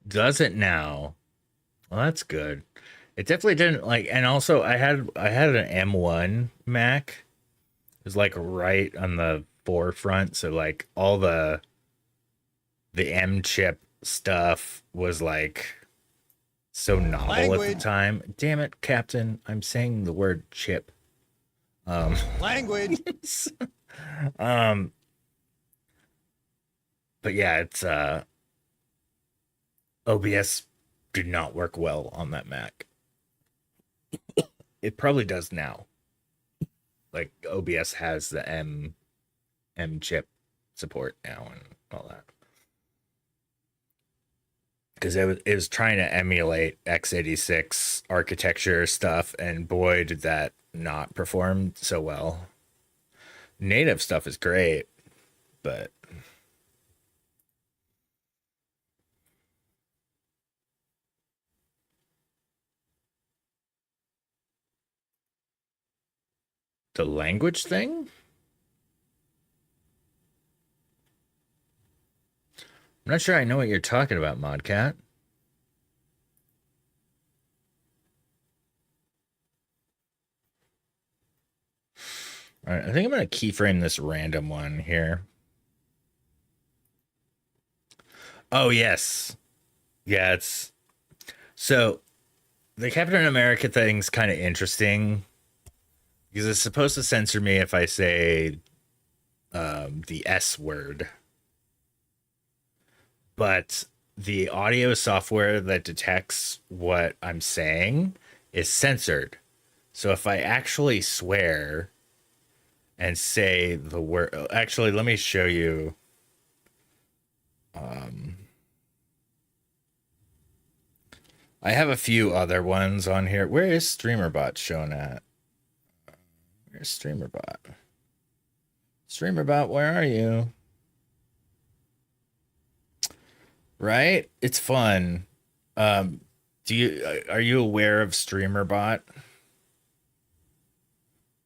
S3: Does it now? Well, that's good. It definitely didn't like, and also I had an M1 Mac. It was like right on the forefront, so like all the M chip stuff was like so novel at the time. Damn it, Captain! I'm saying the word chip.
S6: Language.
S3: But yeah, it's OBS did not work well on that Mac. It probably does now. Like OBS has the M chip support now and all that. Because it was trying to emulate x86 architecture stuff, and boy, did that not perform so well. Native stuff is great, but the language thing? I'm not sure I know what you're talking about, Modcat. All right, I think I'm going to keyframe this random one here. Oh, yes. Yeah, it's... So, the Captain America thing's kind of interesting because it's supposed to censor me if I say the S word. But the audio software that detects what I'm saying is censored. So if I actually swear and say the word... Actually, let me show you. I have a few other ones on here. Where is StreamerBot showing at? Where's StreamerBot? StreamerBot, where are you? Right? It's fun. Are you aware of StreamerBot?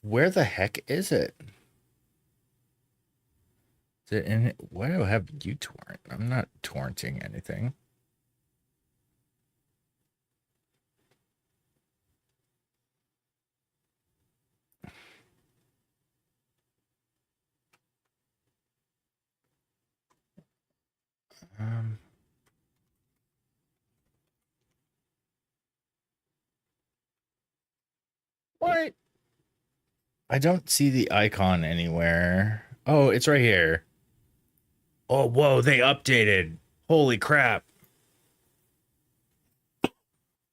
S3: Where the heck is it? Is it in it? Why do I have uTorrent? I'm not torrenting anything. What? I don't see the icon anywhere. Oh, it's right here. Oh, whoa, they updated. Holy crap.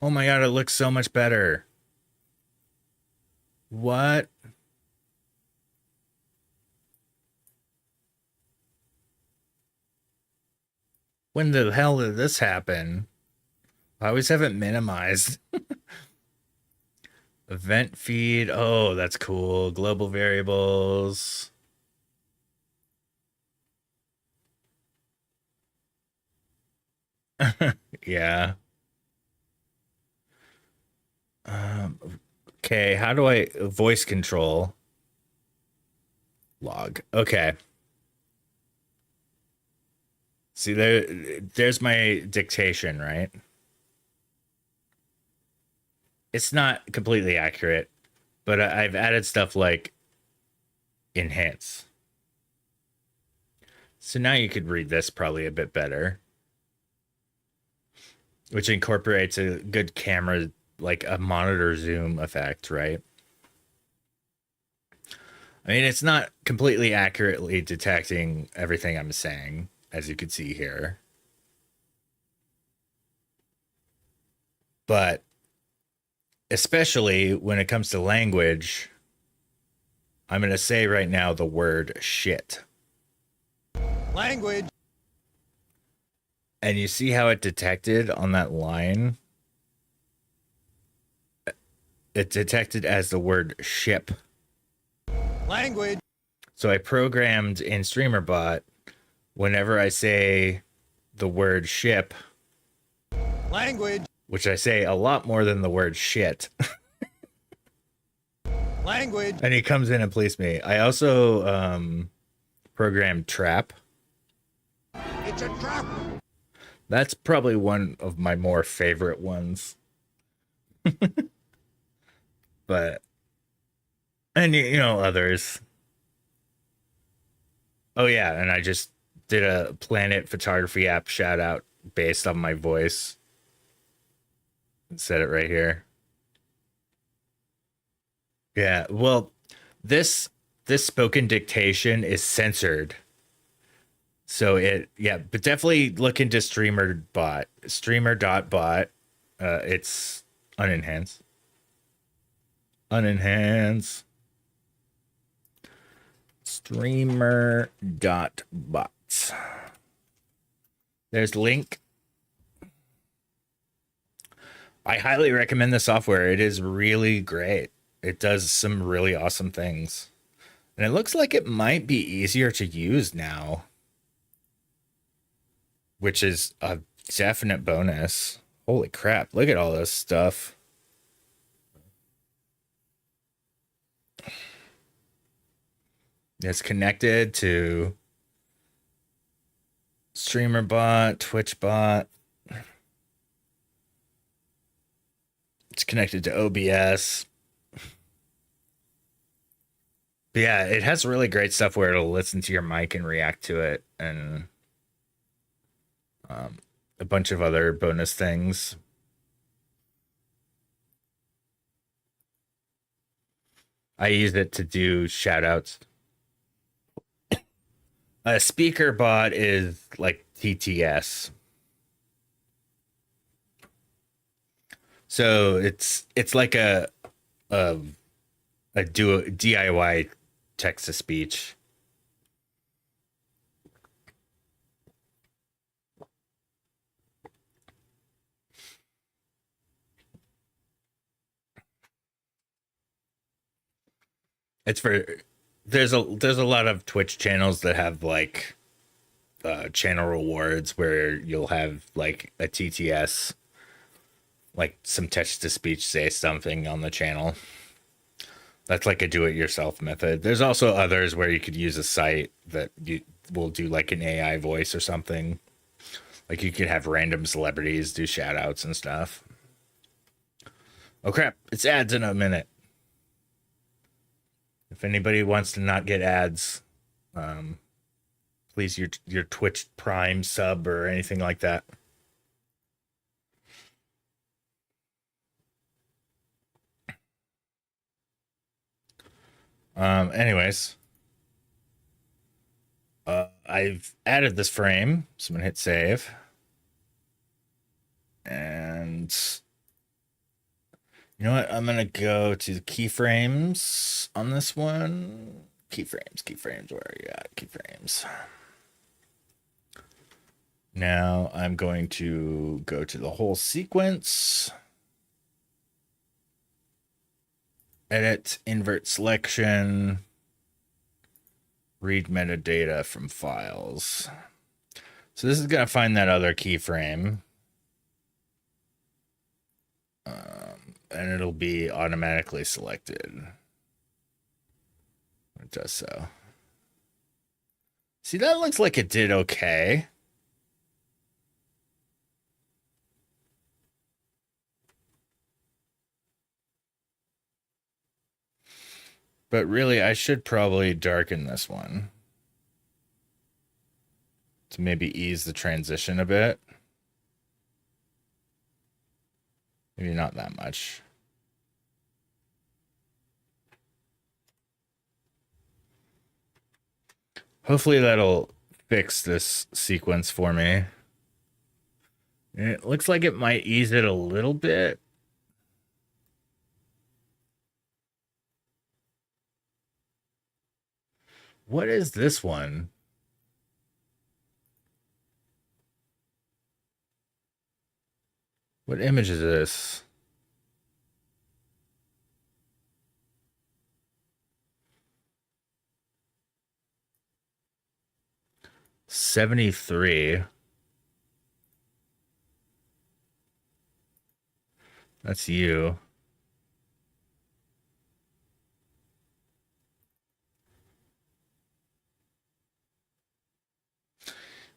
S3: Oh my god, it looks so much better. What? When the hell did this happen? I always have it minimized. Event feed. Oh, that's cool. Global variables. Yeah. Okay, how do I voice control log? Okay. See there's my dictation, right? It's not completely accurate, but I've added stuff like enhance. So now you could read this probably a bit better, which incorporates a good camera, like a monitor zoom effect, right? I mean, it's not completely accurately detecting everything I'm saying, as you can see here. But especially when it comes to language, I'm going to say right now the word shit.
S6: Language.
S3: And you see how it detected on that line? It detected as the word ship.
S6: Language.
S3: So I programmed in StreamerBot, whenever I say the word ship,
S6: Language.
S3: which I say a lot more than the word shit,
S6: Language.
S3: and he comes in and please me. I also programmed trap.
S6: It's a trap.
S3: That's probably one of my more favorite ones. But, and you know, others. Oh, yeah. And I just did a Planet photography app shout out based on my voice. Said it right here. Yeah. Well, this spoken dictation is censored. So but definitely look into StreamerBot. Streamer.bot. It's unenhanced. Unenhanced. Streamer.bot. There's link. I highly recommend the software. It is really great. It does some really awesome things. And it looks like it might be easier to use now, which is a definite bonus. Holy crap, look at all this stuff. It's connected to StreamerBot, TwitchBot. It's connected to OBS. But yeah, it has really great stuff where it'll listen to your mic and react to it, and a bunch of other bonus things. I use it to do shout outs. A SpeakerBot is like TTS. So it's like a DIY text to speech. It's for there's a lot of Twitch channels that have like channel rewards where you'll have like a TTS, like some text to speech say something on the channel. That's like a do-it-yourself method. There's also others where you could use a site that you will do like an AI voice or something. Like you could have random celebrities do shout outs and stuff. Oh crap, it's ads in a minute. If anybody wants to not get ads, please your Twitch Prime sub or anything like that. Anyways, I've added this frame, so I'm gonna hit save, and you know what? I'm gonna go to keyframes on this one. Keyframes. Where are you at? Keyframes. Now I'm going to go to the whole sequence. edit, invert selection, read metadata from files. So this is going to find that other keyframe. And it'll be automatically selected. It does so. See, that looks like it did okay. But really, I should probably darken this one to maybe ease the transition a bit. Maybe not that much. Hopefully that'll fix this sequence for me. It looks like it might ease it a little bit. What is this one? What image is this? $73. That's you.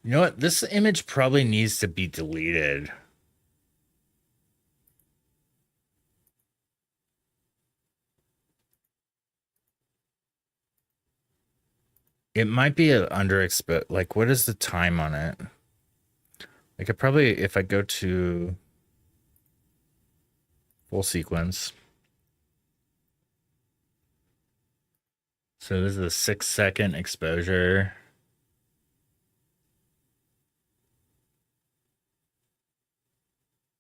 S3: You know what? This image probably needs to be deleted. It might be an underexposed. Like, what is the time on it? I could probably, if I go to full sequence. So this is a 6-second exposure.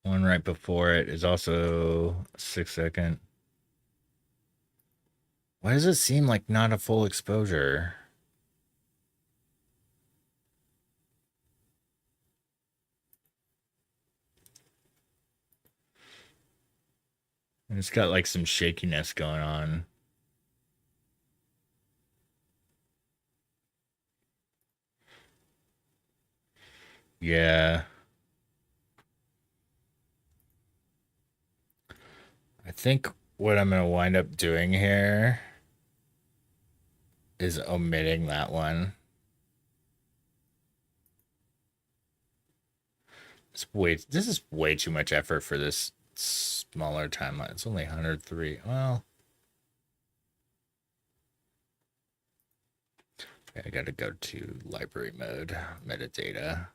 S3: One right before it is also 6-second. Why does it seem like not a full exposure? And it's got like some shakiness going on. Yeah. I think what I'm going to wind up doing here is omitting that one. This is way too much effort for this smaller timeline. It's only 103. Well, I got to go to library mode, metadata.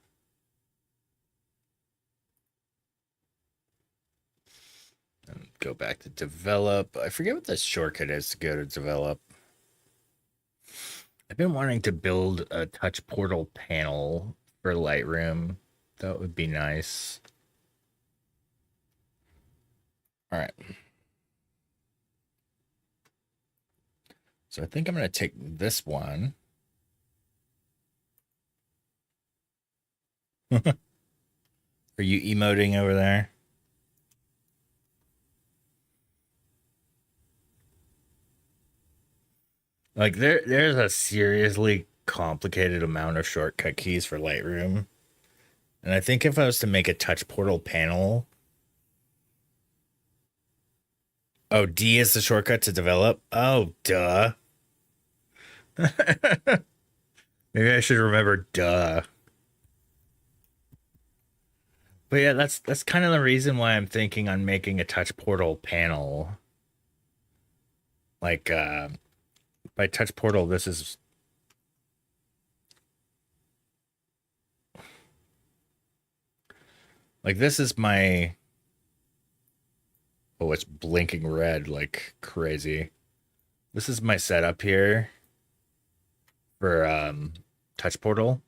S3: And go back to develop. I forget what the shortcut is to go to develop. I've been wanting to build a touch portal panel for Lightroom. That would be nice. All right. So I think I'm going to take this one. Are you emoting over there? Like there's a seriously complicated amount of shortcut keys for Lightroom. And I think if I was to make a touch portal panel. Oh, D is the shortcut to develop? Oh, duh. Maybe I should remember duh. But yeah, that's kind of the reason why I'm thinking on making a touch portal panel. Like by touch portal, this is like this is my oh, it's blinking red like crazy. This is my setup here for touch portal.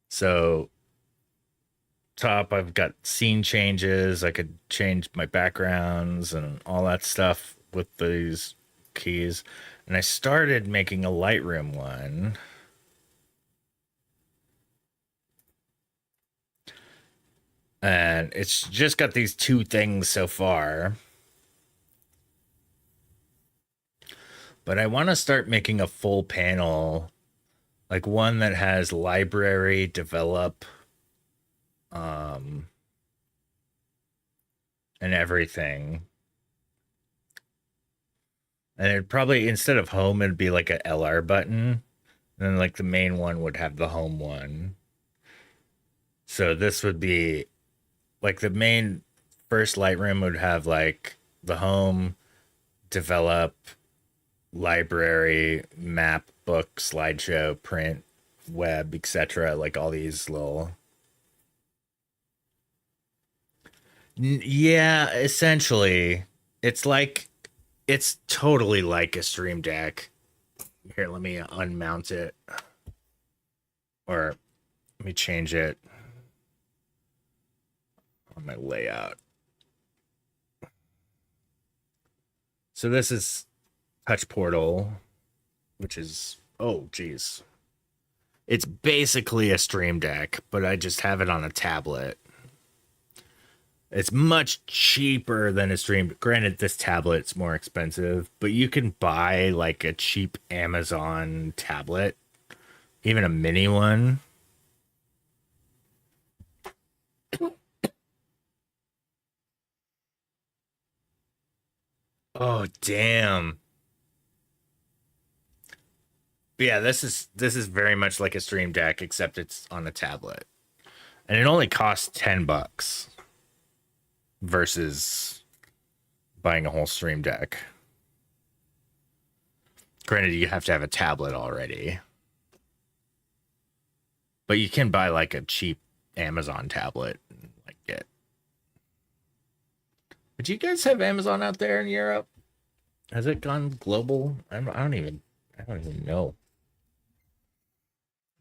S3: So top, I've got scene changes. I could change my backgrounds and all that stuff with these keys. And I started making a Lightroom one. And it's just got these two things so far. But I want to start making a full panel, like one that has library, develop, and everything. And it'd probably, instead of home, it'd be like a LR button. And then like the main one would have the home one. So this would be like the main first Lightroom would have like the home, develop, library, map, book, slideshow, print, web, etc. Like all these little. Yeah, essentially. It's totally like a Stream Deck. Here, let me unmount it. Or let me change it on my layout. So this is Touch Portal, which is, oh geez, it's basically a Stream Deck, but I just have it on a tablet. It's much cheaper than a Stream. Granted, this tablet's more expensive, but you can buy like a cheap Amazon tablet, even a mini one. Oh damn. But yeah, this is very much like a Stream Deck, except it's on a tablet. And it only costs $10 versus buying a whole Stream Deck. Granted, you have to have a tablet already. But you can buy like a cheap Amazon tablet and like get. But you guys have Amazon out there in Europe? Has it gone global? I don't even know.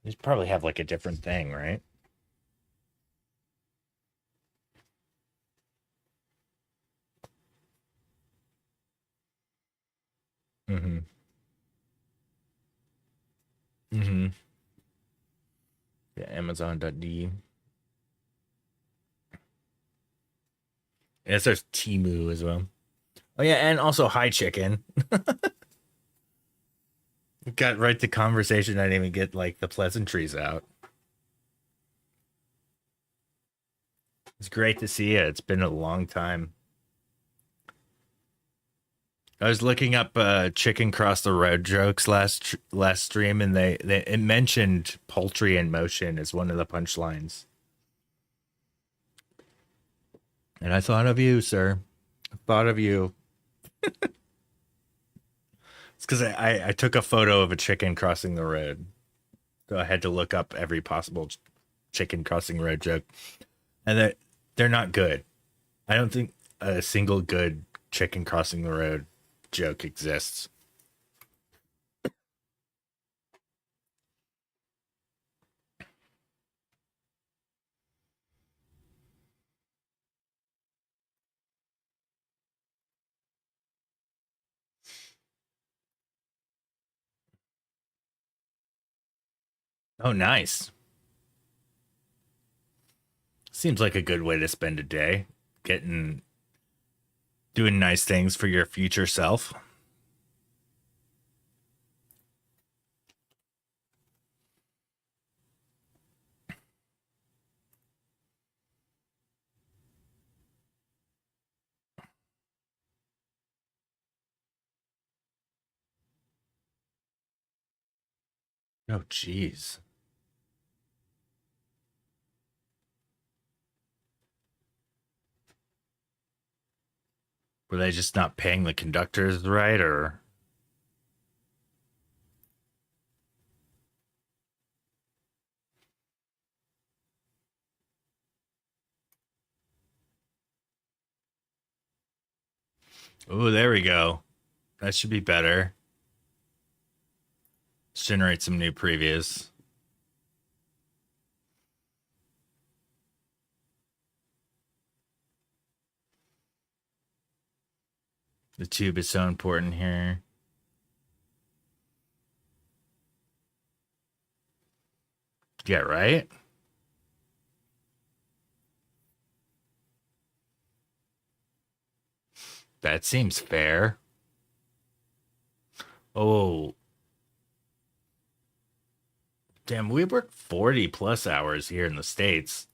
S3: You probably have like a different thing, right? Mm-hmm. Mm-hmm. Yeah, Amazon.de. And there's Temu as well. Oh yeah, and also Hi Chicken. Got right to conversation. I didn't even get like the pleasantries out. It's great to see you. It's been a long time. I was looking up chicken cross the road jokes last stream, and it mentioned poultry in motion as one of the punchlines. And I thought of you, sir. I thought of you. It's because I took a photo of a chicken crossing the road. So I had to look up every possible chicken crossing road joke. And they're not good. I don't think a single good chicken crossing the road joke exists. Oh, nice. Seems like a good way to spend a day. Doing nice things for your future self. Oh, jeez. Were they just not paying the conductors right, or? Oh, there we go. That should be better. Let's generate some new previews. The tube is so important here. Yeah, right? That seems fair. Oh, damn, we work 40 plus hours here in the States.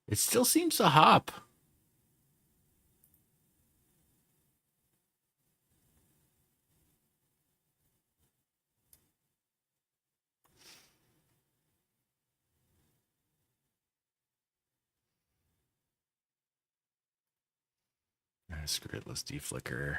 S3: It still seems to hop. Screw it, let's deflicker.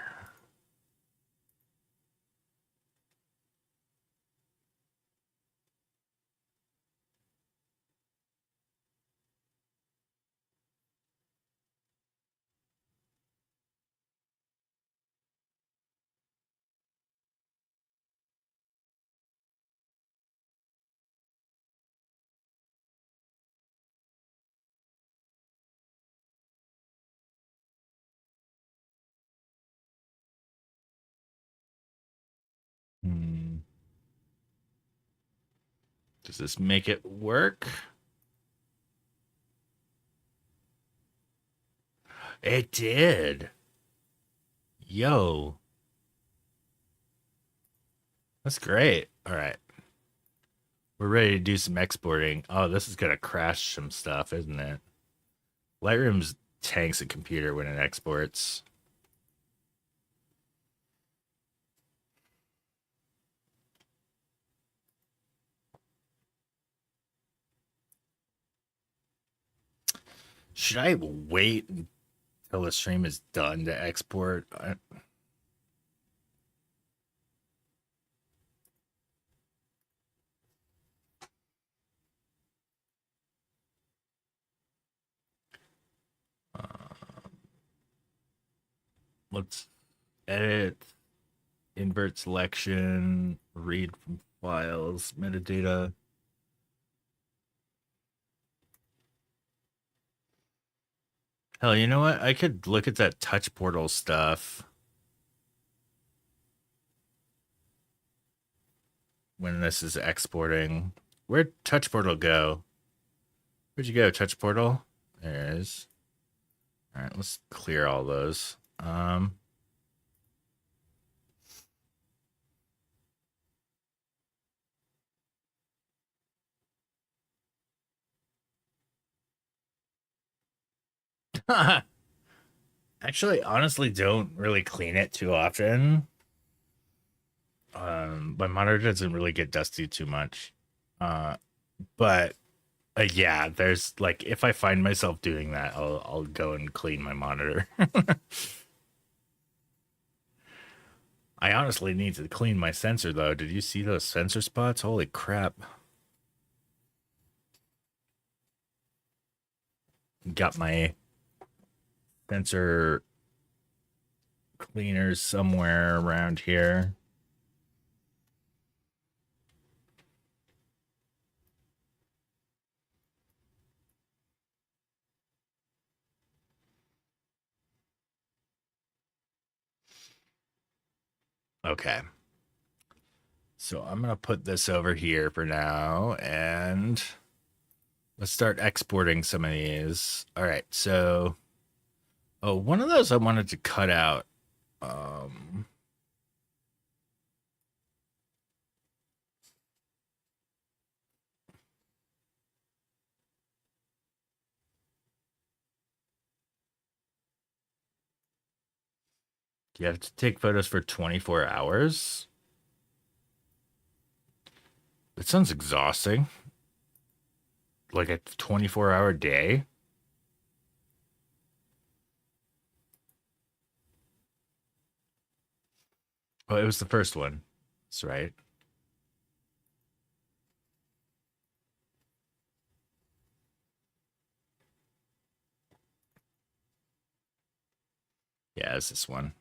S3: Does this make it work? It did. Yo. That's great. All right. We're ready to do some exporting. Oh, this is going to crash some stuff, isn't it? Lightroom's tanks a computer when it exports. Should I wait until the stream is done to export? Let's edit, invert selection, read from files, metadata. Hell, you know what? I could look at that touch portal stuff when this is exporting. Where'd touch portal go? Where'd you go, touch portal? There it is. All right, let's clear all those. Actually, honestly, don't really clean it too often. My monitor doesn't really get dusty too much. But yeah, there's like if I find myself doing that, I'll go and clean my monitor. I honestly need to clean my sensor though. Did you see those sensor spots? Holy crap. Got my sensor cleaners somewhere around here. Okay. So I'm going to put this over here for now and let's start exporting some of these. All right. So, oh, one of those I wanted to cut out. You have to take photos for 24 hours? It sounds exhausting. Like a 24-hour day? Oh, it was the first one. That's right. Yeah, it's this one.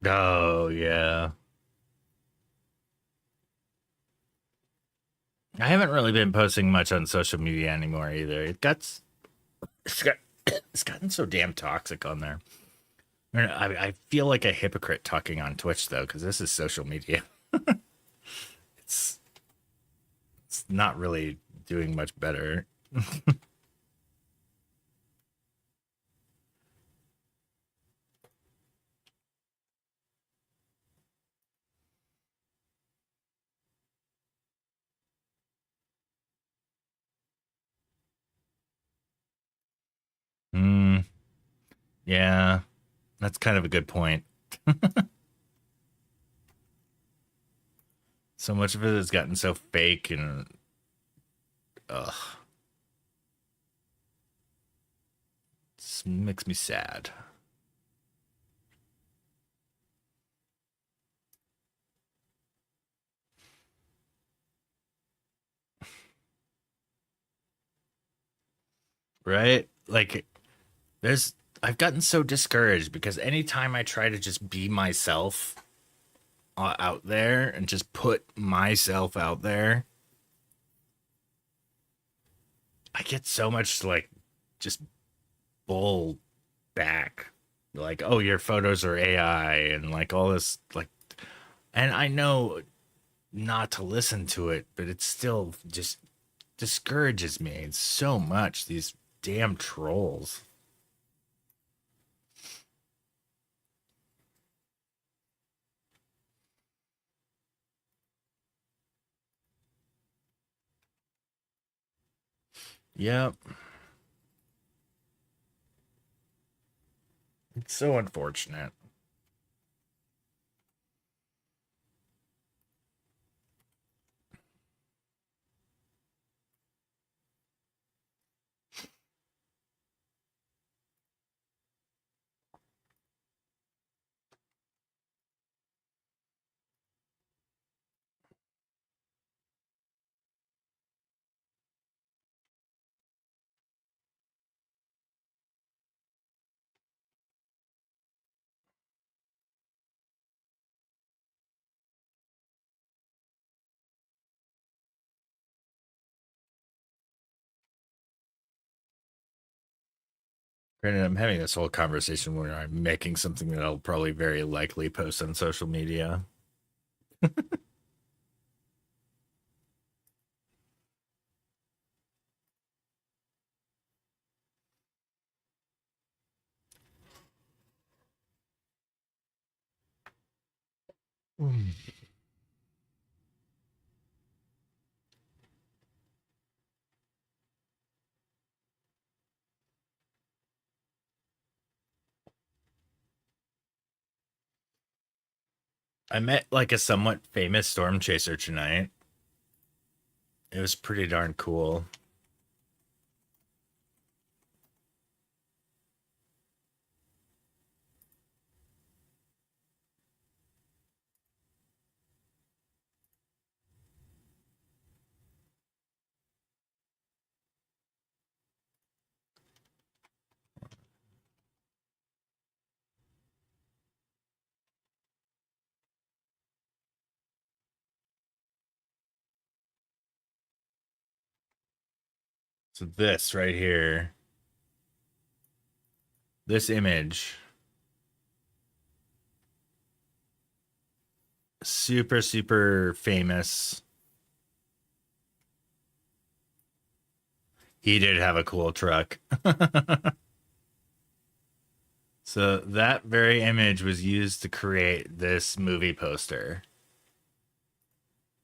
S3: Oh, yeah. I haven't really been posting much on social media anymore either. It's gotten so damn toxic on there. I feel like a hypocrite talking on Twitch though, because this is social media. it's it's not really doing much better. Yeah, that's kind of a good point. So much of it has gotten so fake and ugh. It makes me sad. Right? Like I've gotten so discouraged because anytime I try to just be myself out there and just put myself out there, I get so much like just bull back. Like, oh, your photos are AI and like all this like, and I know not to listen to it, but it still just discourages me so much. These damn trolls. Yep. It's so unfortunate. Granted, I'm having this whole conversation where I'm making something that I'll probably very likely post on social media. I met like a somewhat famous storm chaser tonight. It was pretty darn cool. So this right here, this image, super famous. He did have a cool truck. So that very image was used to create this movie poster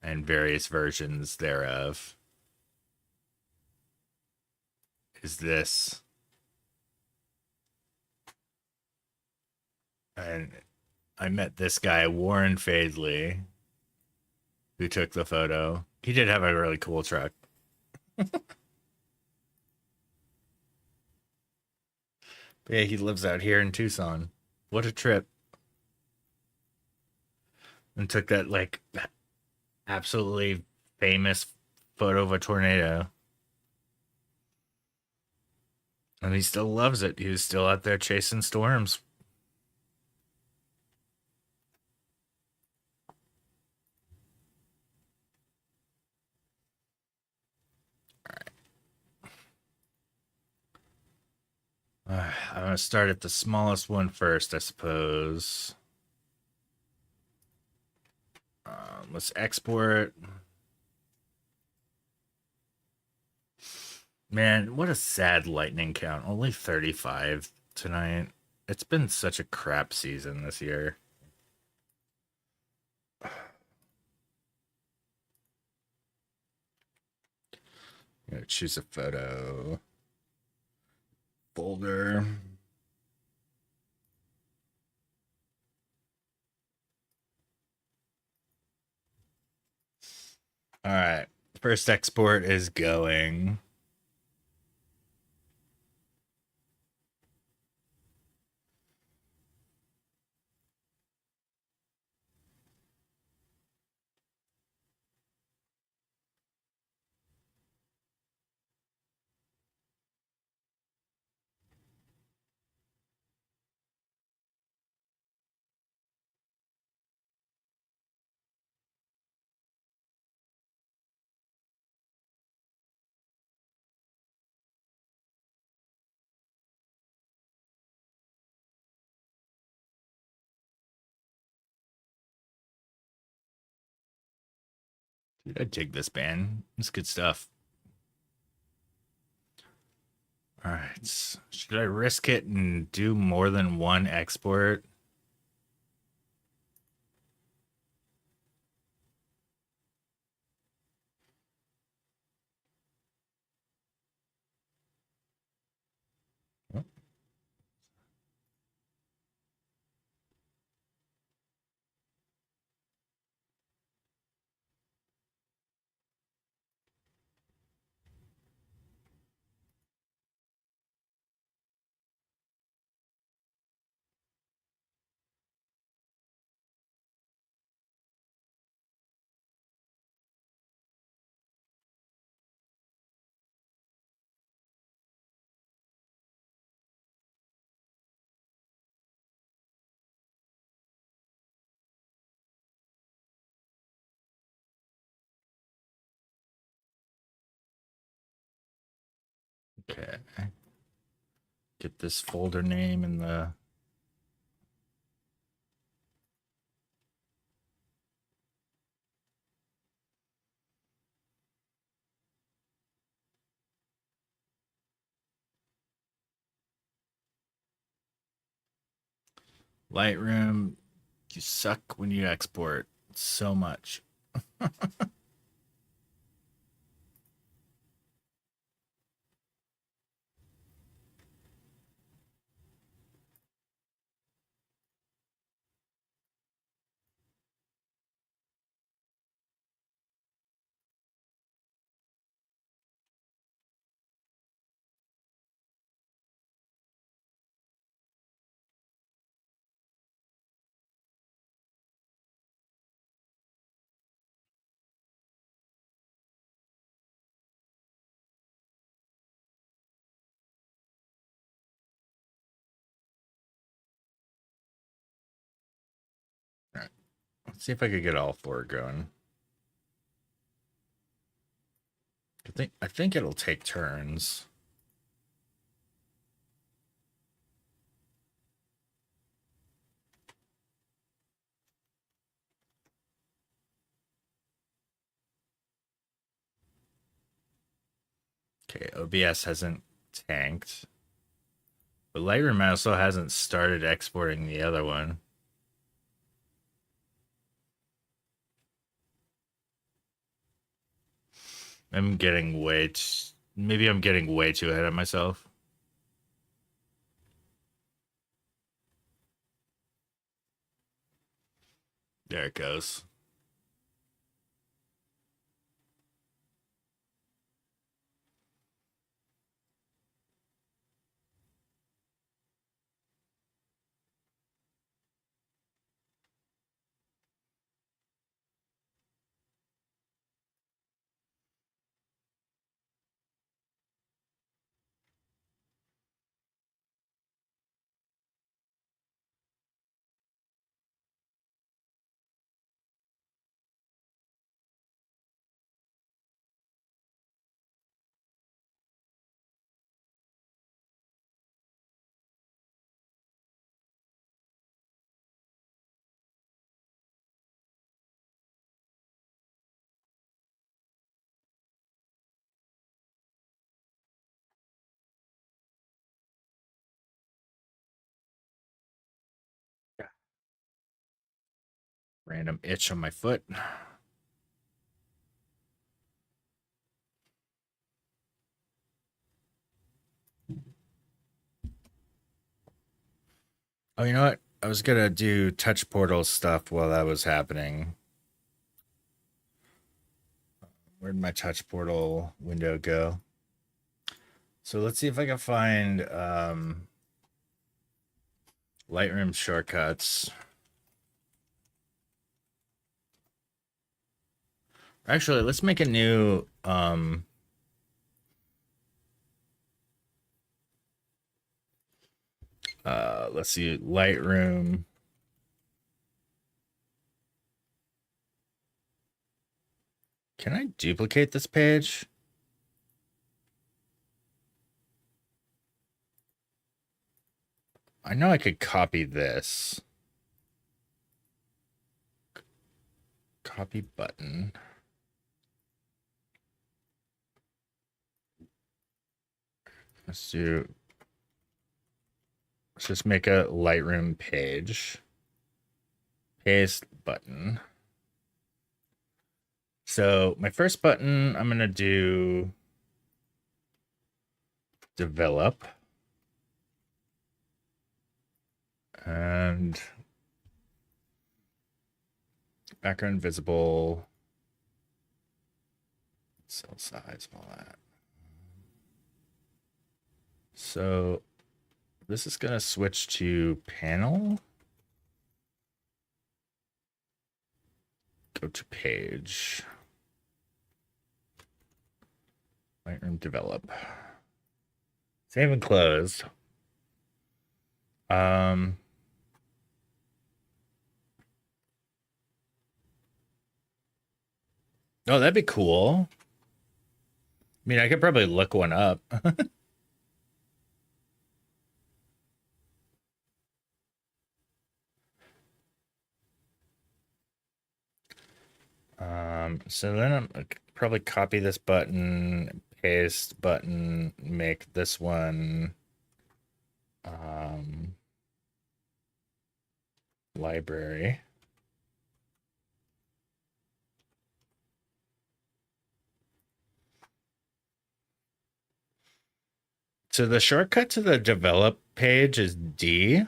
S3: and various versions thereof. Is this. And I met this guy, Warren Fadley, who took the photo. He did have a really cool truck. But yeah, he lives out here in Tucson. What a trip. And took that like absolutely famous photo of a tornado. And he still loves it. He was still out there chasing storms. I'm gonna start at the smallest one first, I suppose. Let's export. Man, what a sad lightning count. Only 35 tonight. It's been such a crap season this year. I'm gonna choose a photo folder. All right. First export is going. Dude, I dig this band. It's good stuff. All right. Should I risk it and do more than one export? Oh. Okay. Get this folder name in the Lightroom. You suck when you export so much. All right. Let's see if I could get all four going. I think it'll take turns. Okay, OBS hasn't tanked. But Lightroom also hasn't started exporting the other one. I'm getting maybe I'm getting way too ahead of myself. There it goes. Random itch on my foot. Oh, you know what? I was gonna do touch portal stuff while that was happening. Where'd my touch portal window go? So let's see if I can find Lightroom shortcuts. Actually, let's make a new let's see, Lightroom. Can I duplicate this page? I know I could copy this. Copy button. Let's just make a Lightroom page. Paste button. So my first button, I'm going to do develop. And background visible. Cell size, all that. So this is going to switch to panel. Go to page. Lightroom develop. Save and close. Oh, that'd be cool. I mean, I could probably look one up. So then I'm probably copy this button, paste button, make this one library. So the shortcut to the develop page is D.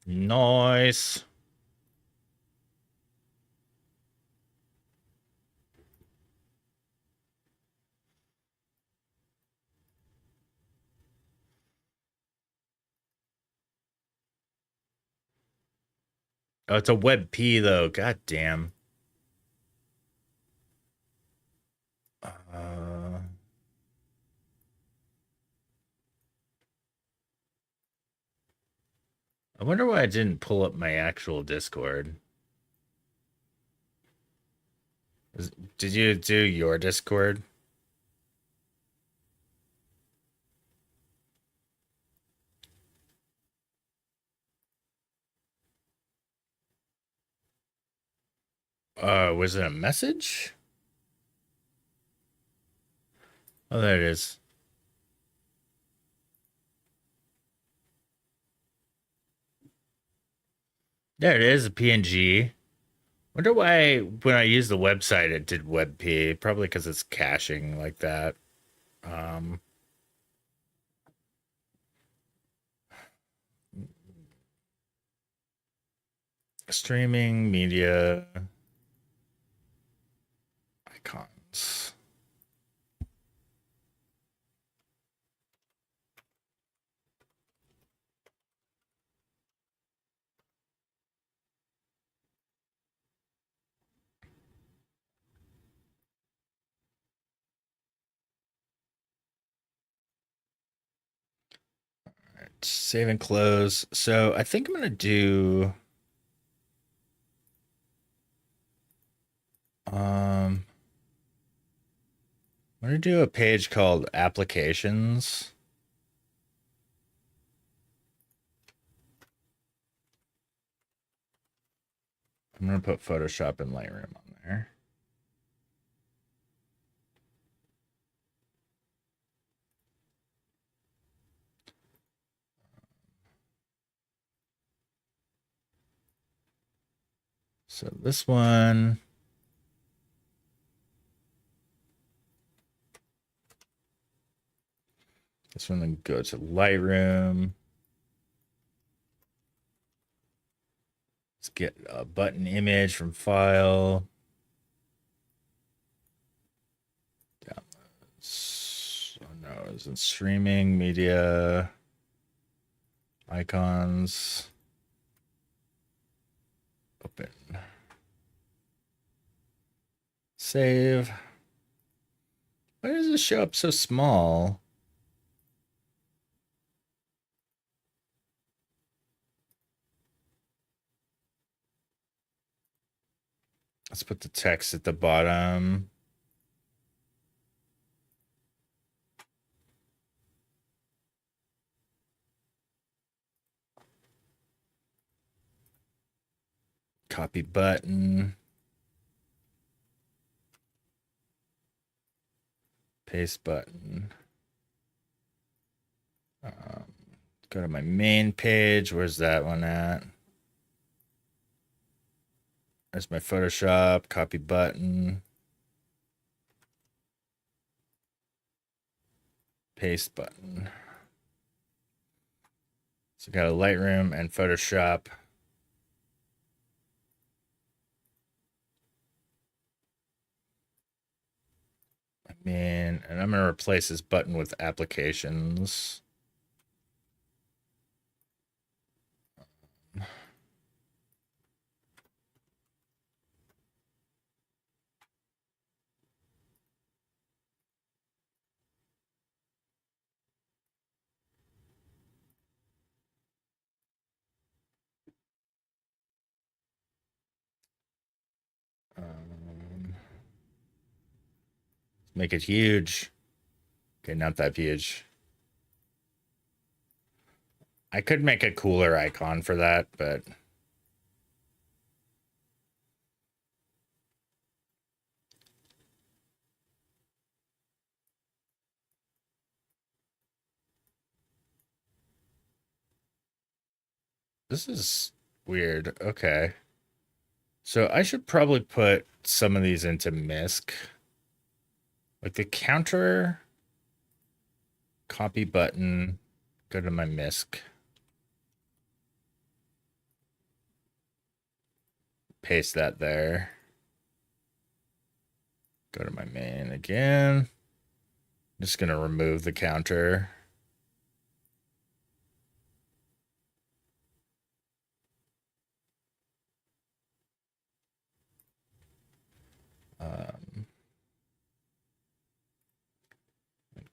S3: Nice. Oh, it's a WebP though. God damn. I wonder why I didn't pull up my actual Discord. Did you do your Discord? Was it a message? Oh, there it is. There it is, a PNG. Wonder why when I use the website it did WebP. Probably because it's caching like that. Streaming media icons. Save and close. So I think I'm gonna do I'm gonna do a page called applications. I'm gonna put Photoshop and Lightroom on there. So this one. This one, then go to Lightroom. Let's get a button image from file. Downloads. Oh no, it's in streaming media. Icons. Open. Save. Why does it show up so small? Let's put the text at the bottom. Copy button. Paste button. Go to my main page. Where's that one at? There's my Photoshop. Copy button. Paste button. So got a Lightroom and Photoshop. And I'm going to replace this button with applications. Make it huge. Okay, not that huge. I could make a cooler icon for that, but this is weird. Okay. So I should probably put some of these into MISC. Like the counter, copy button, go to my MISC. Paste that there. Go to my main again. I'm just going to remove the counter.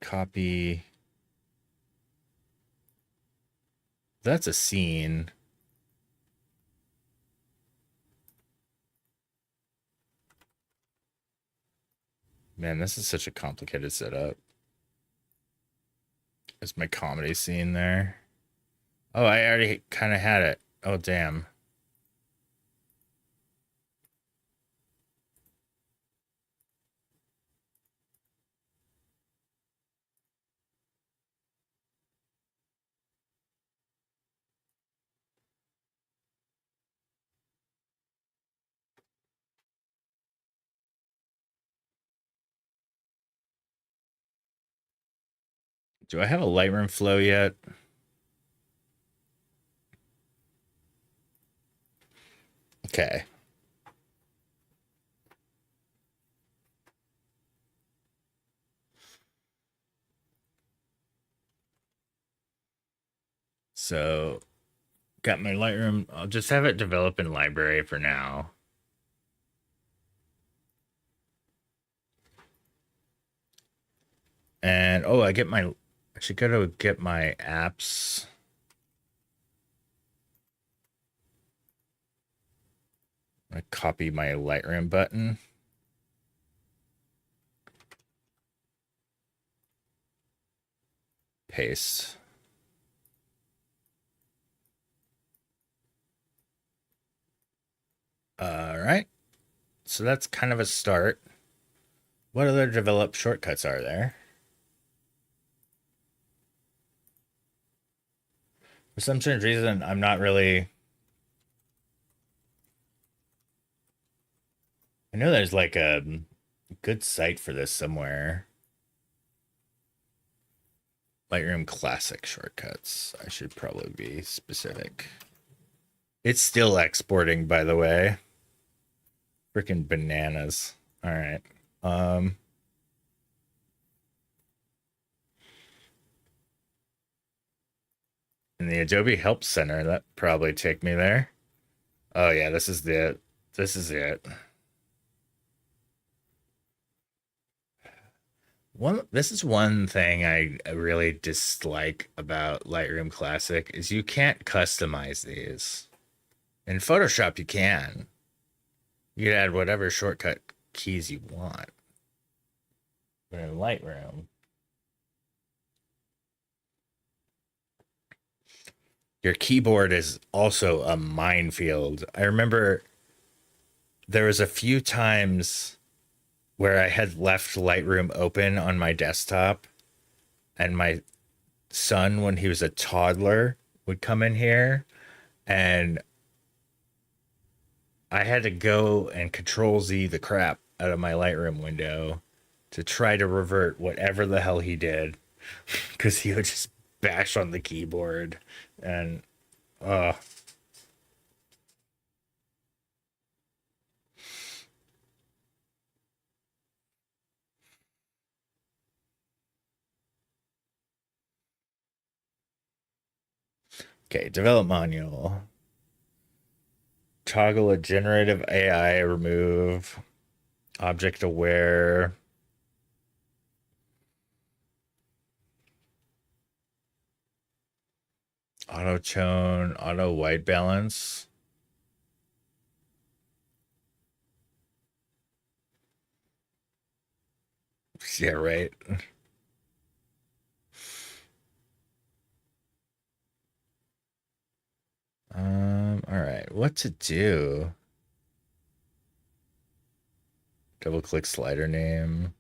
S3: Copy. That's a scene. Man, this is such a complicated setup. There's my comedy scene there. Oh, I already kind of had it. Oh, damn. Do I have a Lightroom flow yet? Okay. So, got my Lightroom. I'll just have it develop in library for now. And, oh, I should go to get my apps. I'm going to copy my Lightroom button. Paste. All right. So that's kind of a start. What other developed shortcuts are there? For some strange reason, I'm not really I know there's like a good site for this somewhere. Lightroom Classic shortcuts. I should probably be specific. It's still exporting, by the way. Freaking bananas. All right. In the Adobe Help Center, that probably take me there. Oh yeah, this is it. This is it. This is one thing I really dislike about Lightroom Classic is you can't customize these. In Photoshop you can. You can add whatever shortcut keys you want. But in Lightroom, your keyboard is also a minefield. I remember there was a few times where I had left Lightroom open on my desktop, and my son, when he was a toddler, would come in here, and I had to go and Control Z the crap out of my Lightroom window to try to revert whatever the hell he did, because he would just bash on the keyboard, and okay, develop manual. Toggle a generative AI, remove object aware. Auto tone, auto white balance. Yeah, right. All right, what to do? Double click slider name.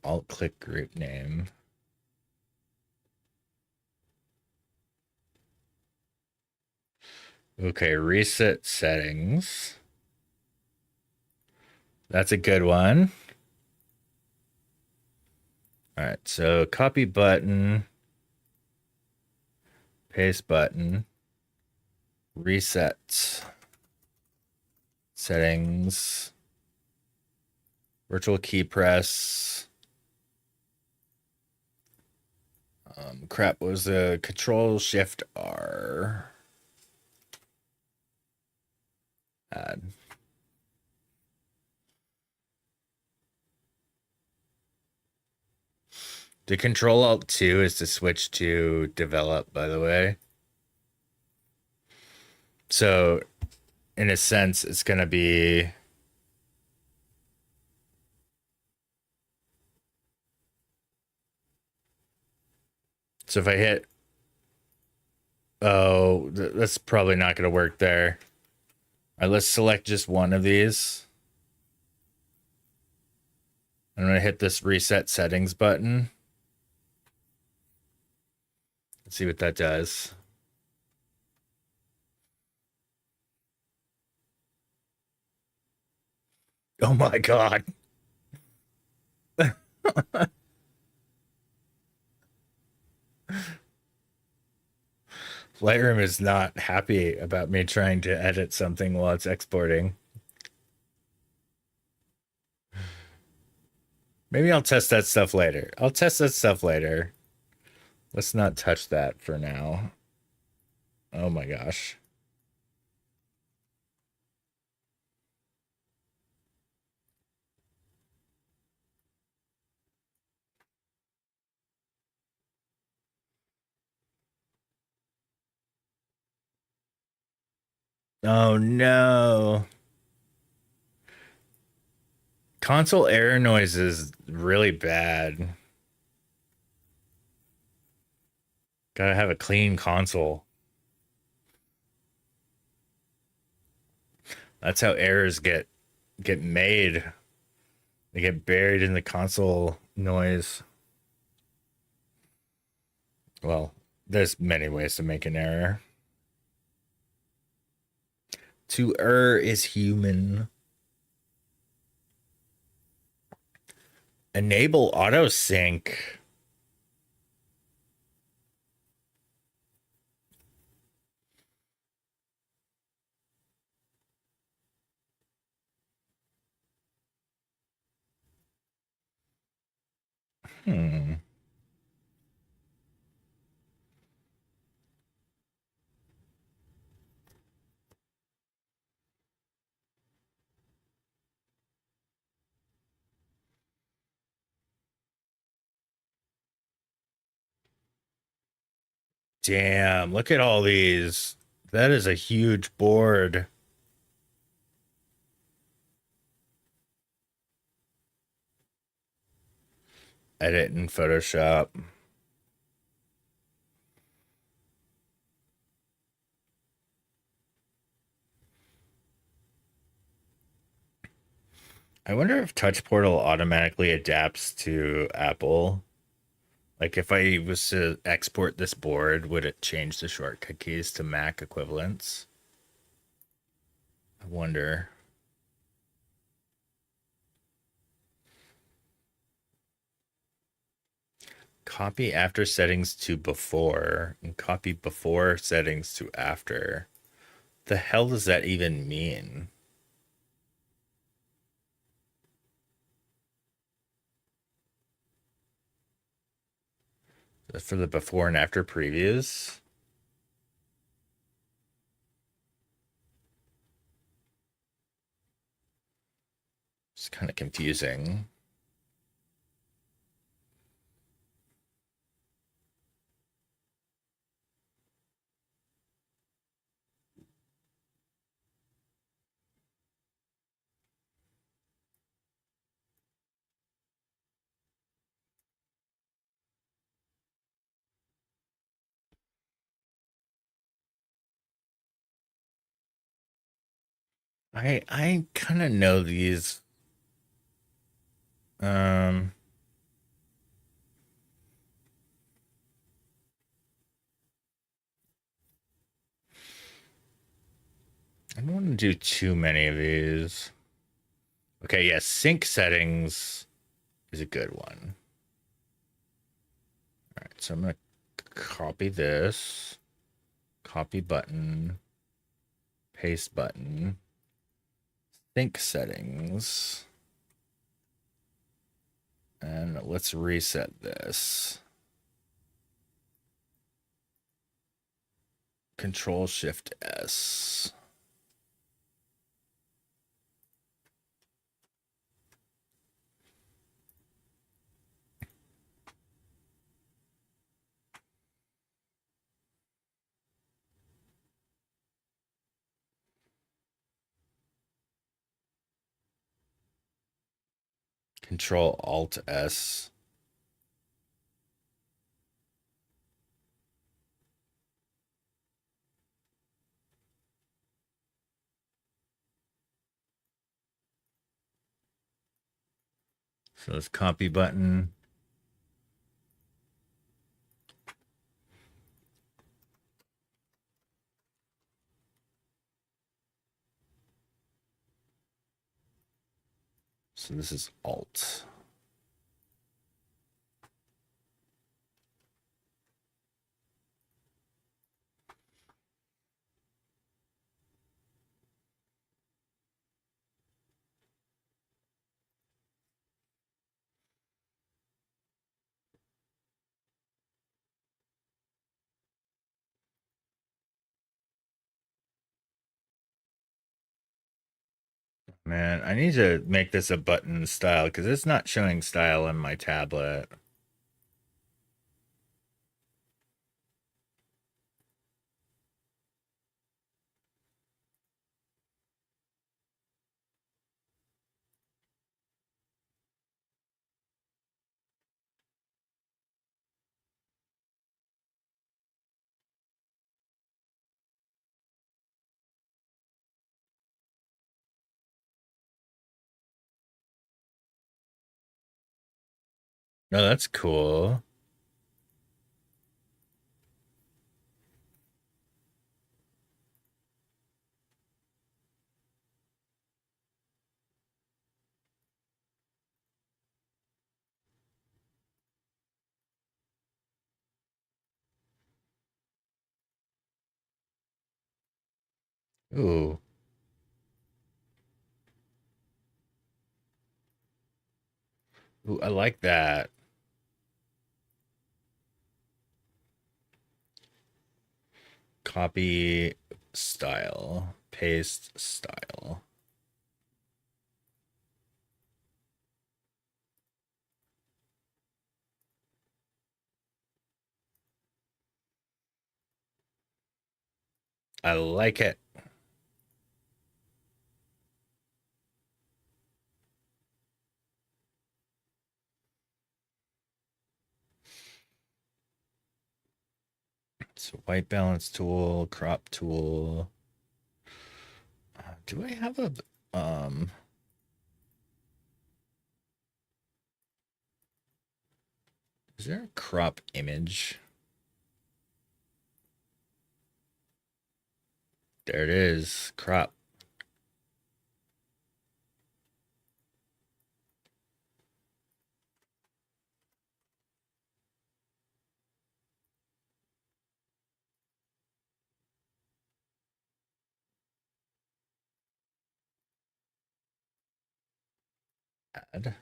S3: Alt click group name. Okay, reset settings. That's a good one. All right, so copy button, paste button, reset settings, virtual key press. Crap, what was the Control Shift R? Add. The Control Alt 2 is to switch to develop, by the way. So, in a sense, it's going to be so if I hit, oh, that's probably not going to work there. All right, let's select just one of these. I'm going to hit this reset settings button. Let's see what that does. Oh my God. Lightroom is not happy about me trying to edit something while it's exporting. Maybe I'll test that stuff later. Let's not touch that for now. Oh my gosh. Oh no. Console error noise is really bad. Gotta have a clean console. That's how errors get made. They get buried in the console noise. Well, there's many ways to make an error. To err is human. Enable auto sync. Hmm. Damn, look at all these. That is a huge board. Edit in Photoshop. I wonder if Touch Portal automatically adapts to Apple. Like if I was to export this board, would it change the shortcut keys to Mac equivalents? I wonder. Copy after settings to before and copy before settings to after. The hell does that even mean? For the before and after previews? It's kind of confusing. I kind of know these. Um, I don't want to do too many of these. Okay, yes, sync settings is a good one. All right, so I'm going to copy this, copy button, paste button, sync settings, and let's reset this. Control Shift S. Control Alt S. So this copy button. So this is Alt. Man, I need to make this a button style because it's not showing style on my tablet. No, that's cool. Ooh. Ooh, I like that. Copy style, paste style. I like it. So white balance tool, crop tool. Do I have a is there a crop image? There it is, crop. Add.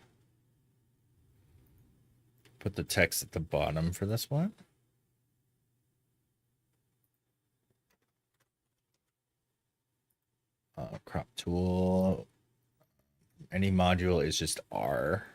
S3: Put the text at the bottom for this one. Crop tool. Any module is just R.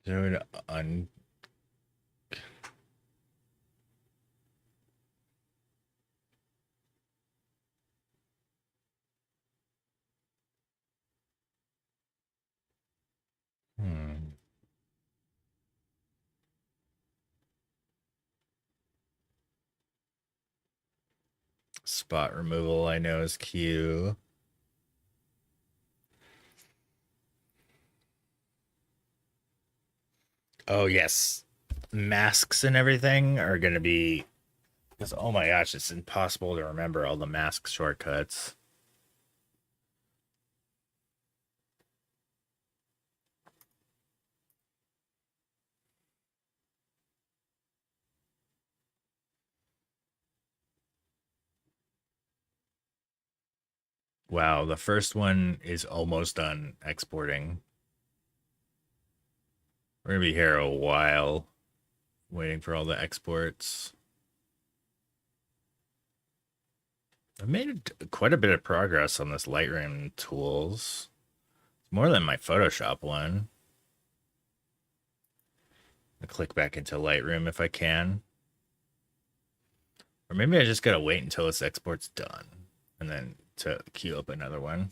S3: Zero to un. Spot removal, I know, is Q. Oh, yes. Masks and everything are going to be... Because, oh my gosh, it's impossible to remember all the mask shortcuts. Wow, the first one is almost done exporting. We're going to be here a while waiting for all the exports. I've made quite a bit of progress on this Lightroom tools. It's more than my Photoshop one. I'll click back into Lightroom if I can. Or maybe I just gotta wait until this export's done and then to queue up another one.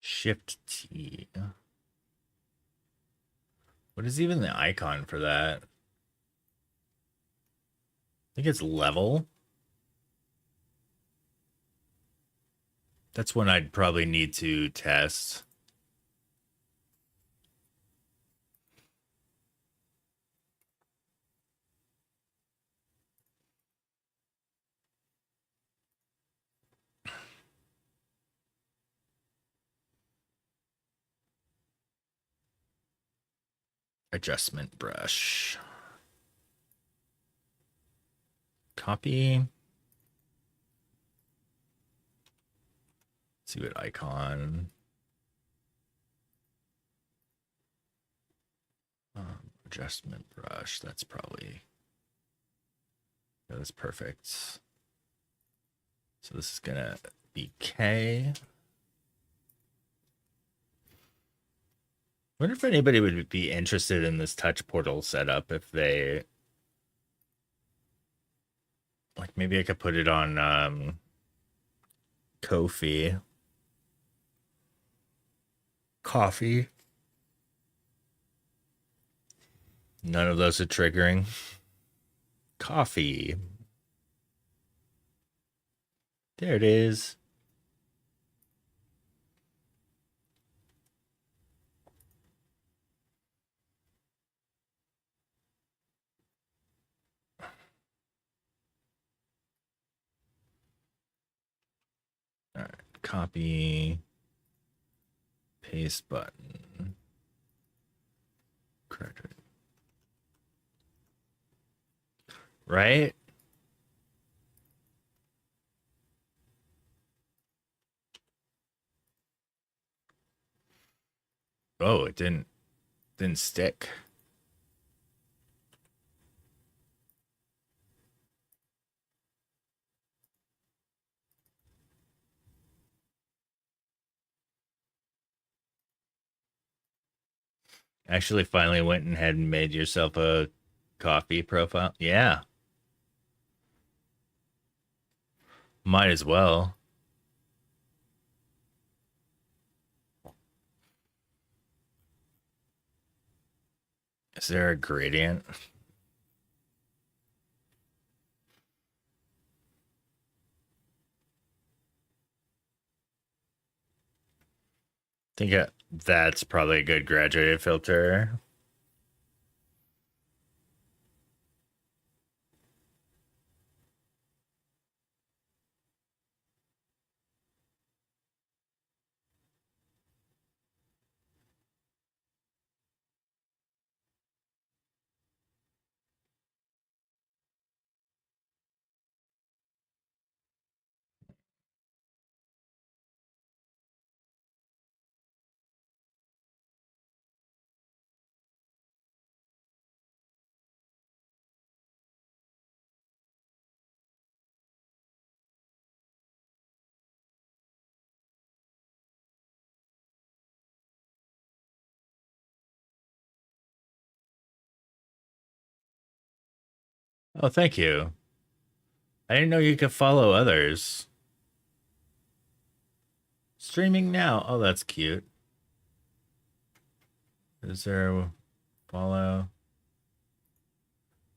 S3: Shift T. What is even the icon for that? I think it's level. That's one I'd probably need to test. Adjustment brush. Copy. See what icon. Adjustment brush. That's probably. Yeah, that's perfect. So this is gonna be K. Wonder if anybody would be interested in this touch portal setup if they like maybe I could put it on Ko-fi. Coffee. None of those are triggering. Coffee. There it is. All right, copy, paste button. Correct. Right? Oh, it didn't stick. Actually finally went ahead and made yourself a coffee profile. Yeah. Might as well. Is there a gradient? I think that's probably a good graduated filter. Oh, thank you. I didn't know you could follow others. Streaming now. Oh, that's cute. Is there a follow?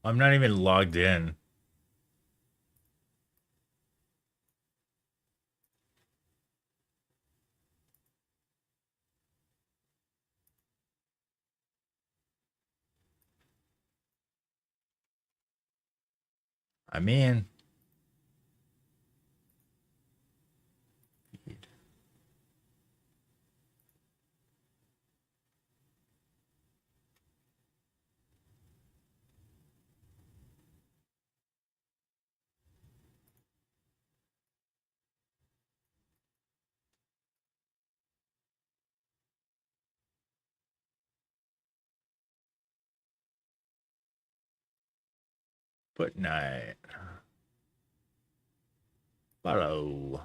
S3: I'm not even logged in. I mean, Foot night. Follow.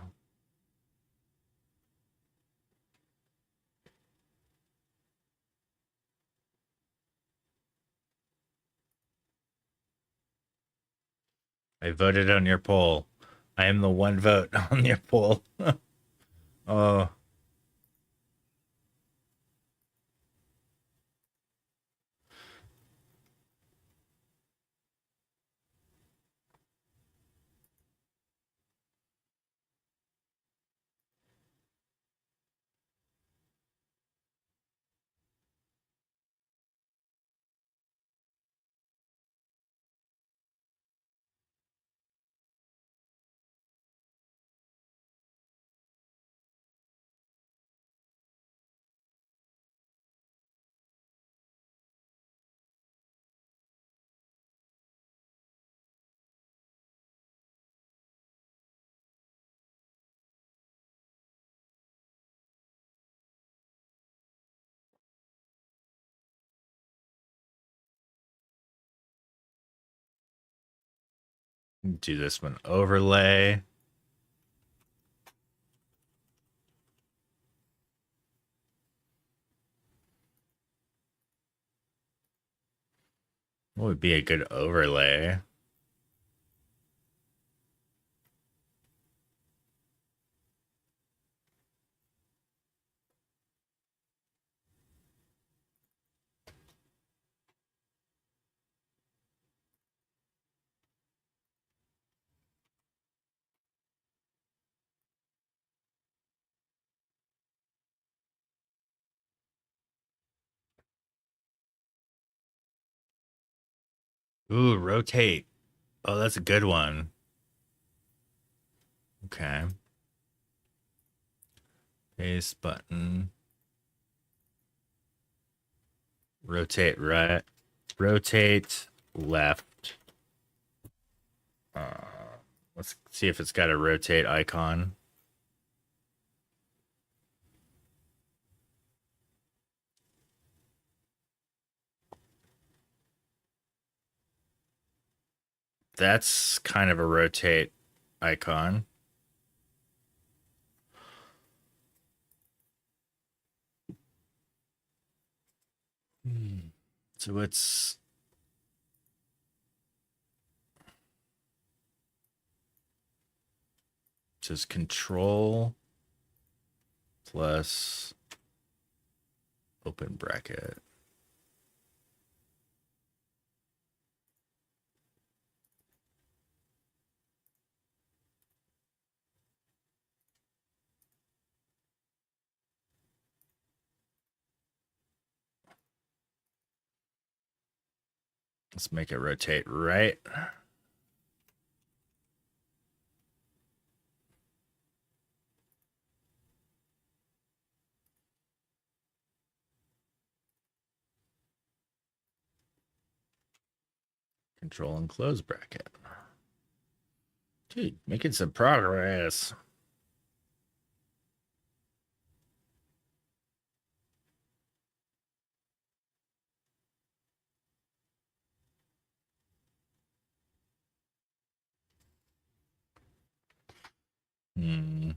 S3: I voted on your poll. I am the one vote on your poll. Oh. Do this one overlay. What would be a good overlay? Ooh, rotate. Oh, that's a good one. Okay. Paste button. Rotate right. Rotate left. Let's see if it's got a rotate icon. That's kind of a rotate icon. So it's says control plus open bracket. Let's make it rotate right. Control and close bracket. Dude, making some progress. Hmm.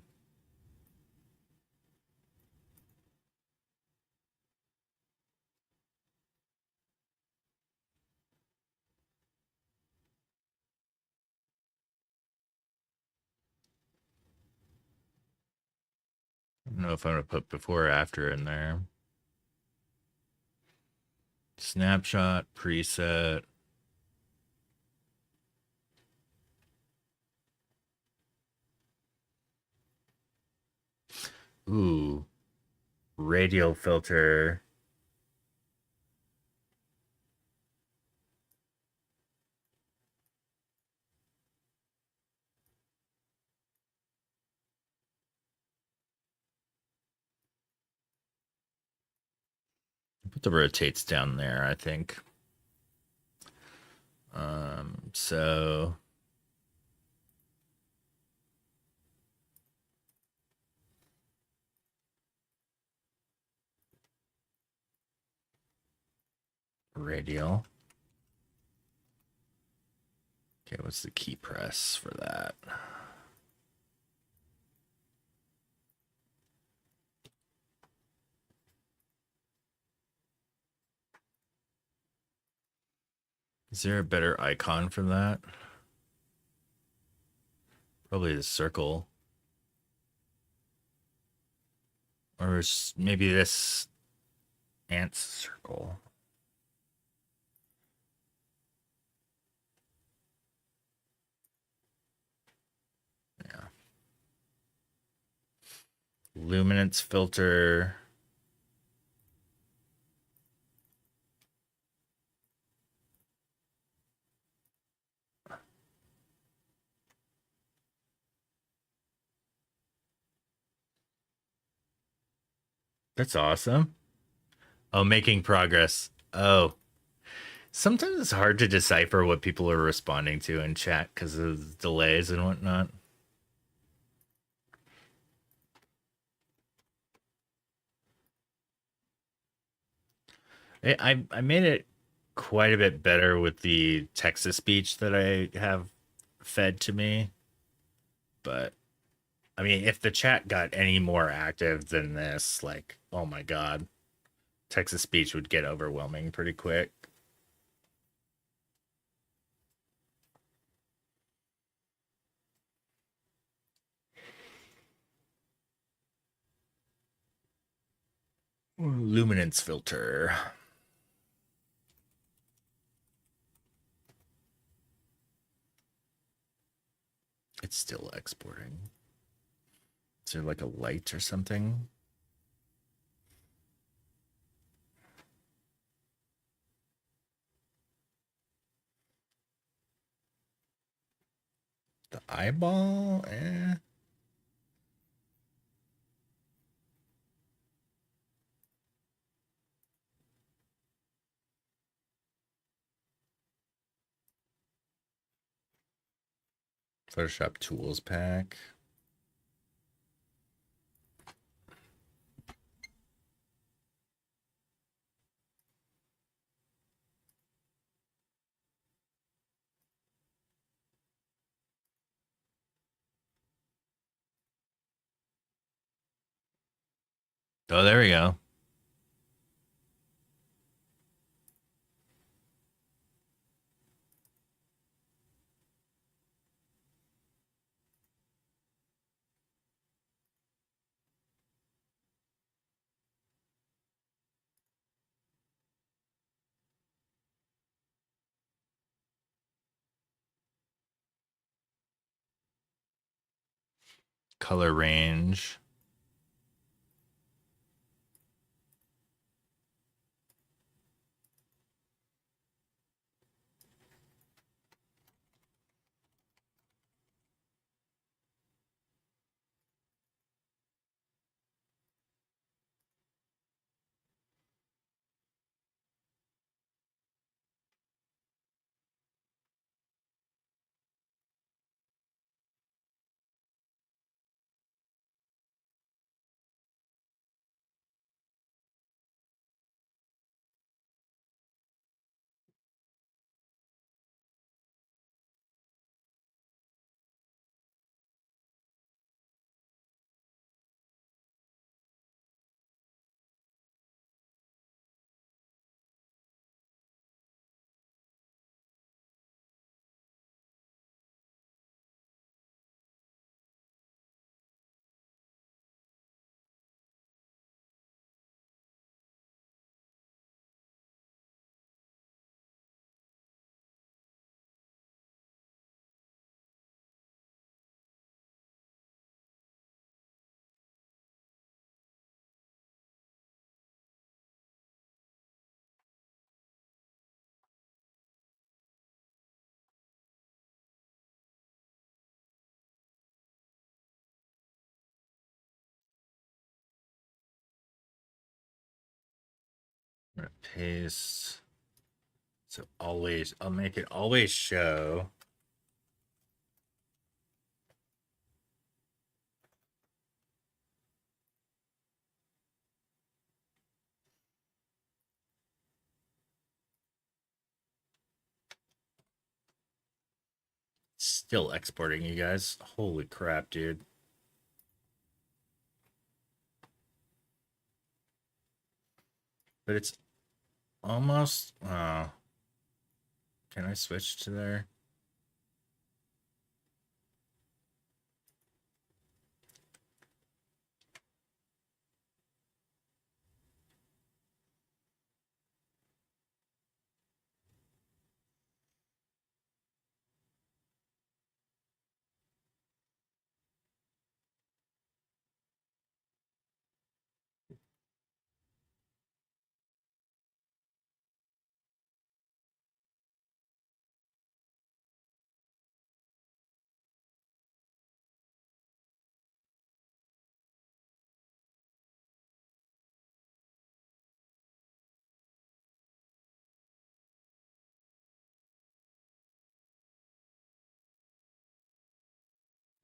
S3: I don't know if I'm going to put before or after in there. Snapshot, preset. Ooh. Radial filter. Put the rotates down there, I think. So radial. Okay, what's the key press for that? Is there a better icon for that? Probably the circle. Or maybe this ant circle. Yeah. Luminance filter. That's awesome. Oh, making progress. Oh. Sometimes it's hard to decipher what people are responding to in chat because of delays and whatnot. I made it quite a bit better with the text to speech that I have fed to me. But I mean, if the chat got any more active than this, like, oh my god, text to speech would get overwhelming pretty quick. Luminance filter. It's still exporting. Is there like a light or something? The eyeball? Eh. Photoshop tools pack. Oh, there we go. Color range. I'm gonna paste. So always, I'll make it always show. Still exporting, you guys. Holy crap, dude. But it's almost. Can I switch to there?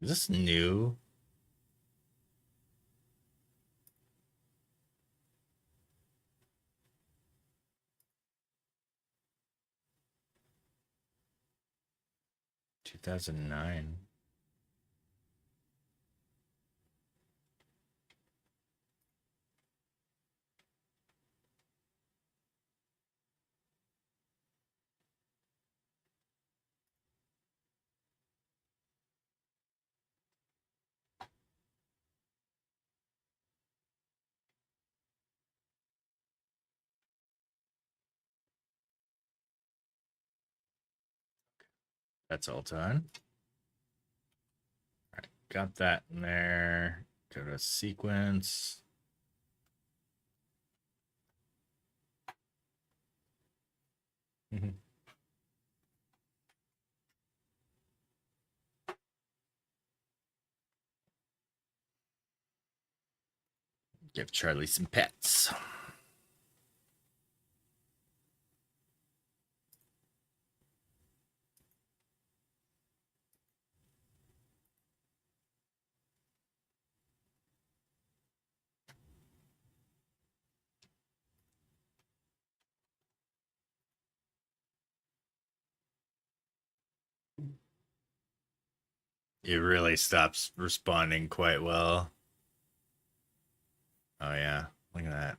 S3: Is this new? $2009. That's all done. All right, got that in there. Go to sequence. Give Charlie some pets. It really stops responding quite well. Oh yeah, look at that.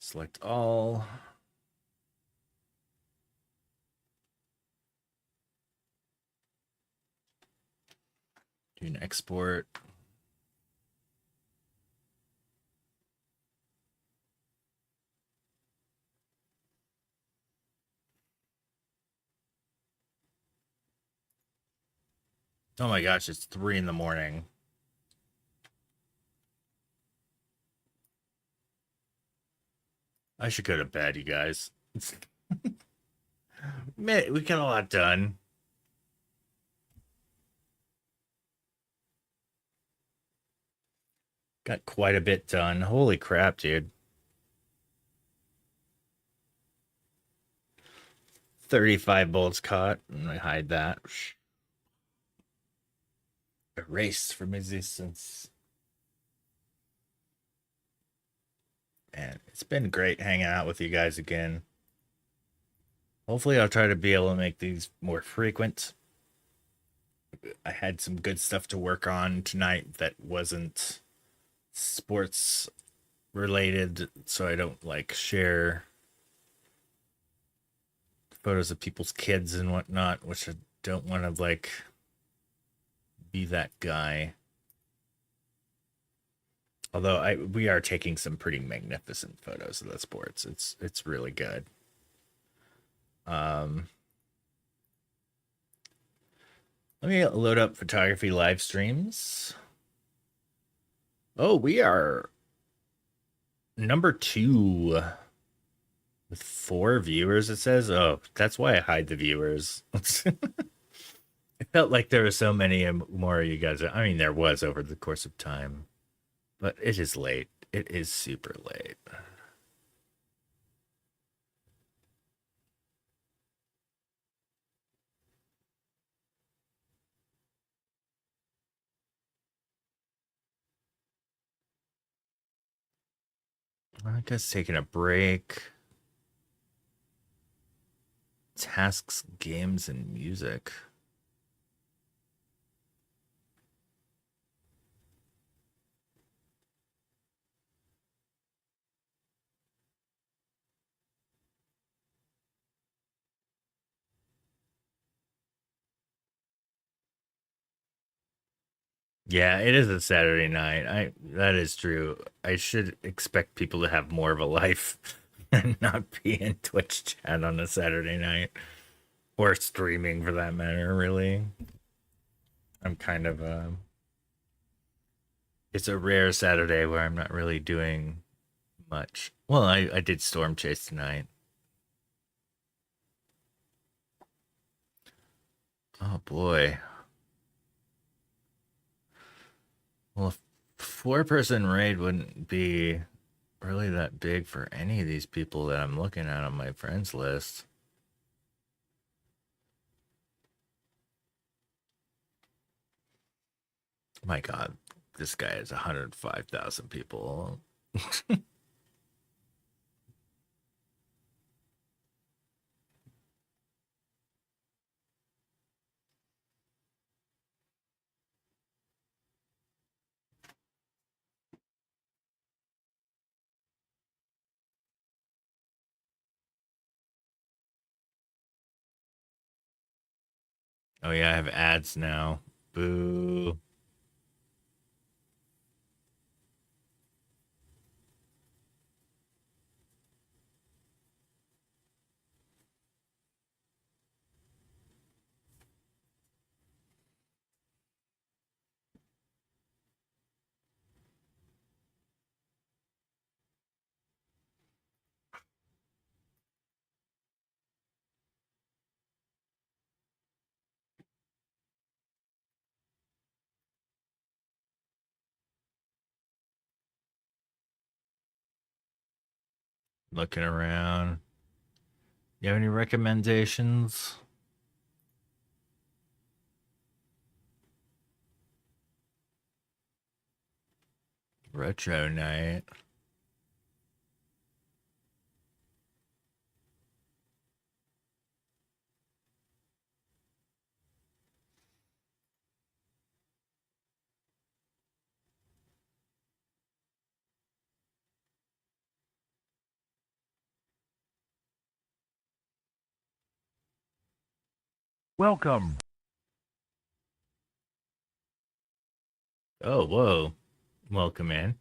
S3: Select all. Do an export. Oh my gosh, it's 3 in the morning. I should go to bed, you guys. Man, we got a lot done. Got quite a bit done. Holy crap, dude. 35 bolts caught. I'm gonna hide that. Erased from existence. Man, it's been great hanging out with you guys again. Hopefully I'll try to be able to make these more frequent. I had some good stuff to work on tonight that wasn't sports related, so I don't like share photos of people's kids and whatnot, which I don't want to like be that guy. Although we are taking some pretty magnificent photos of the sports. It's really good. Let me load up photography live streams. Oh, we are number 2 with 4 viewers, it says. Oh, that's why I hide the viewers. It felt like there were so many more of you guys. I mean, there was over the course of time, but it is late. It is super late. I guess taking a break. Tasks, games, and music. Yeah, it is a Saturday night. That is true. I should expect people to have more of a life and not be in Twitch chat on a Saturday night. Or streaming for that matter, really. I'm kind of it's a rare Saturday where I'm not really doing much. Well, I did Storm Chase tonight. Oh boy. Well, a 4-person raid wouldn't be really that big for any of these people that I'm looking at on my friends list. My God, this guy has 105,000 people. Oh yeah, I have ads now. Boo. Looking around. You have any recommendations? Retro night.
S2: Welcome.
S3: Oh, whoa. Welcome in.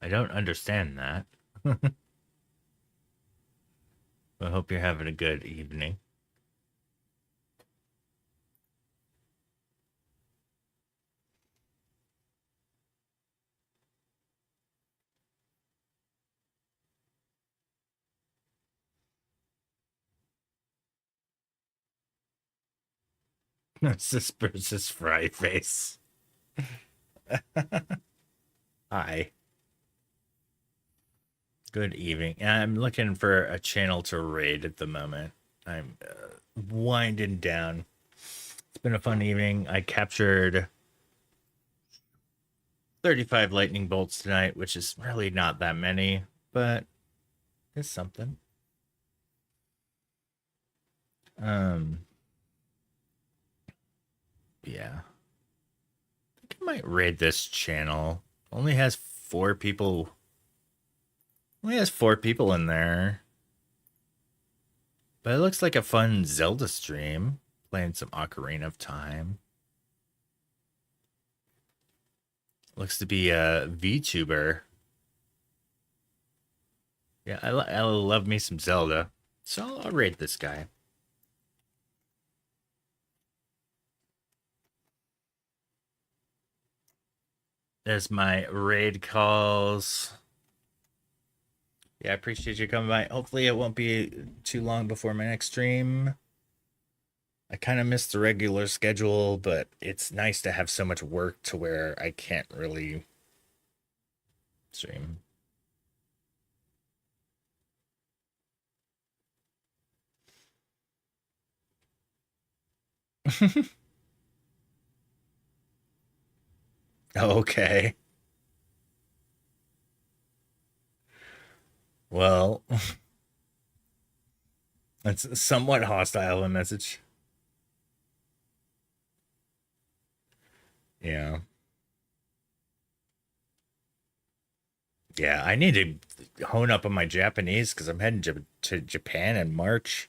S3: I don't understand that. I hope you're having a good evening. This versus Fry Face. Hi. Good evening. I'm looking for a channel to raid at the moment. I'm winding down. It's been a fun evening. I captured 35 lightning bolts tonight, which is really not that many, but it's something. Yeah. I think I might raid this channel. Only has 4 people. Only has 4 people in there. But it looks like a fun Zelda stream. Playing some Ocarina of Time. Looks to be a VTuber. Yeah, I love me some Zelda. So I'll raid this guy. There's my raid calls. Yeah, I appreciate you coming by. Hopefully it won't be too long before my next stream. I kind of missed the regular schedule, but it's nice to have so much work to where I can't really stream. Okay. Well, that's somewhat hostile, a message. Yeah. Yeah, I need to hone up on my Japanese because I'm heading to Japan in March.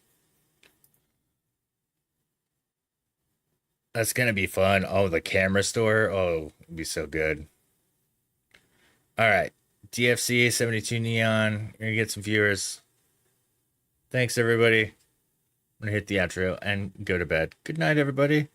S3: That's gonna be fun. Oh, the camera store. Oh, it'd be so good. All right. DFC 72 Neon. You're gonna get some viewers. Thanks, everybody. I'm gonna hit the outro and go to bed. Good night, everybody.